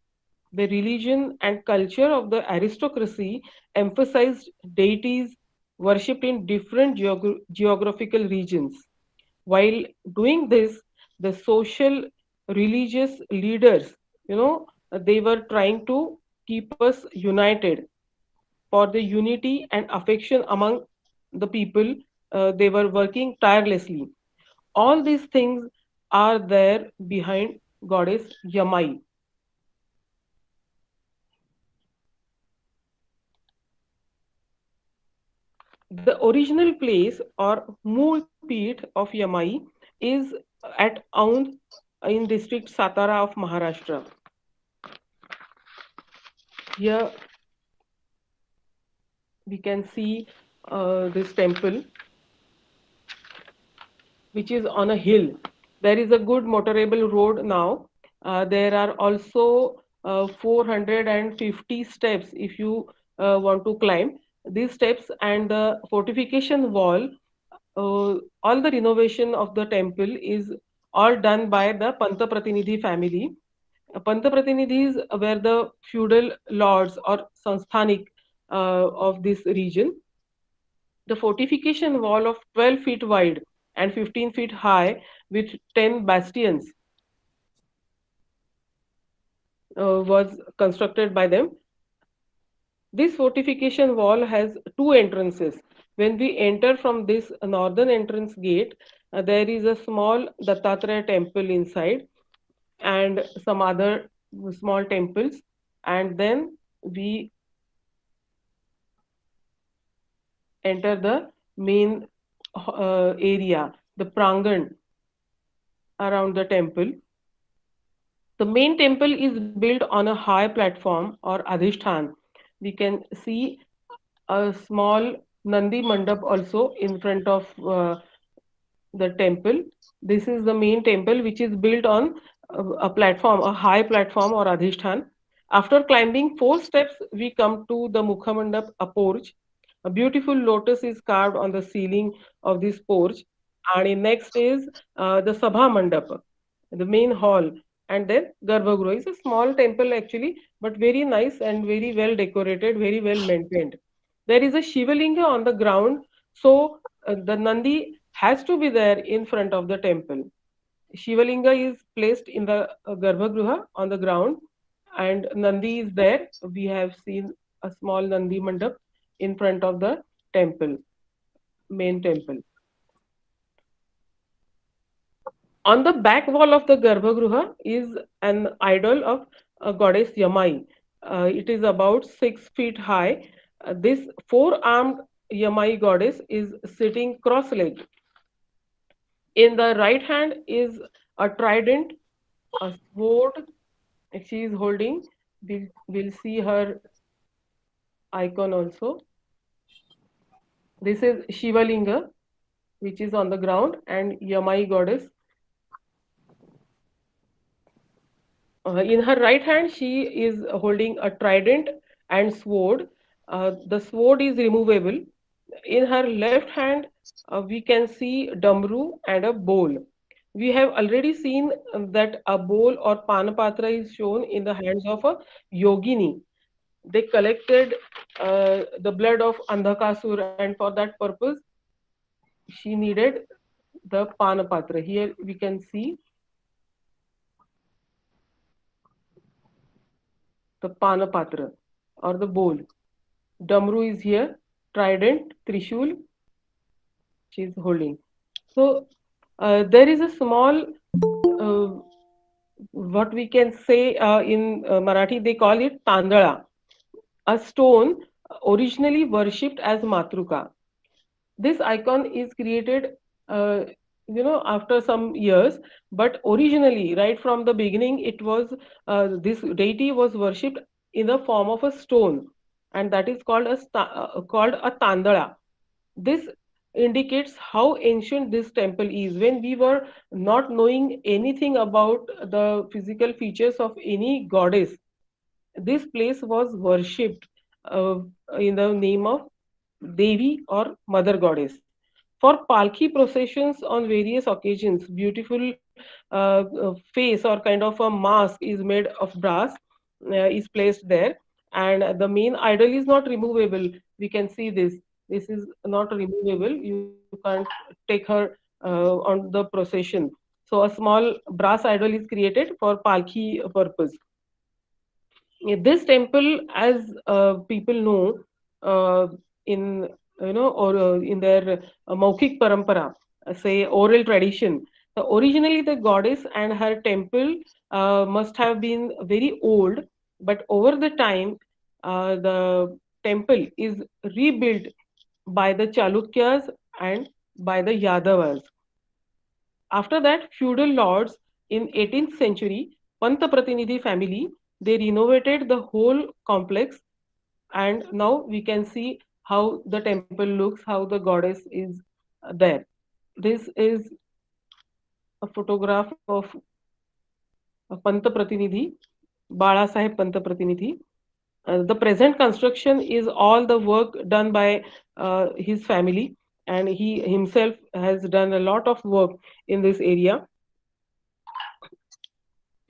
The religion and culture of the aristocracy emphasized deities worshipped in different geographical regions. While doing this, the social religious leaders, they were trying to keep us united for the unity and affection among the people. They were working tirelessly. All these things are there behind goddess Yamai. The original place or Mool Peeth of Yamai is at Aund in district Satara of Maharashtra. Here we can see this temple, which is on a hill. There is a good motorable road now. There are also 450 steps if you want to climb these steps, and the fortification wall. All the renovation of the temple is all done by the Panta Pratinidhi family. Panta Pratinidhis were the feudal lords or Sansthanik of this region. The fortification wall of 12 feet wide and 15 feet high with 10 bastions was constructed by them. This fortification wall has two entrances. When we enter from this northern entrance gate, there is a small Dattatreya temple inside and some other small temples, and then we enter the main area, the prangan around the temple. The main temple is built on a high platform or adhishthan. We can see a small Nandi Mandap also in front of the temple. This is the main temple, which is built on a platform, a high platform or adhishthan. After climbing 4 steps, we come to the Mukhamandap, a porch. A beautiful lotus is carved on the ceiling of this porch. And next is the Sabha Mandap, the main hall. And then Garbhagruha is a small temple actually, but very nice and very well decorated, very well maintained. There is a Shivalinga on the ground, so the Nandi has to be there in front of the temple. Shivalinga is placed in the Garbhagruha on the ground, and Nandi is there. We have seen a small Nandi Mandap in front of the temple, main temple. On the back wall of the Garbhagruha is an idol of goddess Yamai. It is about 6 feet high. This four-armed Yamai goddess is sitting cross-legged. In the right hand is a trident, a sword she is holding. We'll see her icon also. This is Shivalinga, which is on the ground, and Yamai goddess. In her right hand, she is holding a trident and sword. The sword is removable. In her left hand, we can see damru and a bowl. We have already seen that a bowl or panapatra is shown in the hands of a yogini. They collected the blood of Andhakasur, and for that purpose, she needed the panapatra. Here we can see the panapatra or the bowl. Damru is here, trident, trishul, she is holding. So there is a small, what we can say in Marathi, they call it tandala, a stone originally worshipped as Matruka. This icon is created, after some years, but originally, right from the beginning, it was this deity was worshipped in the form of a stone, and that is called a tandala. This indicates how ancient this temple is. When we were not knowing anything about the physical features of any goddess, this place was worshipped uh, in the name of Devi or Mother Goddess. For Palki processions on various occasions, beautiful face or kind of a mask is made of brass, is placed there, and the main idol is not removable. We can see this. This is not removable. You can't take her on the procession. So a small brass idol is created for Palki purpose. This temple, as people know, in or in their Maukik Parampara, say oral tradition, originally the goddess and her temple must have been very old, but over the time, the temple is rebuilt by the Chalukyas and by the Yadavas. After that, feudal lords in 18th century, Panta Pratinidhi family, they renovated the whole complex, and now we can see how the temple looks, how the goddess is there. This is a photograph of Panta Pratinidhi, Bala Sahib Panta Pratinidhi. The present construction is all the work done by his family, and he himself has done a lot of work in this area.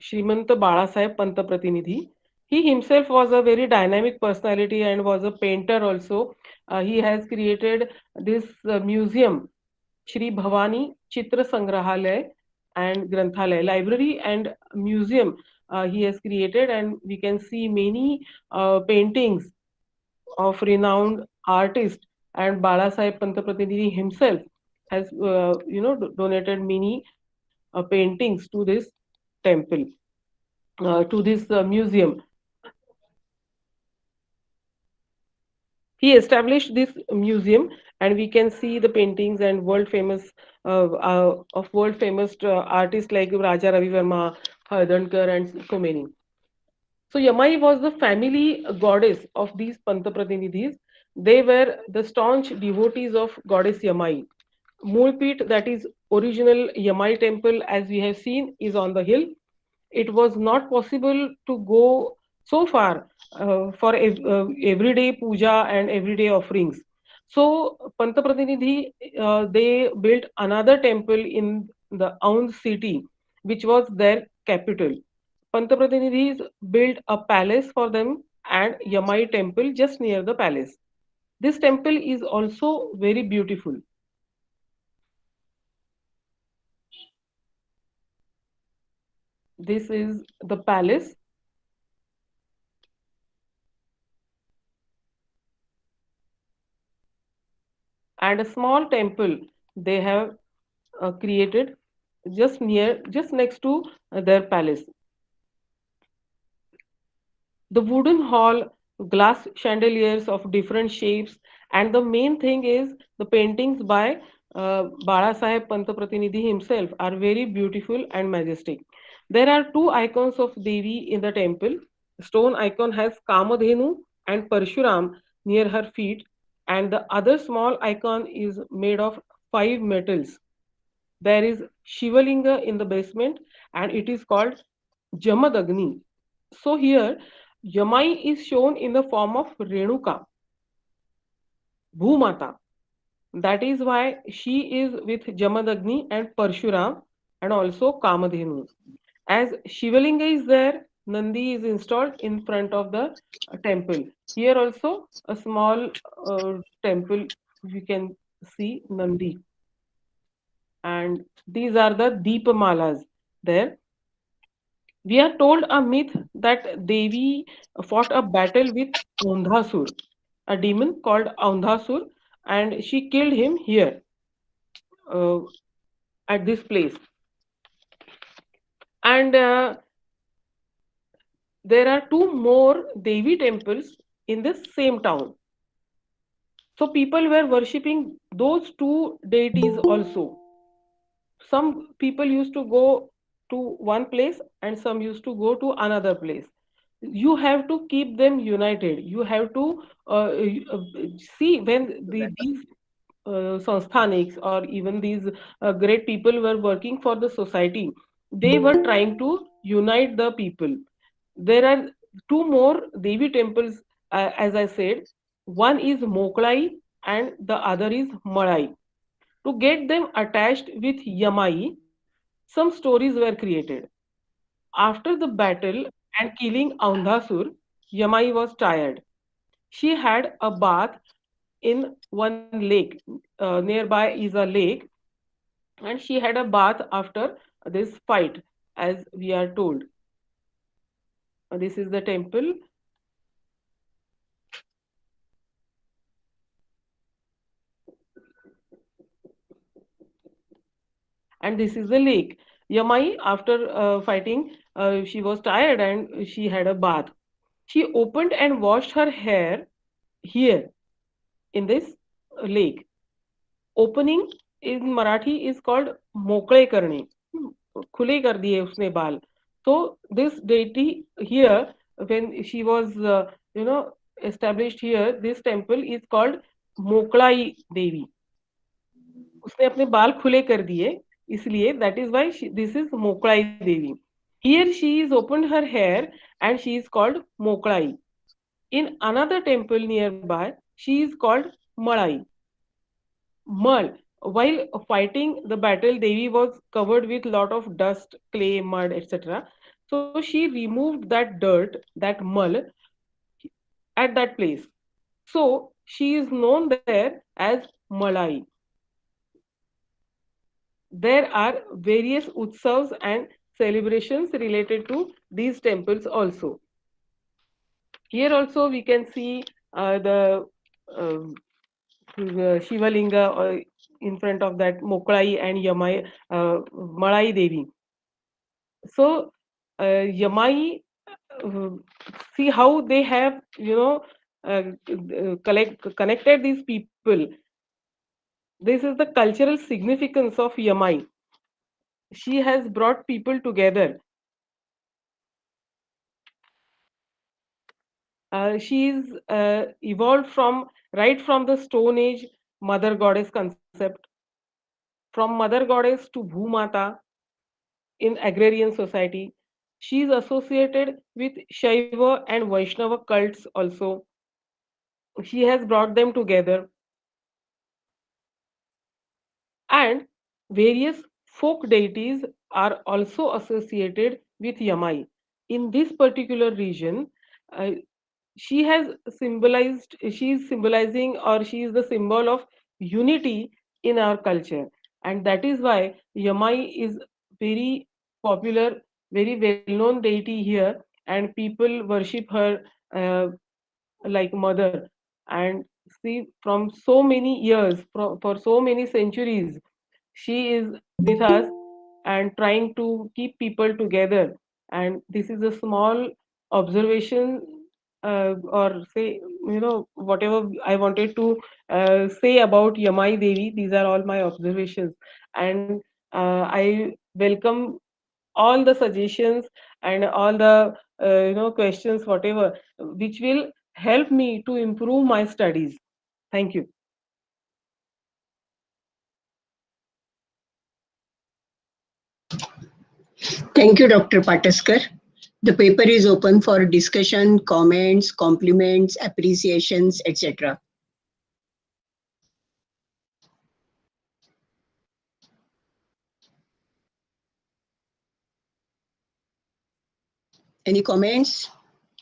Shrimanta Balasaheb Panta Pratinidhi. He himself was a very dynamic personality and was a painter also. He has created this museum, Shri Bhavani Chitra Sangrahalaya and Granthalaya, library and museum he has created, and we can see many paintings of renowned artists, and Balasaheb Panta Pratinidhi himself has donated many paintings to this temple, to this museum. He established this museum, and we can see the paintings and world famous artists like Raja Ravi Verma, Hardankar, and so many. So Yamai was the family goddess of these Panta Pratinidhis. They were the staunch devotees of goddess Yamai. Mulpit, that is original Yamai temple, as we have seen, is on the hill. It was not possible to go so far for everyday puja and everyday offerings. So Panta Pratinidhi, they built another temple in the Aund city, which was their capital. Panta Pratinidhis built a palace for them and Yamai temple just near the palace. This temple is also very beautiful. This is the palace. And a small temple they have created just next to their palace. The wooden hall, glass chandeliers of different shapes, and the main thing is the paintings by Bala Saheb Pantaprathinidhi himself are very beautiful and majestic. There are two icons of Devi in the temple. Stone icon has Kamadhenu and Parshuram near her feet, and the other small icon is made of five metals. There is Shivalinga in the basement, and it is called Jamadagni. So here, Yamai is shown in the form of Renuka, Bhumata. That is why she is with Jamadagni and Parshuram and also Kamadhenu. As Shivalinga is there, Nandi is installed in front of the temple. Here also a small temple, you can see Nandi. And these are the Deepamalas there. We are told a myth that Devi fought a battle with Aundhasur, a demon called Aundhasur, and she killed him here uh, at this place. And there are two more Devi temples in the same town. So people were worshipping those two deities also. Some people used to go to one place and some used to go to another place. You have to keep them united. You have to see when these sansthaniks or even these great people were working for the society, they were trying to unite the people. There are two more Devi temples, as I said. One is Moklai and the other is Malai. To get them attached with Yamai, some stories were created. After the battle and killing Aundhasur, Yamai was tired. She had a bath in one lake. Nearby is a lake, and she had a bath after this fight, as we are told. This is the temple. And this is the lake. Yamai, after fighting, she was tired and she had a bath. She opened and washed her hair here in this lake. Opening in Marathi is called मोकळे करणे. खुले कर दिए उसने बाल. So this deity here, when she was, established here, this temple is called Moklai Devi. उसने अपने बाल खुले कर दिए, इसलिए that is why this is Moklai Devi. Here she is opened her hair and she is called Moklai. In another temple nearby, she is called Malai. Mal. While fighting the battle, Devi was covered with lot of dust, clay, mud, etc. So she removed that dirt, that mud, at that place. So she is known there as Malai. There are various utsavs and celebrations related to these temples also. Here also we can see the Shivalinga in front of that Moklai and Yamai, Malai Devi. So Yamai, uh, see how they have, connected these people. This is the cultural significance of Yamai. She has brought people together. She's evolved from right from the Stone Age mother goddess concept, from mother goddess to Bhumata in agrarian society. She is associated with Shaiva and Vaishnava cults also. She has brought them together. And various folk deities are also associated with Yamai. In this particular region, uh, she is symbolizing, or she is the symbol of unity in our culture. And that is why Yamai is very popular, very well-known deity here, and people worship her like mother. And see, from so many years, for so many centuries, she is with us and trying to keep people together. And this is a small observation, or say, whatever I wanted to say about Yamai Devi. These are all my observations, and I welcome all the suggestions and all the questions, whatever, which will help me to improve my studies. Thank you. Thank you, Dr. Pataskar. The paper is open for discussion, comments, compliments, appreciations, etc. Any comments?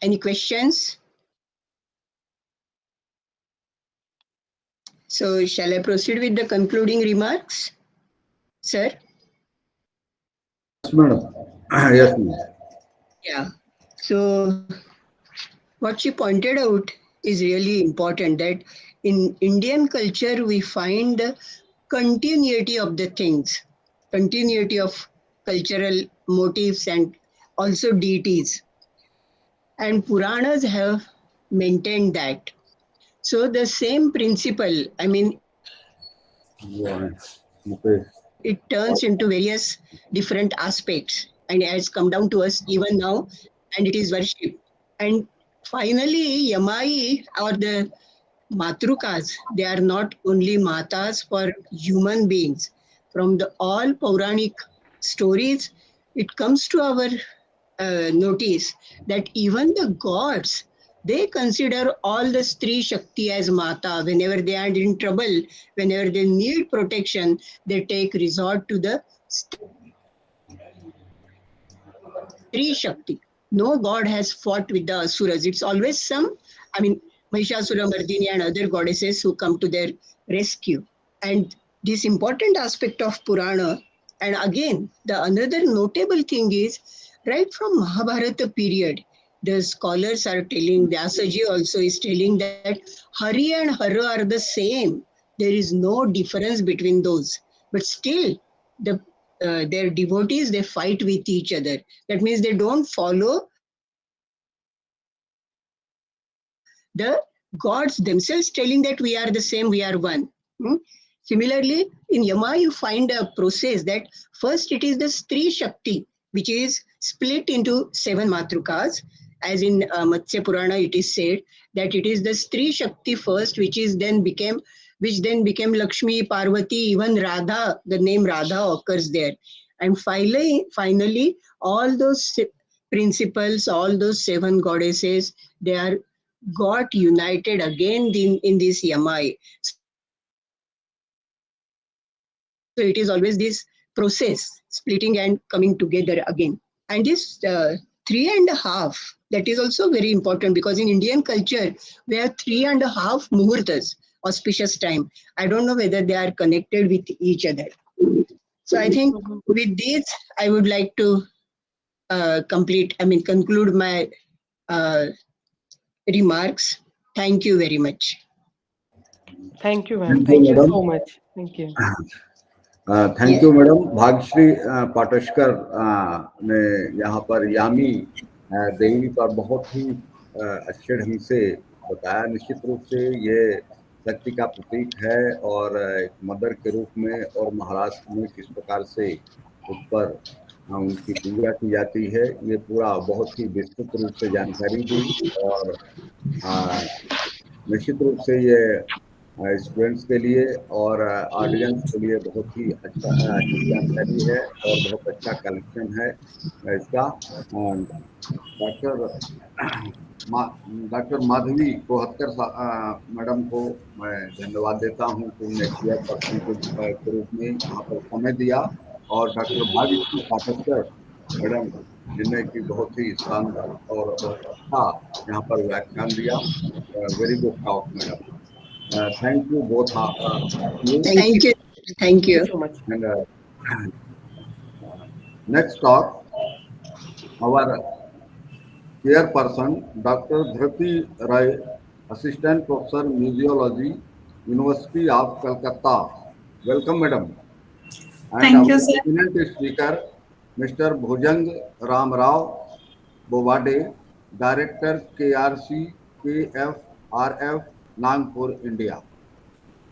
Any questions? So shall I proceed with the concluding remarks, sir? Yes, madam. Yes, madam. Yeah. So what she pointed out is really important, that in Indian culture we find the continuity of the things, continuity of cultural motifs and also deities. And Puranas have maintained that. So the same principle, I mean, it turns into various different aspects and it has come down to us even now, and it is worship. And finally, Yamai or the Matrukas, they are not only matas for human beings. From the all Puranic stories, it comes to our notice that even the gods, they consider all the Stree Shakti as Mata. Whenever they are in trouble, whenever they need protection, they take resort to the Stree Shakti. No god has fought with the Asuras. It's always some, I mean, Mahishasura Mardini and other goddesses who come to their rescue. And this important aspect of Purana, and again, the another notable thing is, right from Mahabharata period, the scholars are telling, Vyasaji also is telling that Hari and Hara are the same. There is no difference between those. But still, their devotees, they fight with each other. That means they don't follow the gods themselves telling that we are the same, we are one. Similarly, in Yama, you find a process that first it is the Stree Shakti, which is split into 7 Matrukas. As in Matsya Purana, it is said that it is the Stree Shakti first, which then became Lakshmi, Parvati, even Radha. The name Radha occurs there. And finally, all those principles, all those 7 goddesses, they are got united again in this Yamai. So it is always this process, splitting and coming together again. And this 3.5, that is also very important, because in Indian culture, we have 3.5 muhurtas, auspicious time. I don't know whether they are connected with each other. So I think with this, I would like to conclude my remarks. Thank you very much. Thank you, ma'am. Thank you so much. Thank you. Thank you madam. Bhagyashree Pataskar ने यहाँ पर यामी देवी पर बहुत ही अच्छे ढंग से बताया। निश्चित रूप से ये शक्ति का प्रतीक है और एक मदर के रूप में और महाराष्ट्र में किस प्रकार से उस पर उनकी पूजा की जाती है, ये पूरा बहुत ही विस्तृत रूप से जानकारी दी। और निश्चित रूप से ये स्टूडेंट्स के लिए और ऑडियंस के लिए बहुत ही अच्छी जानकारी है और बहुत अच्छा कलेक्शन है इसका। डॉक्टर माधवी कोहत्तर मैडम को मैं धन्यवाद देता हूँ कि उन्होंने चेयरपर्सन के रूप में यहाँ पर समय दिया, और डॉक्टर भाग्यश्री पाटस्कर मैडम जिन्होंने की बहुत ही शानदार और बहुत अच्छा यहाँ पर व्याख्यान दिया। Very good talk madam. Thank you both. Thank you so much. And next talk, our chairperson, Dr. Dhrati Rai, Assistant Professor Museology, University of Calcutta. Welcome, madam. And Thank you, our sir. eminent speaker, Mr. Bhujang Ram Rao Bobade, Director KRC KFRF Nagpur, India.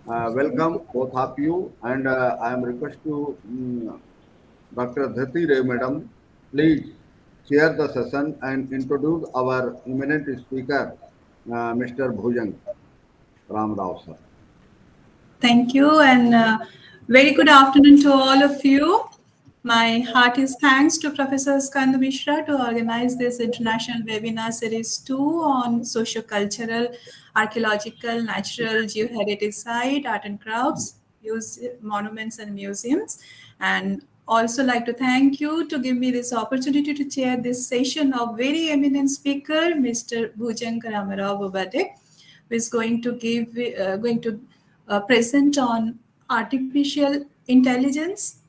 Welcome both of you, and I am request to Dr. Dhati Ray Madam, please chair the session and introduce our eminent speaker, Mr. Bhujang Ram Rao sir. Thank you, and very good afternoon to all of you. My heartiest thanks to Professor Skanda Mishra to organize this international webinar series 2 on socio-cultural, archaeological, natural, geoheritage site, art and crafts, monuments and museums. And also like to thank you to give me this opportunity to chair this session of very eminent speaker, Mr. Bhujang Ramarao Bobade, who is going to present on artificial intelligence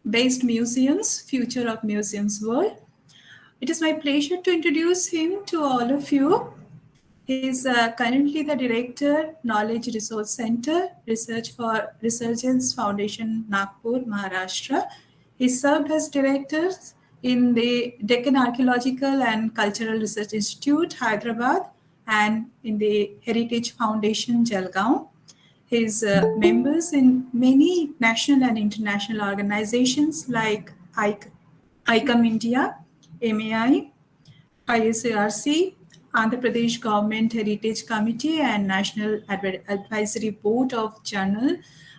based museums, future of museums world. It is my pleasure to introduce him to all of you. He is currently the Director, Knowledge Resource Center, Research for Resurgence Foundation, Nagpur, Maharashtra. He served as Director in the Deccan Archaeological and Cultural Research Institute, Hyderabad, and in the Heritage Foundation, Jalgaon. His members in many national and international organizations like ICAM India, MAI, ISARC, Andhra Pradesh Government Heritage Committee, and National Advisory Board of Journal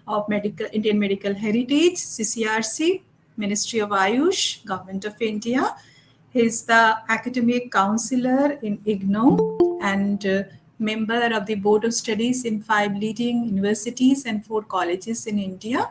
of Indian Medical Heritage, CCRC, Ministry of Ayush, Government of India. He is the academic counselor in IGNOU and member of the Board of Studies in 5 leading universities and 4 colleges in India.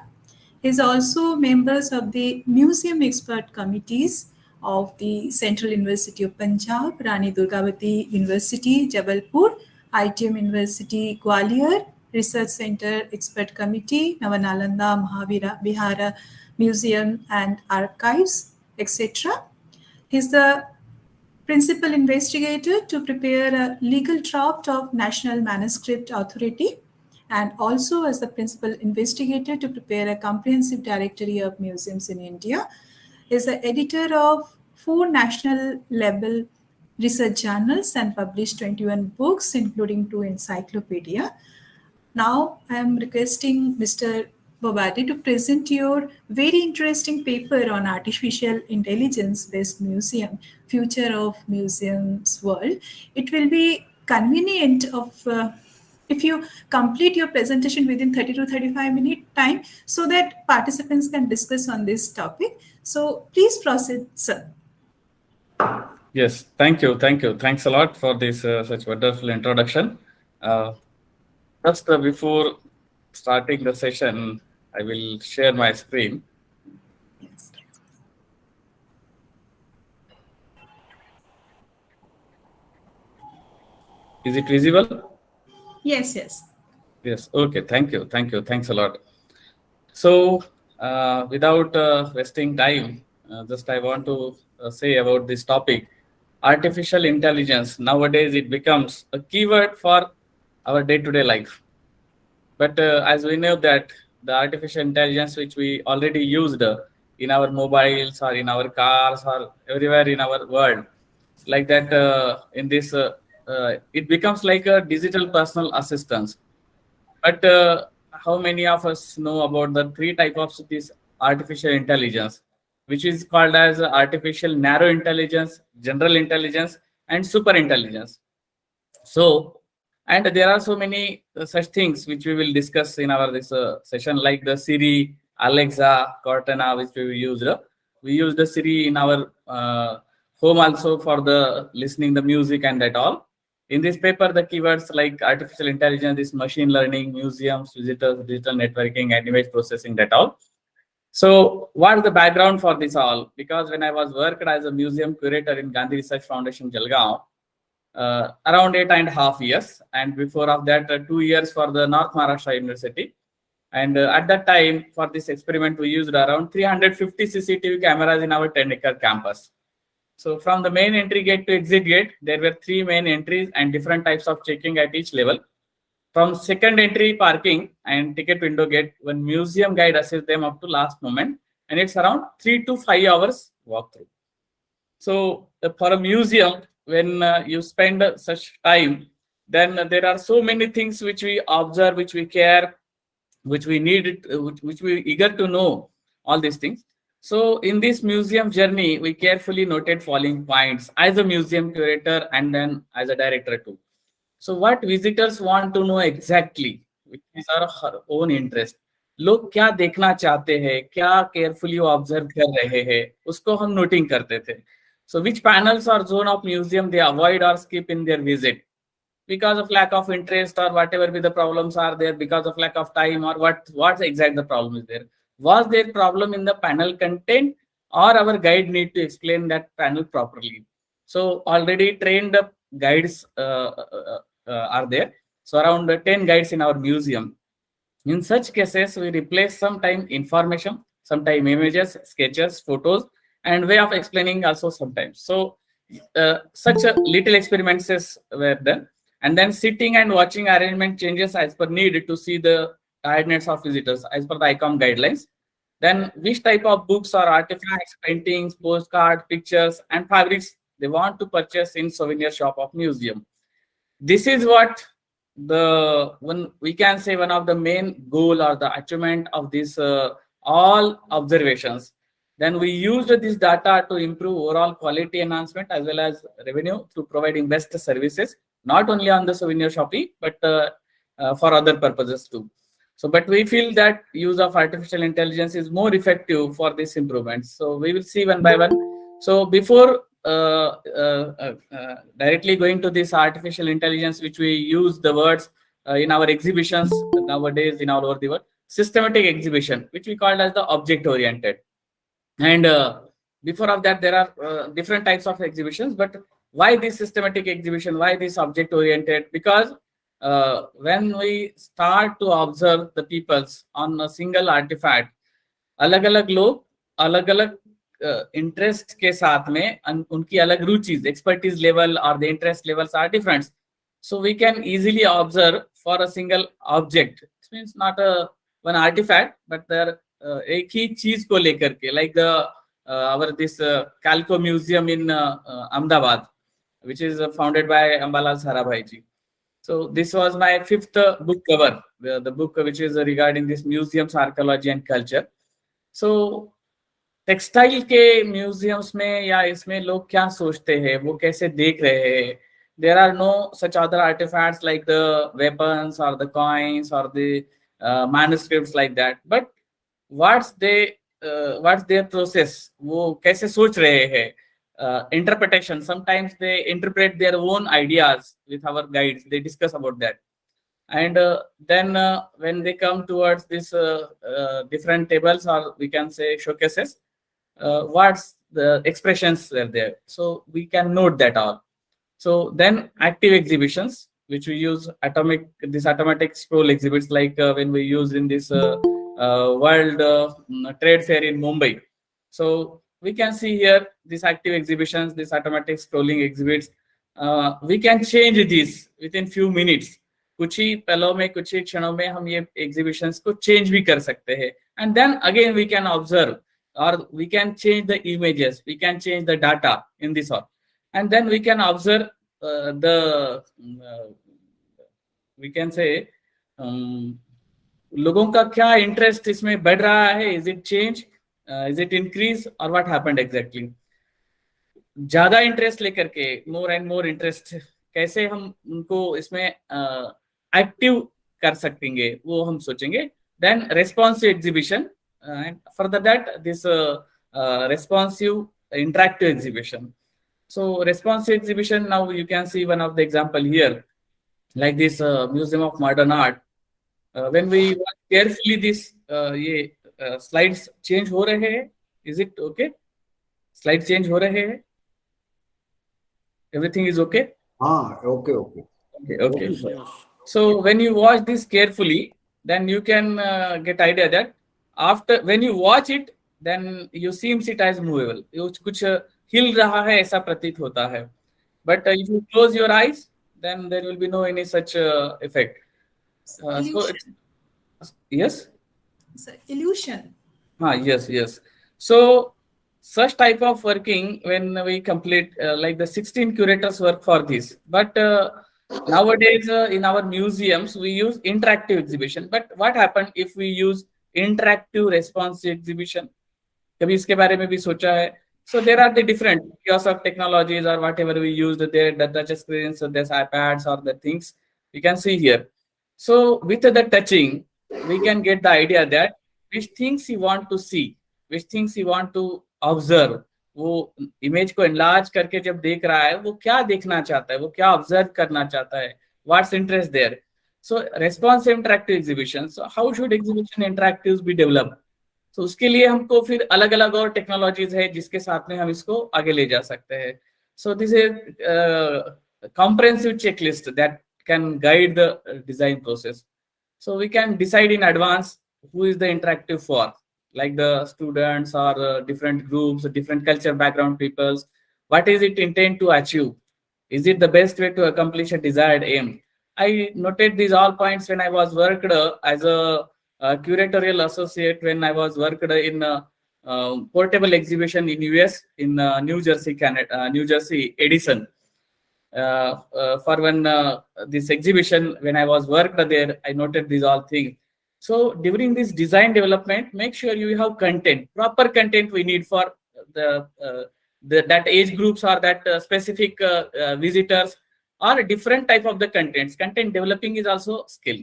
He is also members of the Museum Expert Committees of the Central University of Punjab, Rani Durgavati University, Jabalpur, ITM University, Gwalior, Research Center Expert Committee, Navanalanda Mahavihara Museum and Archives, etc. He is the principal investigator to prepare a legal draft of National Manuscript Authority, and also as the principal investigator to prepare a comprehensive directory of museums in India. He is the editor of 4 national level research journals and published 21 books, including 2 encyclopedia. Now I am requesting Mr. Bobade to present your very interesting paper on artificial intelligence-based museum, future of museums world. It will be convenient if you complete your presentation within 30 to 35 minute time so that participants can discuss on this topic. So please proceed, sir. Yes, thank you. Thanks a lot for this such wonderful introduction. Just before starting the session, I will share my screen. Is it visible? Yes. Yes. Okay. Thank you. Thanks a lot. So, without wasting time, just I want to say about this topic. Artificial intelligence. Nowadays, it becomes a keyword for our day-to-day life. But as we know that the artificial intelligence which we already used in our mobiles or in our cars or everywhere in our world, like that in this, it becomes like a digital personal assistant. But how many of us know about the 3 types of this artificial intelligence, which is called as artificial narrow intelligence, general intelligence, and super intelligence? So, and there are so many such things which we will discuss in our this session, like the Siri, Alexa, Cortana, which we used. We use the Siri in our home also for the listening the music and that all. In this paper, the keywords like artificial intelligence is machine learning, museums, visitors, digital networking, and image processing, that all. So what is the background for this all? Because when I was worked as a museum curator in Gandhi Research Foundation, Jalgaon, around 8.5 years, and before of that 2 years for the North Maharashtra University. And at that time, for this experiment, we used around 350 CCTV cameras in our 10-acre campus. So from the main entry gate to exit gate, there were 3 main entries and different types of checking at each level. From second entry, parking and ticket window gate, when museum guide assists them up to last moment. and it's around 3 to 5 hours walk through. So for a museum, when you spend such time, then there are so many things which we observe, which we care, which we need, which we eager to know, all these things. So in this museum journey, we carefully noted following points as a museum curator and then as a director too. So what visitors want to know exactly, which is our own interest. लोग क्या देखना चाहते हैं, क्या carefully observe कर रहे हैं, उसको हम नोटिंग करते थे. So which panels or zone of museum they avoid or skip in their visit because of lack of interest or whatever be the problems are there, because of lack of time, or what exact the problem is there. Was there problem in the panel content, or our guide need to explain that panel properly? So already trained guides are there. So around 10 guides in our museum. In such cases, we replace sometime information, sometime images, sketches, photos, and way of explaining also sometimes. So such little experiments were done. And then sitting and watching arrangement changes as per need to see the tiredness of visitors as per the ICOM guidelines. Then which type of books or artifacts, paintings, postcards, pictures, and fabrics they want to purchase in souvenir shop of museum. This is what we can say one of the main goal or the achievement of this all observations. Then we used this data to improve overall quality enhancement as well as revenue through providing best services, not only on the souvenir shopping, but for other purposes too. So, but we feel that use of artificial intelligence is more effective for this improvement. So we will see one by one. So before directly going to this artificial intelligence, which we use the words in our exhibitions nowadays in all over the world, systematic exhibition, which we call as the object oriented. And before of that, there are different types of exhibitions. But why this systematic exhibition? Why this object oriented? Because when we start to observe the peoples on a single artifact, अलग-अलग लोग अलग-अलग interest के साथ में उनकी अलग रुचिज, expertise level or the interest levels are different. So we can easily observe for a single object. It means not one artifact, but there एक ही चीज को लेकर के, like our this Calco Museum in Ahmedabad, which is founded by Ambalal Sarabhai ji. So this was my 5th book cover, the book which is regarding this museums, archaeology and culture. So textile के museums में या इसमें लोग क्या सोचते हैं, वो कैसे देख रहे हैं. There are no such other artifacts like the weapons or the coins or the manuscripts like that. But what's their process? वो कैसे सोच रहे हैं? Interpretation. Sometimes they interpret their own ideas with our guides. They discuss about that. And then when they come towards this different tables, or we can say showcases, what's the expressions were there. So we can note that all. So then active exhibitions, which we use automatic scroll exhibits, like when we use in this World Trade Fair in Mumbai. So we can see here these active exhibitions, these automatic scrolling exhibits. We can change these within few minutes. कुछ ही पलों में, कुछ ही क्षणों में हम ये exhibitions को change भी कर सकते हैं. And then again we can observe, or we can change the images, we can change the data in this all. And then we can observe we can say लोगों का क्या interest इसमें बढ़ रहा है, is it change, is it increase, or what happened exactly. ज्यादा interest लेकर के, more and more interest, कैसे हम उनको इसमें एक्टिव कर सकेंगे, वो हम सोचेंगे. Then responsive exhibition, and further that this responsive interactive exhibition. So responsive exhibition, now you can see one of the example here, like this Museum of Modern Art. When we watch carefully this ये slides change हो रहे हैं, is it okay? Slide change हो रहे हैं? Everything is okay? Okay. So when you watch this carefully, then you can get idea that after when you watch it, then you seems it as movable. कुछ हिल रहा है ऐसा प्रतीत होता है. But if you close your eyes, then there will be no any such effect. So yes. It's illusion. Yes. So such type of working, when we complete like the 16 curators work for this, but nowadays in our museums we use interactive exhibition. But what happened if we use interactive responsive exhibition? कभी इसके बारे में भी सोचा है? So there are the different chaos of technologies or whatever we used there, the touch screens, there's iPads or the things you can see here. So with the touching, we can get the idea that which things you want to see, which things you want to observe. वो image को enlarge करके जब देख रहा है, वो क्या देखना चाहता है, वो क्या observe करना चाहता है, what's interest there. So responsive interactive exhibition. So how should exhibition interactives be developed? तो उसके लिए हमको फिर अलग अलग और टेक्नोलॉजीज है जिसके साथ में हम इसको आगे ले जा सकते हैं. So this is comprehensive checklist that can guide the design process. So we can decide in advance who is the interactive for, like the students or different groups, different culture background peoples. What is it intend to achieve? Is it the best way to accomplish a desired aim? I noted these all points when I was worked as a curatorial associate, when I was worked in portable exhibition in US, in New Jersey, Canada, New Jersey, Edison. For when this exhibition, when I was worked there, I noted these all things. So during this design development, make sure you have content, proper content we need for that age groups or that specific visitors, or a different type of the contents. Content developing is also skill.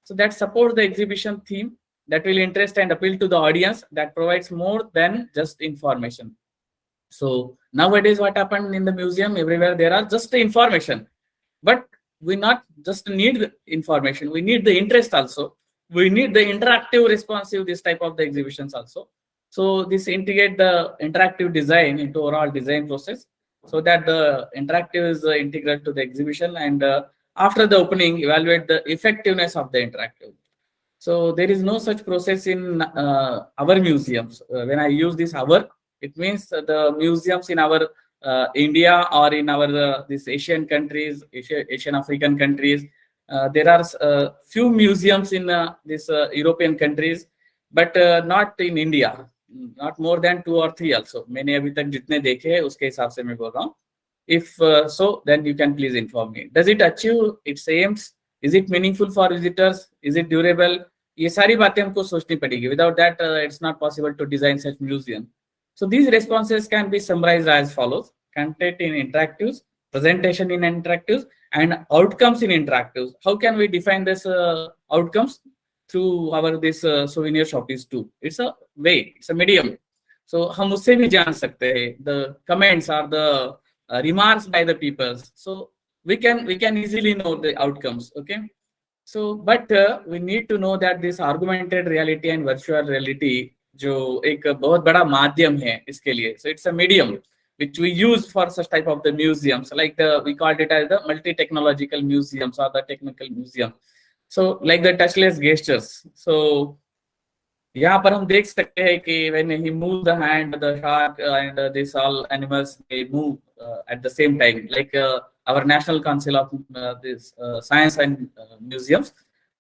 So that supports the exhibition theme, that will interest and appeal to the audience, that provides more than just information. So nowadays what happened in the museum, everywhere there are just the information, but we not just need the information, we need the interest also. We need the interactive responsive, this type of the exhibitions also. So this integrate the interactive design into overall design process, so that the interactive is integral to the exhibition, and after the opening, evaluate the effectiveness of the interactive. So there is no such process in our museums. When I use this our, it means the museums in our India or in our these Asian countries, Asian African countries. There are few museums in these European countries, but not in India. Not more than 2 or 3 also. मैंने अभी तक जितने देखे हैं उसके हिसाब से मैं बोल रहा हूँ. If so, then you can please inform me. Does it achieve its aims? Is it meaningful for visitors? Is it durable? ये सारी बातें हमको सोचनी पड़ेगी. Without that, it's not possible to design such museum. So these responses can be summarized as follows: content in interactives, presentation in interactives, and outcomes in interactives. How can we define this outcomes? Through our this souvenir shoppings too. It's a way, it's a medium. So हम उससे भी जान सकते हैं the comments or the remarks by the people. So we can easily know the outcomes. Okay. So but we need to know that this augmented reality and virtual reality जो एक बहुत बड़ा माध्यम है इसके लिए. So it's a medium which we use for such type of the museums, like we called it as the multi-technological museums or the technical museum. So like the touchless gestures. So यहाँ पर हम देख सकते हैं कि when he moves the hand, the shark and these all animals, they move at the same time. Like our National Council of this Science and Museums,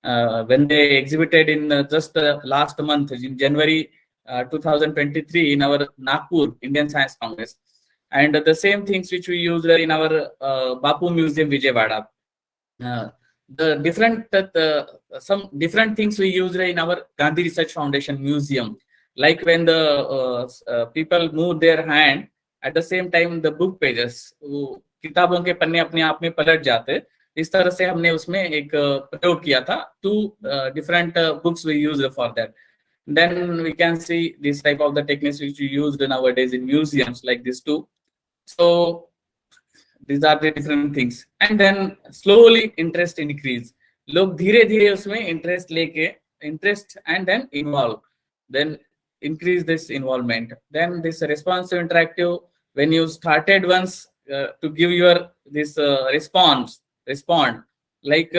when they exhibited in just last month in January 2023 in our Nagpur Indian Science Congress, and the same things which we used in our Bapu Museum Vijayawada. The different some different things we used in our Gandhi Research Foundation Museum, like when the people move their hand, at the same time the book pages, किताबों के पन्ने अपने आप में पलट जाते, इस तरह से हमने उसमें एक प्रयोग किया था. 2 different books we used for that. Then we can see this type of the techniques which we used nowadays in museums, like this too. So these are the different things, and then slowly interest increase. लोग धीरे धीरे उसमें interest लेके interest and then involve, then increase this involvement. Then this responsive interactive, when you started once to give your this respond, like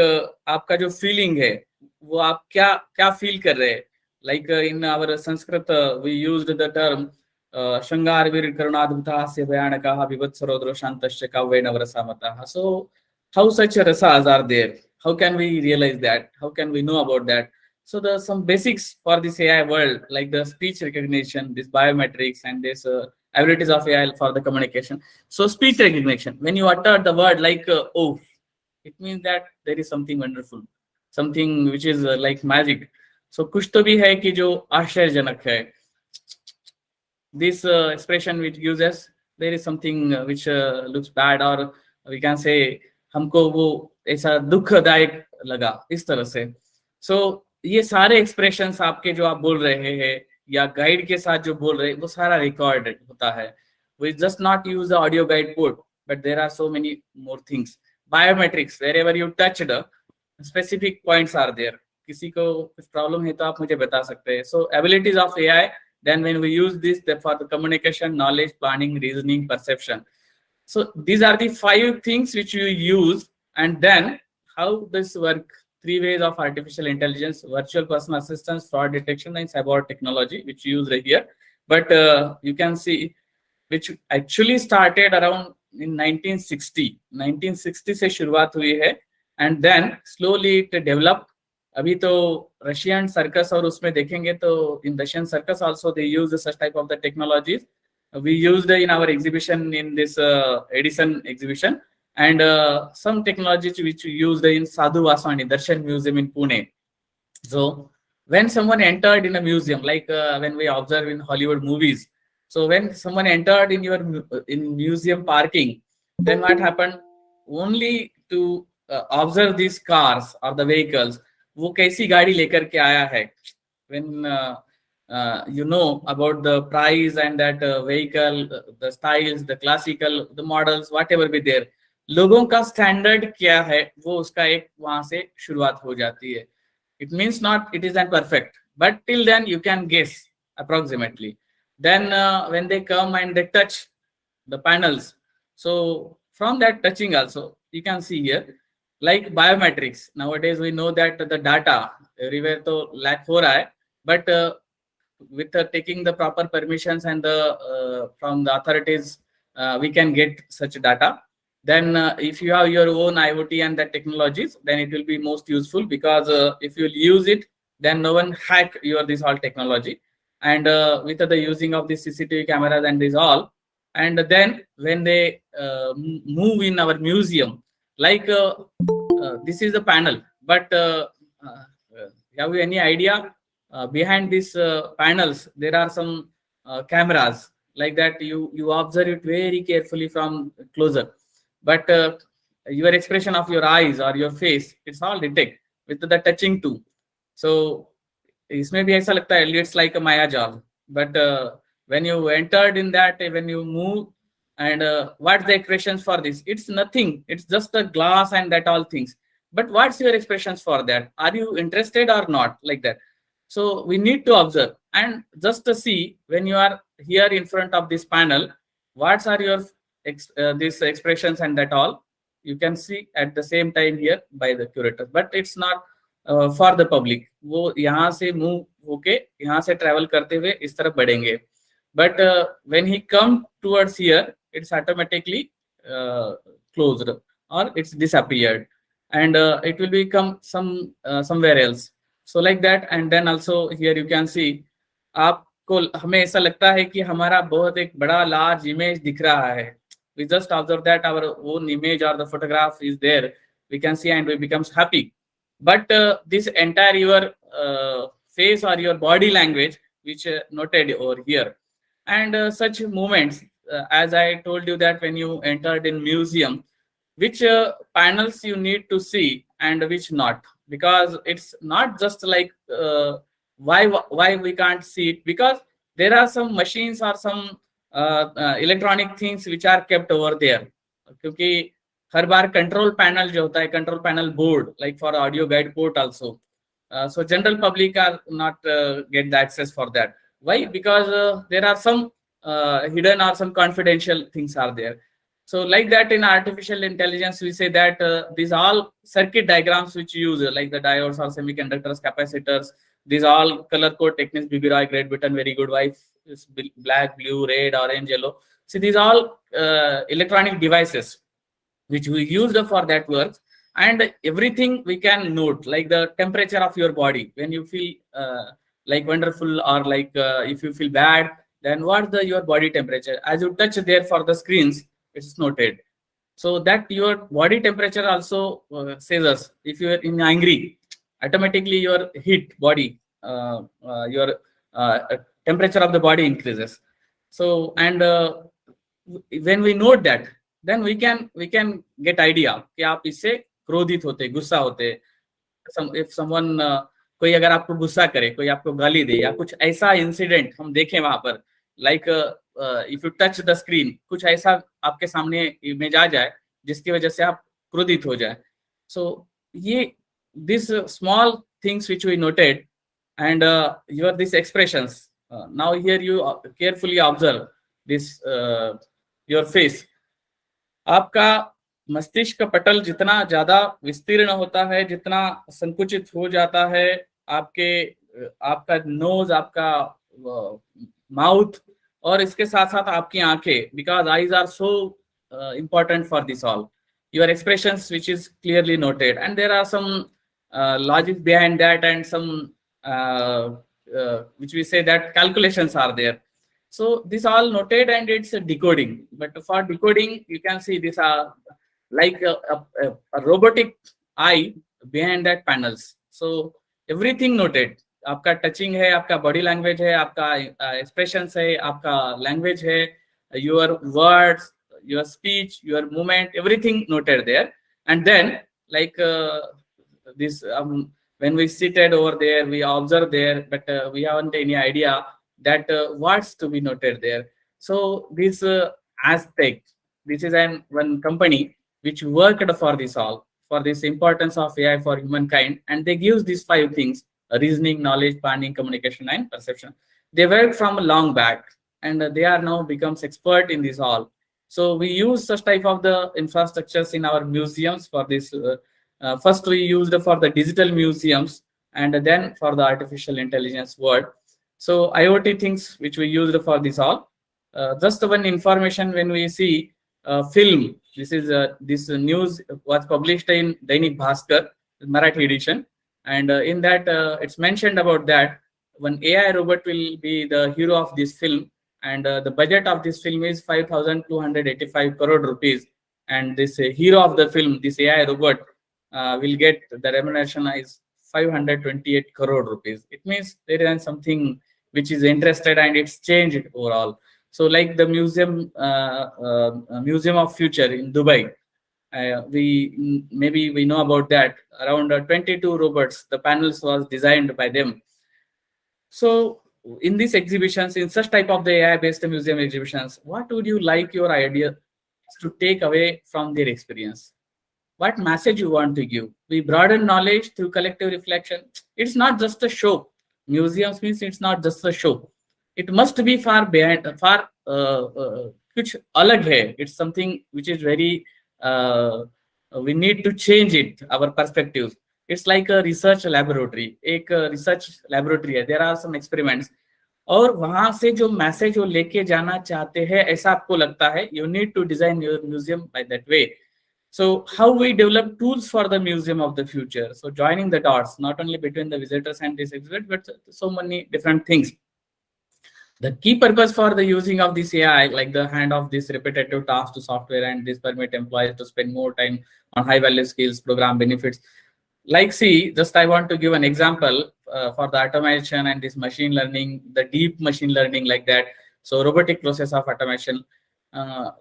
आपका जो feeling है वो आप क्या feel कर रहे हैं. Like in our Sanskrit we used the term Shangarvir Karunadhutahasya Bhayanakaha Vivatsarudra Shantasya Kavena Vrasamataha. So how such rasas are there? How can we realize that? How can we know about that? So there's some basics for this AI world, like the speech recognition, this biometrics, and this abilities of AI for the communication. So speech recognition, when you utter the word like oh, it means that there is something wonderful, something which is like magic. So kuch to bhi hai ki jo आश्चर्यजनक hai. This expression which uses there is something which looks bad, or we can say हमको वो ऐसा दुखदायक लगा, इस तरह से. So ये सारे एक्सप्रेशंस आपके जो आप बोल रहे हैं या गाइड के साथ जो बोल रहे हैं वो सारा रिकॉर्डेड होता है. We just not use the audio guide port, but there are so many more things. Biometrics, wherever you touch the specific points are there. किसी को कुछ प्रॉब्लम है तो आप मुझे बता सकते हैं. So abilities of AI, then when we use this for the communication, knowledge, planning, reasoning, perception. So these are the 5 things which you use. And then how this work? 3 ways of artificial intelligence: virtual personal assistance, fraud detection, and cyber technology, which you use right here. But you can see which actually started around in 1960. 1960 से शुरुआत हुई है, and then slowly it developed. अभी तो Russian circus और उसमें देखेंगे तो in Russian circus also they use such type of the technologies. We used in our exhibition in this Edison exhibition, and some technologies which we used in Sadhu Vaswani Darshan Museum in Pune. So when someone entered in a museum, like when we observe in Hollywood movies, so when someone entered in your museum parking, then what happened? Only to observe these cars or the vehicles, वो कैसी गाड़ी लेकर के आया है. When you know about the price and that vehicle, the styles, the classical, the models, whatever be there, लोगों का standard क्या है वो उसका एक वहां से शुरुआत हो जाती है. It means not it is not perfect, but till then you can guess approximately. Then when they come and they touch the panels, so from that touching also you can see here, like biometrics. Nowadays we know that the data everywhere to lack हो रहा है, but with taking the proper permissions and the from the authorities, we can get such data. Then if you have your own IoT and the technologies, then it will be most useful, because if you use it, then no one hack your this all technology. And with the using of the CCTV cameras and this all, and then when they move in our museum, like this is the panel, but have you any idea behind these panels there are some cameras like that? You observe it very carefully from closer, but your expression of your eyes or your face, it's all detect with the touching too. So इसमें भी ऐसा लगता है it's like a Maya job, but when you entered in that, when you move, and what's the expressions for this? It's nothing, it's just a glass and that all things, but what's your expressions for that? Are you interested or not, like that? So we need to observe and just to see when you are here in front of this panel, what are your these expressions and that all you can see at the same time here by the curators, but it's not for the public. वो यहाँ से move होके यहाँ से travel करते हुए इस तरफ बढ़ेंगे, but when he come towards here, it's automatically closed or it's disappeared, and it will become somewhere else. So like that, and then also here you can see, आपको हमें ऐसा लगता है कि हमारा बहुत एक बड़ा large image दिख रहा है. We just observe that our own image or the photograph is there, we can see, and we becomes happy. But this entire your face or your body language, which noted over here, and such movements, as I told you that when you entered in museum, which panels you need to see and which not, because it's not just like why we can't see it, because there are some machines or some electronic things which are kept over there. क्योंकि हर बार control panel जो होता है, control panel board, like for audio guide port also, so general public are not get the access for that. Why? Because there are some hidden or some confidential things are there. So like that, in artificial intelligence we say that these all circuit diagrams which you use, like the diodes or semiconductors, capacitors, these all color code techniques, BB Great Britain, very good, white, black, blue, red, orange, yellow. See, these all electronic devices which we used for that work. and everything we can note, like the temperature of your body when you feel like wonderful, or like if you feel bad, then what the your body temperature, as you touch there for the screens, it's noted. So that your body temperature also says us, if you are in angry, automatically your heat body, your temperature of the body increases. So, and when we note that, then we can get idea कि आप इससे क्रोधित होते, गुस्सा होते. If someone कोई अगर आपको गुस्सा करे, कोई आपको गाली दे, या कुछ ऐसा इंसिडेंट हम देखें वहां पर, like if you touch the screen, कुछ ऐसा आपके सामने इमेज आ जाए जिसकी वजह से आप क्रोधित हो जाए. सो ये this small things which we noted, and your these expressions, now here you carefully observe this your face. आपका मस्तिष्क पटल जितना ज्यादा विस्तीर्ण होता है, जितना संकुचित हो जाता है, आपका नोज, आपका माउथ, और इसके साथ साथ आपकी आंखें, because eyes are so important for this all. Your expressions which is clearly noted, and there are some logic behind that, and some which we say that calculations are there. So this all noted, and it's a decoding. But for decoding, you can see these are like a robotic eye behind that panels. So everything noted. आपका touching है, आपका body language है, आपका expressions है, आपका language है, your words, your speech, your movement, everything noted there. And then like this when we seated over there, we observe there, but we haven't any idea that what's to be noted there. So this Aztec, this is one company which worked for this all, for this importance of AI for humankind, and they give these 5 things: reasoning, knowledge, planning, communication, and perception. They worked from a long back, and they are now becomes expert in this all. So we use such type of the infrastructures in our museums for this. First we used for the digital museums, and then for the artificial intelligence world. So IoT things which we used for this all. Just one information, when we see film, this is this news was published in Dainik Bhaskar, Marathi edition, and in that it's mentioned about that one AI robot will be the hero of this film, and the budget of this film is 5,285 crore rupees, and this hero of the film, this AI robot, will get the remuneration is 528 crore rupees. It means there is something which is interested, and it's changed overall. So like the museum of future in Dubai, we know about that. Around 22 robots, the panels was designed by them. So in these exhibitions, in such type of the AI based museum exhibitions, what would you like your idea to take away from their experience? What message you want to give? We broaden knowledge through collective reflection. It's not just a show. Museums means it's not just a show. It must be far behind, far kuch alag hai. It's something which is very we need to change it, our perspectives. It's like a research laboratory. एक research laboratory है. There are some experiments. और वहां से जो message वो लेके जाना चाहते हैं, ऐसा आपको लगता है, you need to design your museum by that way. So how we develop tools for the museum of the future. So joining the dots, not only between the visitors and this exhibit, but so many different things. The key purpose for the using of this AI, like the hand of this repetitive task to software, and this permit employees to spend more time on high value skills, program benefits. Like, see, just I want to give an example for the automation and this machine learning, the deep machine learning like that. So robotic process of automation,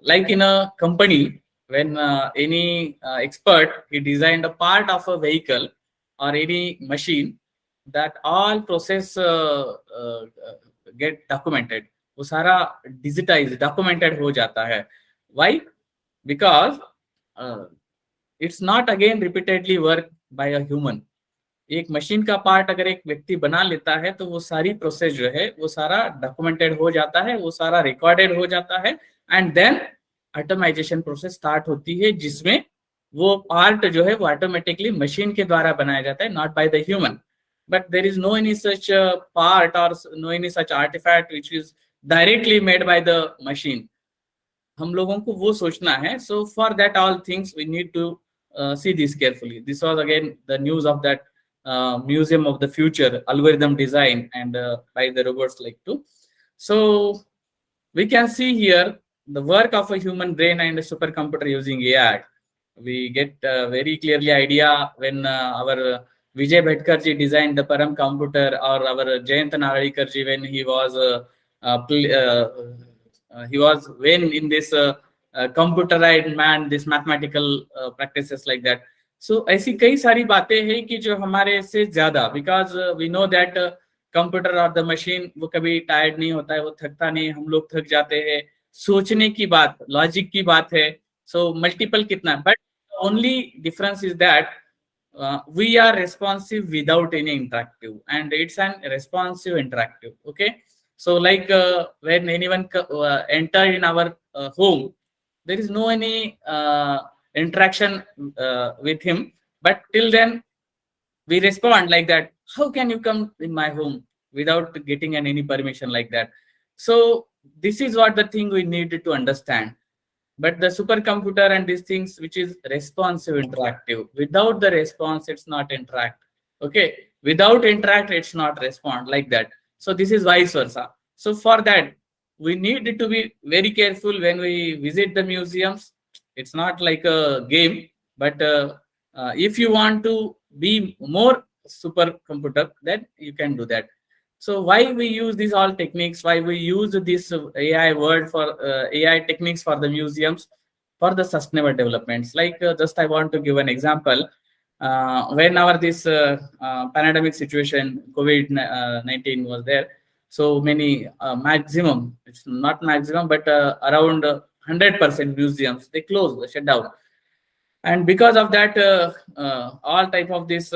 like in a company, when any expert, he designed a part of a vehicle or any machine, that all process get documented. वो सारा digitized, documented हो जाता है. Why? Because it's not again repeatedly work by a human. एक machine का part अगर एक व्यक्ति बना लेता है, तो वो सारी प्रोसेस जो है वो सारा डॉक्यूमेंटेड हो जाता है, वो सारा रिकॉर्डेड हो जाता है, and then automisation process start होती है, जिसमें वो पार्ट जो है वो ऑटोमेटिकली मशीन के द्वारा बनाया जाता है, not by the human. But there is no any such part और no any such artefact which is directly made by the machine. हम लोगों को वो सोचना है. So for that all things we need to see this carefully. This was again the news of that museum of the future, algorithm design, and by the robots like too. So we can see here the work of a human brain and a supercomputer using AI. We get very clearly idea when our Vijay Bhetkarji designed the Param computer, or our Jayant Naralikarji when he was when in this computerized man, this mathematical practices like that. So ऐसी कई सारी बातें हैं कि जो हमारे से ज्यादा, because we know that computer और द मशीन वो कभी टायर्ड नहीं होता है, वो थकता नहीं, हम लोग थक जाते हैं. सोचने की बात, लॉजिक की बात है, सो मल्टीपल कितना, but only difference is that we are responsive without any interactive, and it's an responsive interactive. Okay, so like when anyone enter in our home, there is no any interaction with him, but till then we respond like that. How can you come in my home without getting any permission like that? So this is what the thing we needed to understand. But the supercomputer and these things, which is responsive interactive, without the response it's not interact. Okay, without interact it's not respond like that. So this is vice versa. So for that we need to be very careful when we visit the museums. It's not like a game, but if you want to be more supercomputer, then you can do that. So why we use these all techniques, why we use this AI word for AI techniques for the museums, for the sustainable developments. Like just I want to give an example. When our this pandemic situation, COVID-19 was there, so many maximum, it's not maximum, but around 100% museums, they closed, shut down. And because of that, all type of this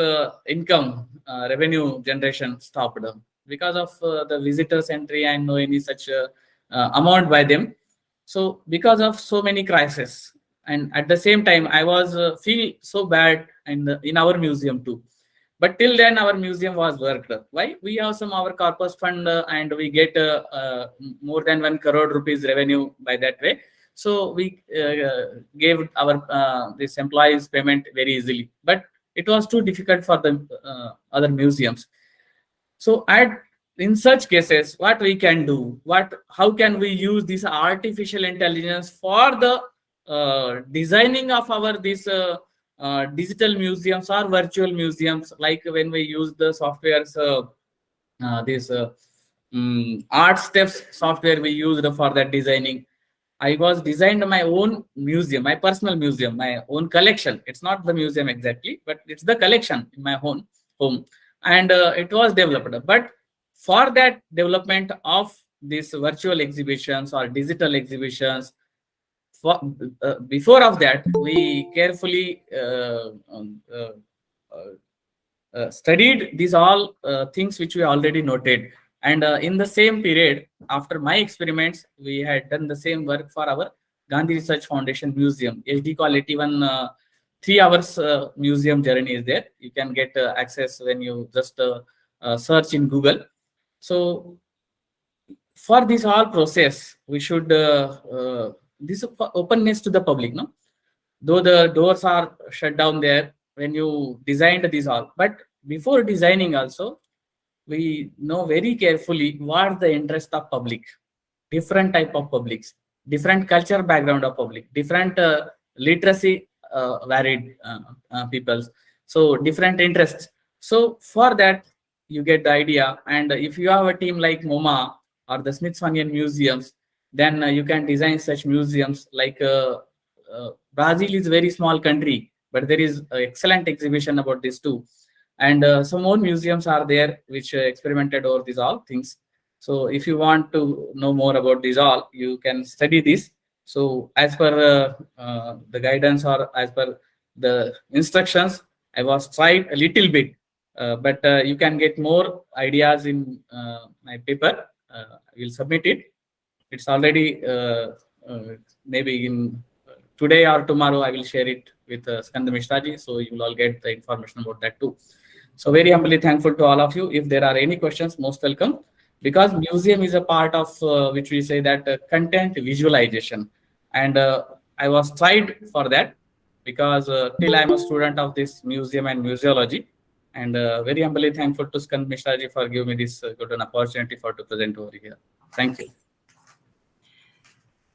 income revenue generation stopped because of the visitors entry and no any such amount by them. So because of so many crises, and at the same time I was feel so bad in our museum too. But till then our museum was worked. Why? We have some our corpus fund and we get more than 1 crore rupees revenue by that way. So we gave our this employees payment very easily, but it was too difficult for the other museums. So in such cases, what we can do, how can we use this artificial intelligence for the designing of our this digital museums or virtual museums, like when we use the softwares, this art steps software we used for that designing. I was designed my own museum, my personal museum, my own collection. It's not the museum exactly, but it's the collection in my own home. And it was developed. But for that development of these virtual exhibitions or digital exhibitions, before of that, we carefully studied these all things which we already noted. And in the same period, after my experiments, we had done the same work for our Gandhi Research Foundation Museum. HD quality one 3 hours museum journey is there. You can get access when you just search in Google. So for this whole process, we should this openness to the public, no? Though the doors are shut down there when you designed these all, but before designing also, we know very carefully what the interest of public, different type of publics, different culture background of public, different literacy varied peoples, so different interests. So for that you get the idea. And if you have a team like MoMA or the Smithsonian museums, then you can design such museums. Like Brazil is a very small country, but there is excellent exhibition about this too. And some more museums are there which experimented over these all things. So if you want to know more about these all, you can study this. So as per the guidance or as per the instructions, I was tried a little bit, but you can get more ideas in my paper. I will submit it. It's already maybe in today or tomorrow I will share it with Skanda Mishraji, so you will all get the information about that too. So very humbly thankful to all of you. If there are any questions, most welcome. Because museum is a part of which we say that content visualization, and I was tried for that. because till I'm a student of this museum and museology, and very humbly thankful to Skand Mishra ji for giving me this good an opportunity for to present over here. Thank you.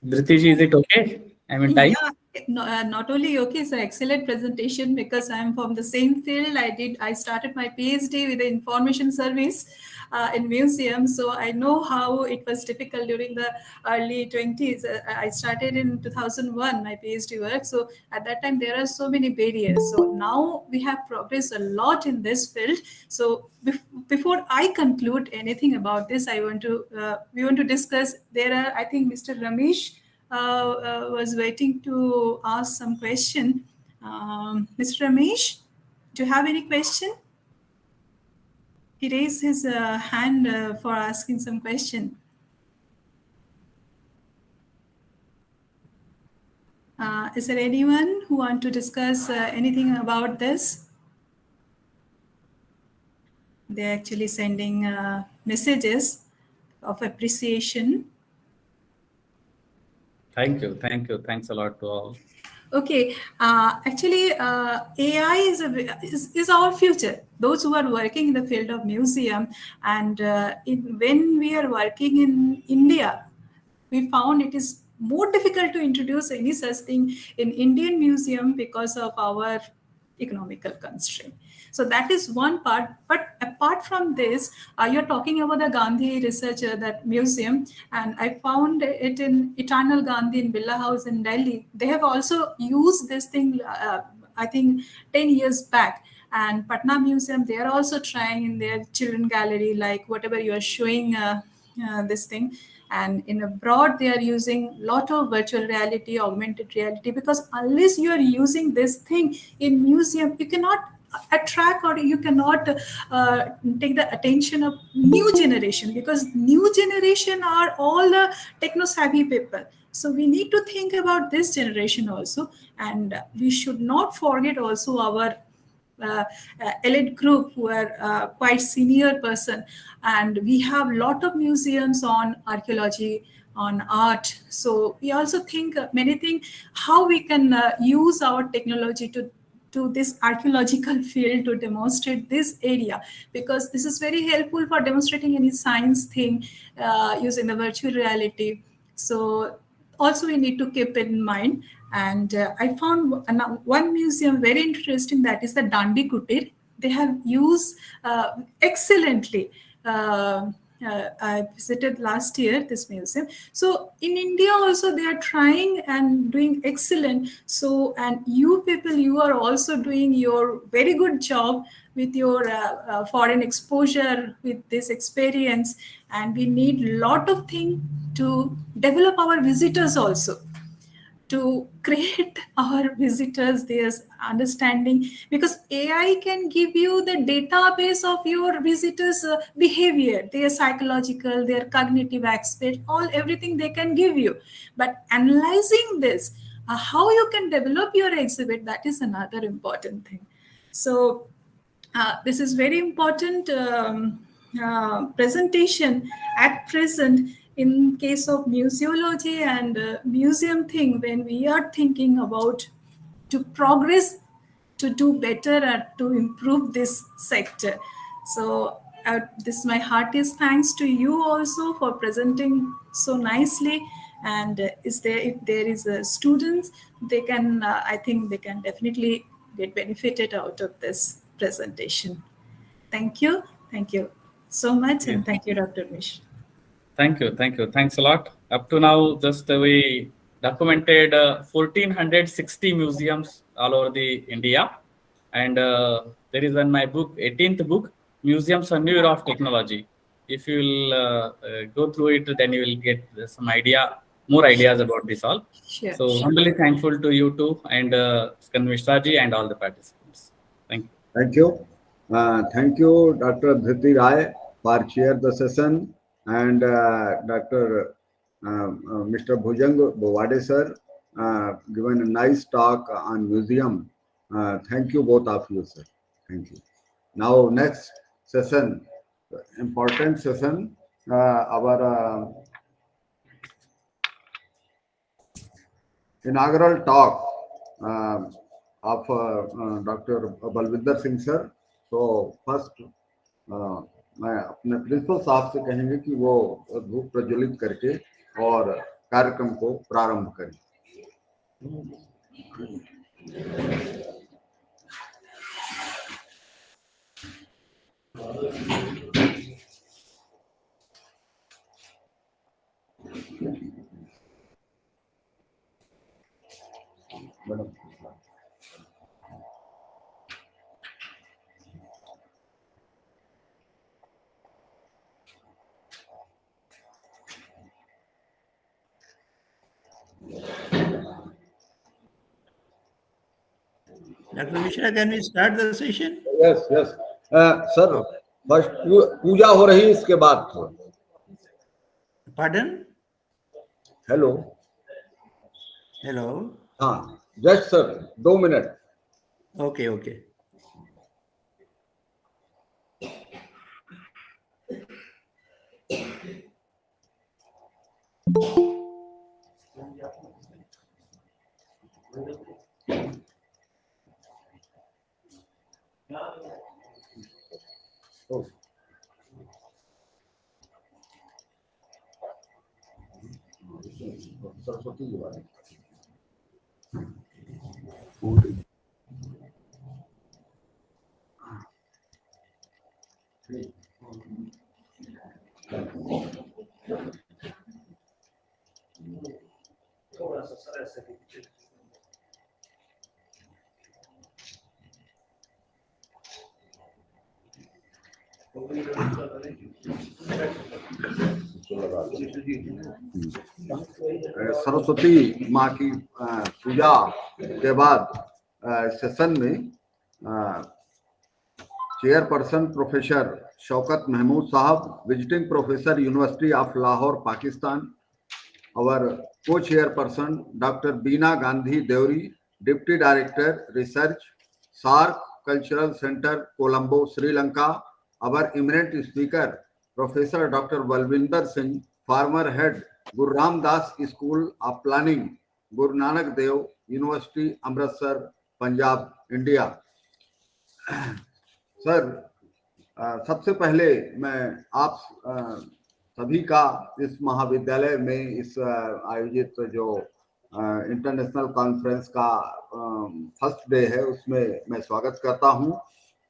Dhriti ji, is it okay? I'm in time. Yeah, not only okay, it's an excellent presentation because I'm from the same field. I started my PhD with the information service in museums, so I know how it was difficult during the early 20s. I started in 2001 my PhD work, so at that time there are so many barriers. So now we have progressed a lot in this field. So before I conclude anything about this, we want to discuss. There are, I think, Mr. Ramesh was waiting to ask some question. Mr. Ramesh, do you have any question? He raised his hand for asking some question. Is there anyone who want to discuss anything about this? They're actually sending messages of appreciation. Thank you. Thanks a lot to all. Okay, actually, AI is our future. Those who are working in the field of museum, and when we are working in India, we found it is more difficult to introduce any such thing in Indian museum because of our economical constraint. So that is one part. But apart from this, you're talking about the Gandhi researcher, that museum, and I found it in Eternal Gandhi in Birla House in Delhi. They have also used this thing, I think, 10 years back. And Patna Museum, they are also trying in their children gallery, like whatever you are showing this thing. And in abroad, they are using a lot of virtual reality, augmented reality, because unless you are using this thing in museum, you cannot attract or you cannot take the attention of new generation, because new generation are all the techno savvy people. So we need to think about this generation also, and we should not forget also our elite group who are quite senior person, and we have a lot of museums on archaeology, on art. So we also think many things how we can use our technology to this archaeological field to demonstrate this area, because this is very helpful for demonstrating any science thing using the virtual reality. So also we need to keep it in mind. And I found one museum very interesting, that is the Dandi Kutir. They have used excellently. I visited last year this museum. So in India also they are trying and doing excellent. So, and you people, you are also doing your very good job with your foreign exposure, with this experience. And we need a lot of things to develop our visitors also, to create our visitors their understanding, because AI can give you the database of your visitors behavior, their psychological, their cognitive aspect, all everything they can give you. But analyzing this, how you can develop your exhibit, that is another important thing. So this is very important presentation at present in case of museology and museum thing, when we are thinking about to progress, to do better, and to improve this sector. So this my heartiest thanks to you also for presenting so nicely. And if there is a students, they can I think they can definitely get benefited out of this presentation. Thank you so much, and thank you, Dr. Mish. Thank you. Thanks a lot. Up to now, just we documented 1,460 museums all over the India. And there is one my book, 18th book, Museums on New Era of Technology. If you will go through it, then you will get some more ideas about this all. Sure, so humbly thankful to you too, and Skand Mishra ji and all the participants. Thank you. Thank you. Thank you, Dr. Dhriti Rai, for chair the session, and Dr. Mr. Bhujang Bowade sir, given a nice talk on museum. Thank you, both of you, sir. Thank you. Now, next session, important session, our inaugural talk of Dr. Balwinder Singh sir. So first मैं अपने principal साहब से कहेंगे कि वो धूप प्रज्वलित करके और कार्यक्रम को प्रारंभ करें। Dr. Mishra, can we start the session? Yes, yes. Sir, first पूजा हो रही है, इसके बाद Pardon? Hello. Hello. हाँ, just sir, 2 minutes. Okay, okay. Oh. Saraswati ji वाले थोड़ा सा सर ऐसे सरस्वती माँ की पूजा के बाद सेशन में चेयरपर्सन प्रोफेसर शौकत महमूद साहब, visiting professor university of Lahore Pakistan, our co-chairperson Dr. Beena Gandhi Deori, Deputy Director Research, SARC Cultural Center, Colombo, Sri Lanka, our eminent speaker Professor Dr. Balwinder Singh, former head Guru Ramdas School of Planning, Guru Nanak Dev University, Amritsar, Punjab, India. Sir, सबसे पहले मैं आप सभी का इस महाविद्यालय में इस आयोजित जो इंटरनेशनल कॉन्फ्रेंस का फर्स्ट डे है उसमें मैं स्वागत करता हूं।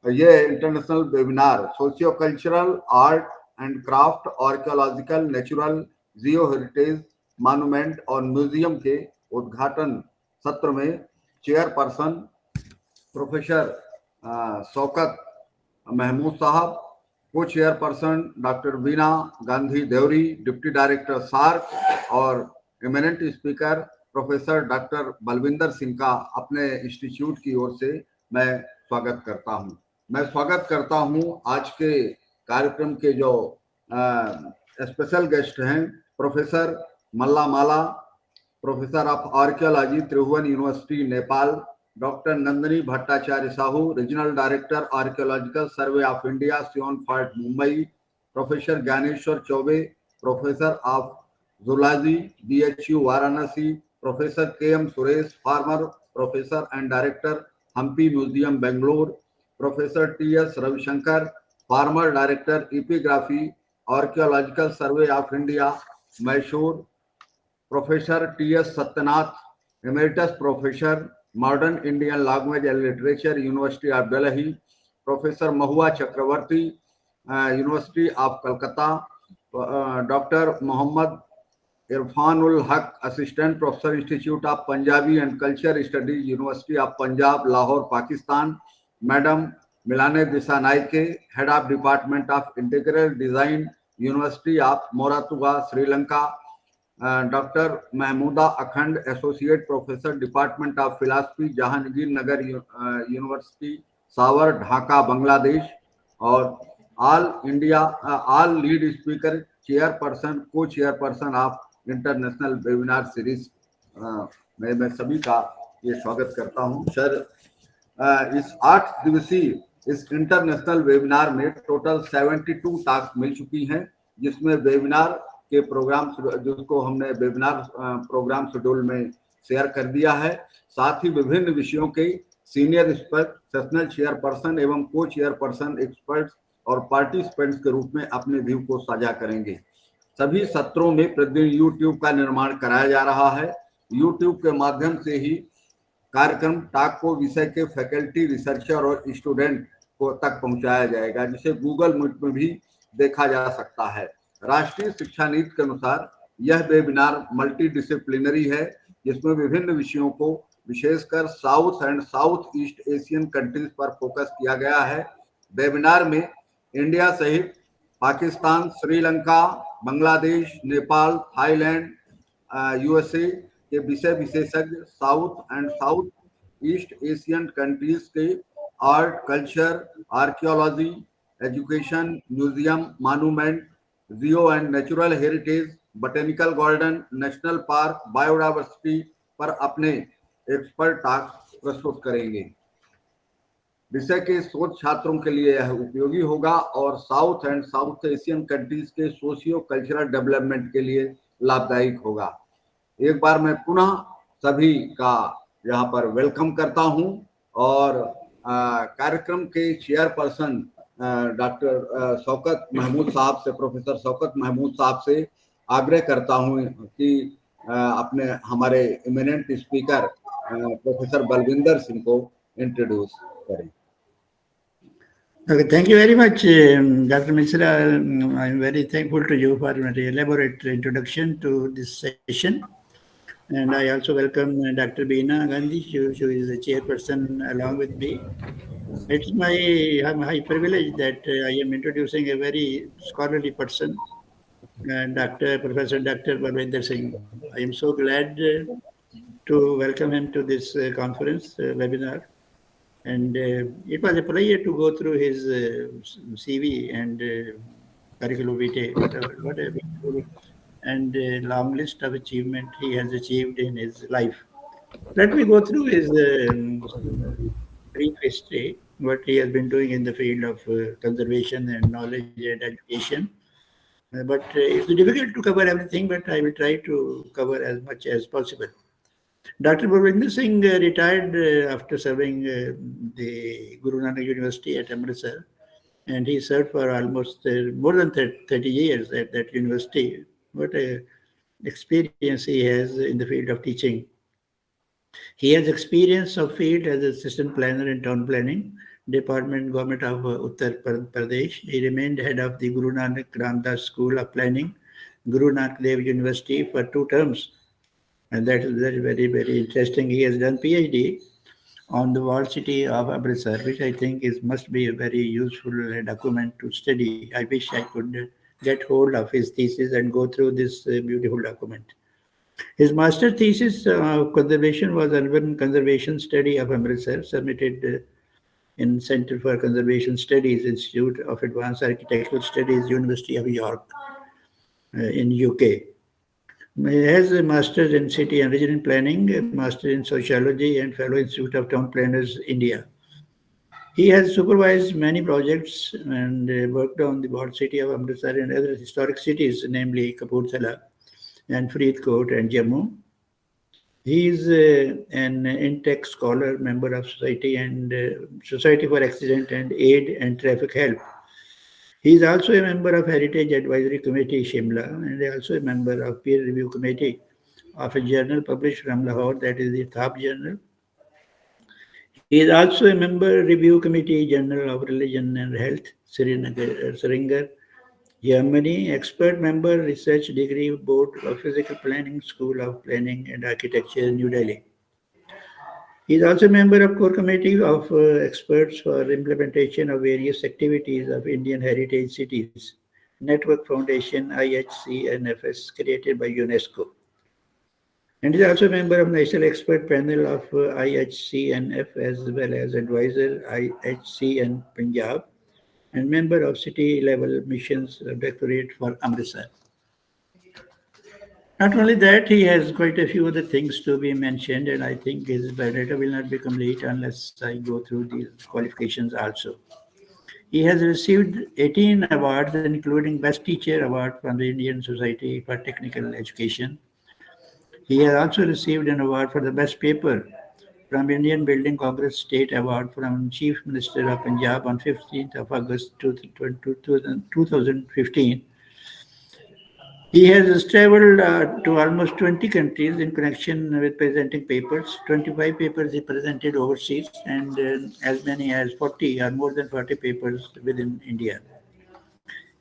ये international webinar socio cultural art and craft archaeological natural Jio heritage monument और म्यूजियम के उद्घाटन सत्र में चेयरपर्सन प्रोफेसर शौकत महमूद साहब, co chairperson doctor Beena Gandhi Devri, deputy director SAARC और eminent speaker professor doctor Balvinder Singh का अपने इंस्टीट्यूट की ओर से मैं स्वागत करता हूं। मैं स्वागत करता हूं आज के कार्यक्रम के जो स्पेशल गेस्ट हैं, professor Malla Mala, professor of archaeology, Tribhuvan university, Nepal, doctor Nandini Bhattacharya Sahu, regional director archaeological survey of India, Sion fort, Mumbai, professor Gyaneshwar Chaubey, professor of zoology, BHU Varanasi, professor KM Suresh, former professor and director Hampi museum, Bangalore, professor TS Ravishankar, former director epigraphy archaeological survey of India, Mysore, professor TS Satyanath, emeritus professor modern Indian language and literature, university of Delhi, professor Mahua Chakraborty, university of Calcutta, doctor Mohammad Irfanul Haq, assistant professor institute of Punjabi and culture studies, university of Punjab, Lahore, Pakistan, madam Milani Dissanayake, head of department of integral design, university of Moratuwa, Sri Lanka, doctor Mahmuda Akhand, associate professor department of philosophy, Jahangirnagar university, Savar, Dhaka, Bangladesh, और all lead speaker, chairperson, co chairperson of international webinar series. मैं सभी का ये स्वागत करता हूं। Sir, इस 8 दिवसीय इस इंटरनेशनल वेबिनार में टोटल 72 टास्क मिल चुकी हैं, जिसमें वेबिनार के प्रोग्राम जिसको हमने वेबिनार प्रोग्राम शेड्यूल में शेयर कर दिया है, साथ ही विभिन्न विषयों के सीनियर एक्सपर्ट, सेशनल चेयरपर्सन एवं को चेयरपर्सन एक्सपर्ट्स और पार्टिसिपेंट्स के रूप में अपने व्यू को साझा करेंगे। सभी सत्रों में प्रतिदिन यूट्यूब का निर्माण कराया जा रहा है। यूट्यूब के माध्यम से ही कार्यक्रम टॉक को विषय के फैकल्टी, रिसर्चर और स्टूडेंट को तक पहुंचाया जाएगा, जिसे गूगल मीट में भी देखा जा सकता है। राष्ट्रीय शिक्षा नीति के अनुसार यह वेबिनार मल्टी डिसिप्लिनरी है, जिसमें विभिन्न विषयों को विशेषकर south and south east Asian countries पर फोकस किया गया है। वेबिनार में इंडिया सहित पाकिस्तान, श्रीलंका, बांग्लादेश, नेपाल, थाईलैंड, यूएसए के विषय विशेषज्ञ south and south east Asian countries के art, culture, archaeology, education, museum, monument, geo and natural heritage, botanical garden, national park, biodiversity पर अपने एक्सपर्ट टॉक प्रस्तुत करेंगे। विषय के शोध छात्रों के लिए यह उपयोगी होगा और south and south Asian countries के सोशियो कल्चरल डेवलपमेंट के लिए लाभदायक होगा। एक बार मैं पुनः सभी का यहाँ पर वेलकम करता हूँ और कार्यक्रम के चेयरपर्सन डॉक्टर शौकत महमूद साहब से, प्रोफेसर शौकत महमूद साहब से आग्रह करता हूँ कि अपने हमारे eminent speaker professor Balvinder Singh को इंट्रोड्यूस करें। Okay, thank you very much, Dr. Mishra. I'm very thankful to you for the elaborate introduction to this session. And I also welcome Dr. Beena Gandhi, who is the chairperson along with me. It's my high privilege that I am introducing a very scholarly person, Professor Dr. Balwinder Singh. I am so glad to welcome him to this conference webinar. And it was a pleasure to go through his CV and curriculum vitae, whatever, and long list of achievement he has achieved in his life. Let me go through his brief history, what he has been doing in the field of conservation and knowledge and education. But it's difficult to cover everything, but I will try to cover as much as possible. Dr. Balwinder Singh retired after serving the Guru Nanak University at Amritsar, and he served for almost more than 30 years at that university. What an experience he has in the field of teaching. He has experience of field as assistant planner in town planning, department, government of Uttar Pradesh. He remained head of the Guru Nanak Ramdas School of Planning, Guru Nanak Dev University for 2 terms. And that is very, very, very interesting. He has done PhD on the walled city of Amritsar, which I think must be a very useful document to study. I wish I could get hold of his thesis and go through this beautiful document. His master thesis of conservation was Urban Conservation Study of Amritsar, submitted in Center for Conservation Studies, Institute of Advanced Architectural Studies, University of York in UK. He has a master's in city and regional planning, a master in sociology, and fellow Institute of Town Planners, India. He has supervised many projects and worked on the walled city of Amritsar and other historic cities, namely Kapurthala and Faridkot and Jammu. He is an INTEC scholar, member of Society and Society for Accident and Aid and Traffic Help. He is also a member of Heritage Advisory Committee, Shimla, and also a member of Peer Review Committee of a journal published from Lahore, that is the Thap Journal. He is also a member Review Committee, Journal of Religion and Health, Srinagar, Germany, expert member, Research Degree Board of Physical Planning, School of Planning and Architecture, New Delhi. He is also a member of core committee of experts for implementation of various activities of Indian heritage cities, Network Foundation, IHC and A.P.S, created by UNESCO. And he is also a member of National Expert Panel of IHC and F as well as advisor IHC and Punjab, and member of City Level Missions Directorate for Amritsar. Not only that, he has quite a few other things to be mentioned, and I think his biodata will not be complete unless I go through these qualifications also. He has received 18 awards, including Best Teacher Award from the Indian Society for Technical Education. He has also received an award for the Best Paper from Indian Building Congress State Award from Chief Minister of Punjab on 15th of August 2015. He has traveled to almost 20 countries in connection with presenting papers. 25 papers he presented overseas, and as many as 40 or more than 40 papers within India.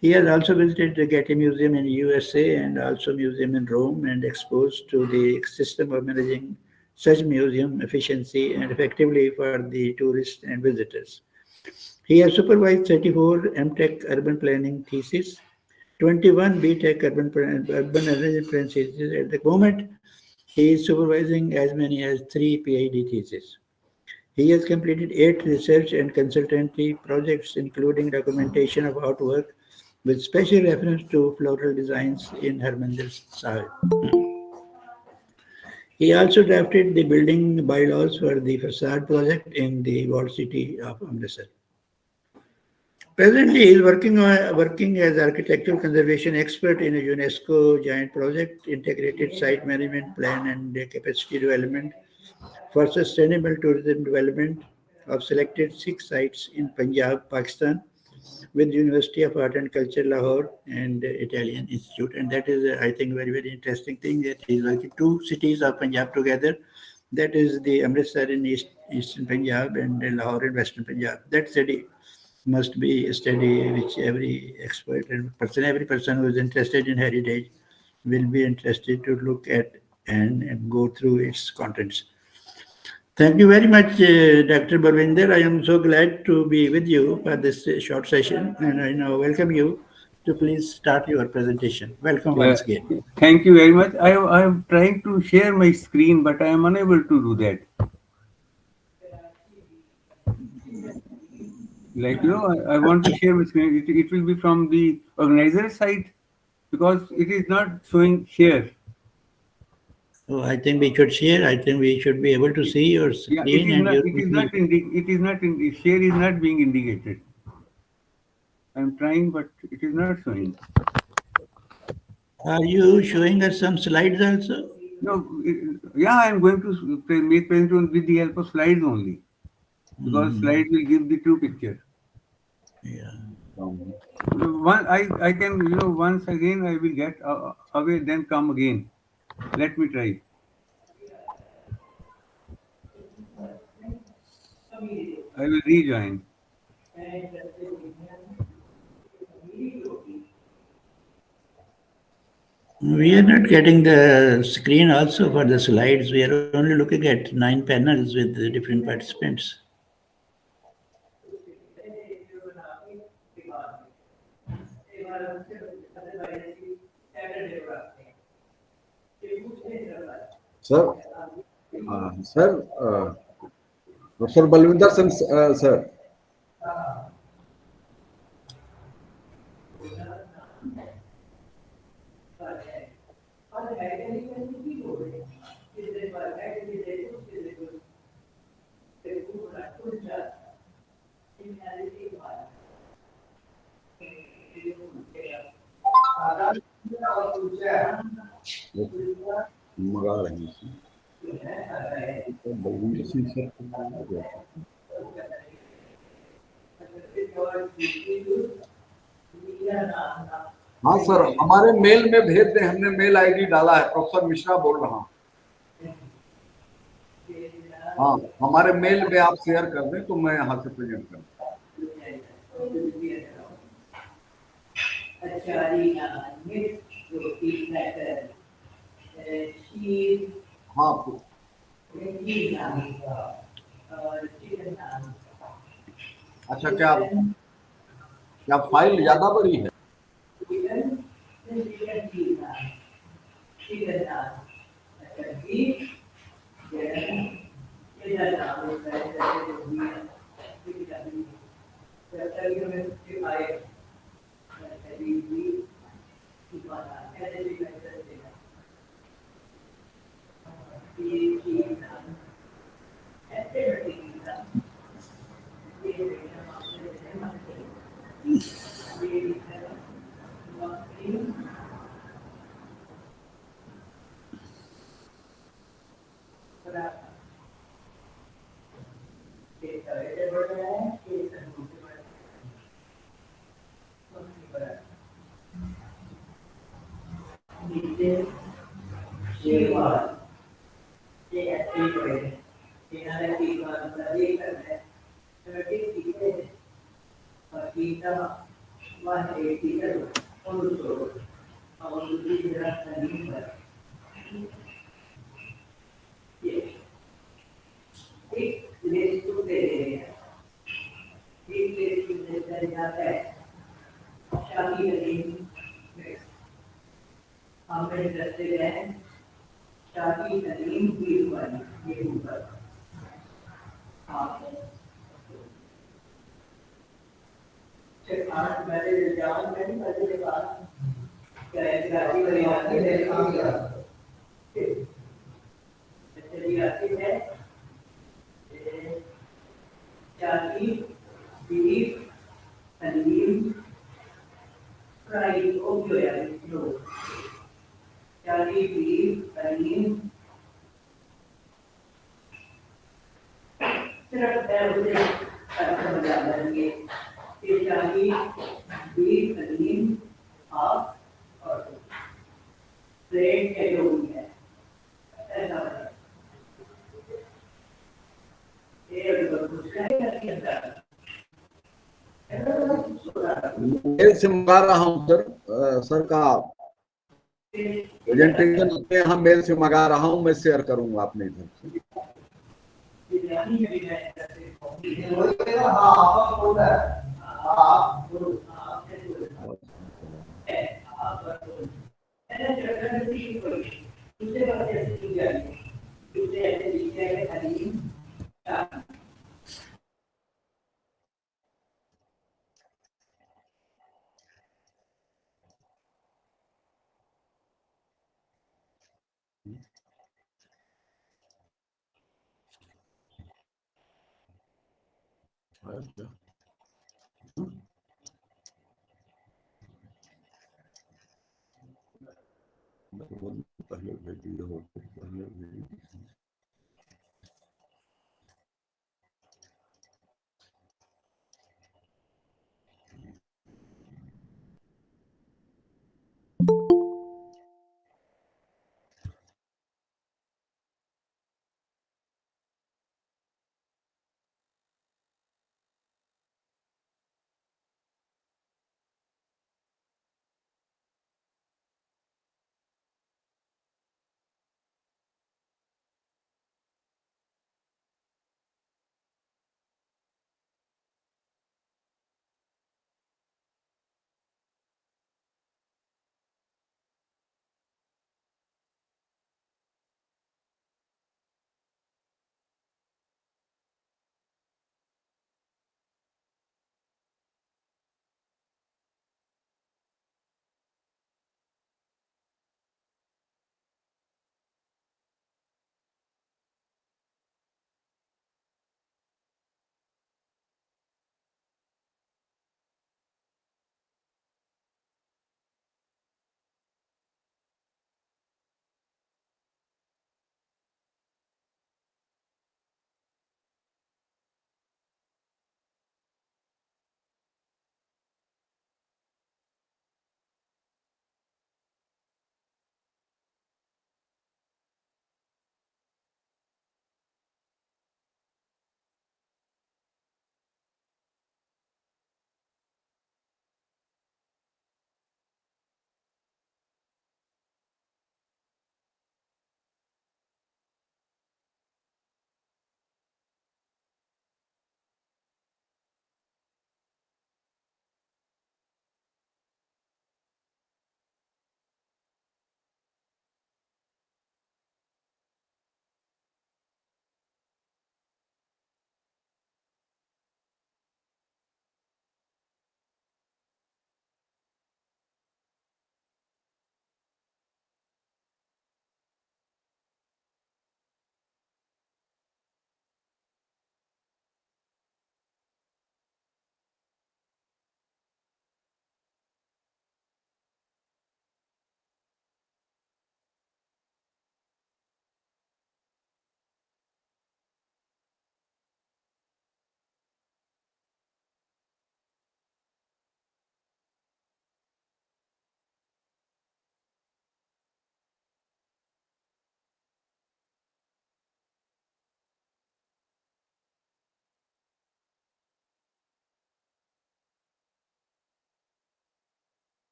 He has also visited the Getty Museum in USA and also museum in Rome and exposed to the system of managing such museum efficiency and effectively for the tourists and visitors. He has supervised 34 M.Tech urban planning theses, 21 B.Tech urban energy plan theses. At the moment, he is supervising as many as 3 PhD theses. He has completed 8 research and consultancy projects, including documentation of artwork with special reference to floral designs in Harmandir Sahib. He also drafted the building bylaws for the facade project in the walled city of Amritsar. Presently, he is working as architectural conservation expert in a UNESCO giant project, integrated site management plan and capacity development for sustainable tourism development of selected 6 sites in Punjab, Pakistan, with University of Art and Culture, Lahore, and Italian Institute. And that is, I think, very, very interesting thing that he is working 2 cities of Punjab together. That is the Amritsar in Eastern Punjab and Lahore in Western Punjab. That study must be a study which every expert and every person who is interested in heritage will be interested to look at and go through its contents. Thank you very much, Dr. Barvinder. I am so glad to be with you for this short session, and I now welcome you to please start your presentation. Welcome once again. Thank you very much. I am trying to share my screen, but I am unable to do that. Like, I want to share my screen. It will be from the organizer side because it is not showing share. So I think we should share. I think we should be able to see your screen. Yeah, it is not. Share is not being indicated. I am trying, but it is not showing. Are you showing us some slides also? No. Yeah, I am going to make presentation with the help of slides only, because slides will give the true picture. Yeah. I can, once again I will get away, then come again. Let me try. I will rejoin. We are not getting the screen also for the slides. We are only looking at 9 panels with the different participants. Sir, Professor Balwinder Singh, sir. मंगा रहे हैं Balwinder Singh sir हाँ sir, हमारे mail में भेज दें, हमने mail ID डाला है। प्रोफेसर मिश्रा बोल रहा हूँ। हाँ, हमारे मेल में आप शेयर कर दें तो मैं यहाँ से प्रेजेंट कर दूँ। हाँ, अच्छा, क्या फाइल ज्यादा बड़ी है? मेल से मंगा रहा हूँ सर। सर का प्रेजेंटेशन अपने यहाँ मेल से मंगा रहा हूँ, मैं शेयर करूंगा अपने इधर से। पहले वीडियो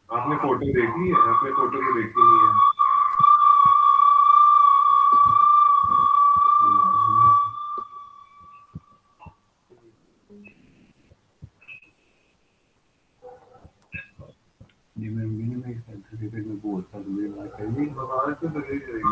आपने फोटो देखी है? आपने फोटो को देखी नहीं है? जी मैं सर्टिफिकेट में बोलता हूँ मेरी बात करेंगे बात तो करेगी करेगी।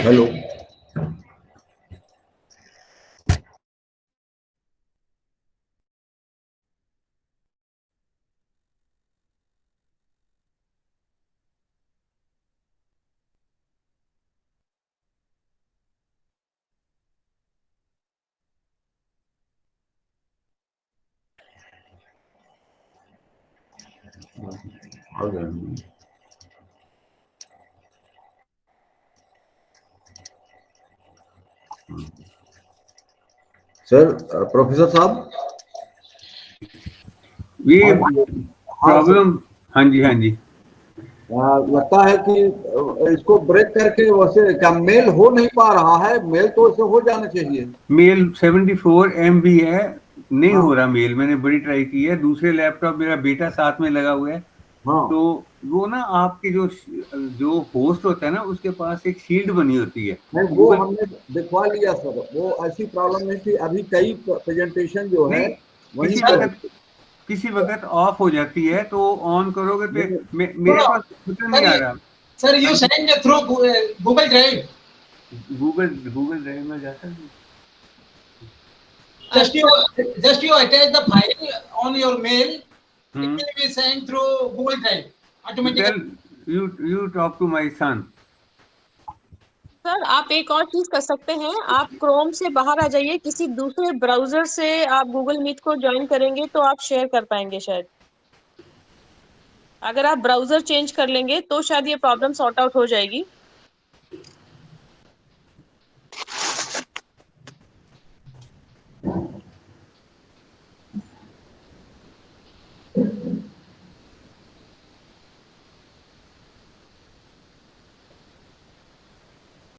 हेलो सर प्रोफेसर साहब ये प्रॉब्लम, हाँ जी हाँ जी, लगता है कि इसको ब्रेक करके वैसे क्या मेल हो नहीं पा रहा है? मेल तो इसे हो जाना चाहिए। मेल 74 MB है, नहीं हो रहा मेल। मैंने बड़ी ट्राई की है, दूसरे लैपटॉप मेरा बेटा साथ में लगा हुआ है। तो वो ना आपके जो होस्ट होता है ना, उसके पास एक शील्ड बनी होती है। नहीं वो हमने दिखवा लिया सर, वो ऐसी प्रॉब्लम नहीं थी। अभी कई प्रेजेंटेशन जो है वहीं पर किसी वक्त ऑफ हो जाती है, तो ऑन करोगे तो मेरे पास पता नहीं आ रहा। Sir, you send through Google Drive. Google Drive में जाता है। Just you attach the file on your mail. It will be sent through Google Drive automatically. You talk to my son. Sir आप एक और चीज कर सकते हैं, आप क्रोम से बाहर आ जाइए, किसी दूसरे ब्राउजर से आप गूगल मीट को ज्वाइन करेंगे तो आप शेयर कर पाएंगे शायद। अगर आप ब्राउजर चेंज कर लेंगे तो शायद ये प्रॉब्लम सॉर्ट आउट हो जाएगी।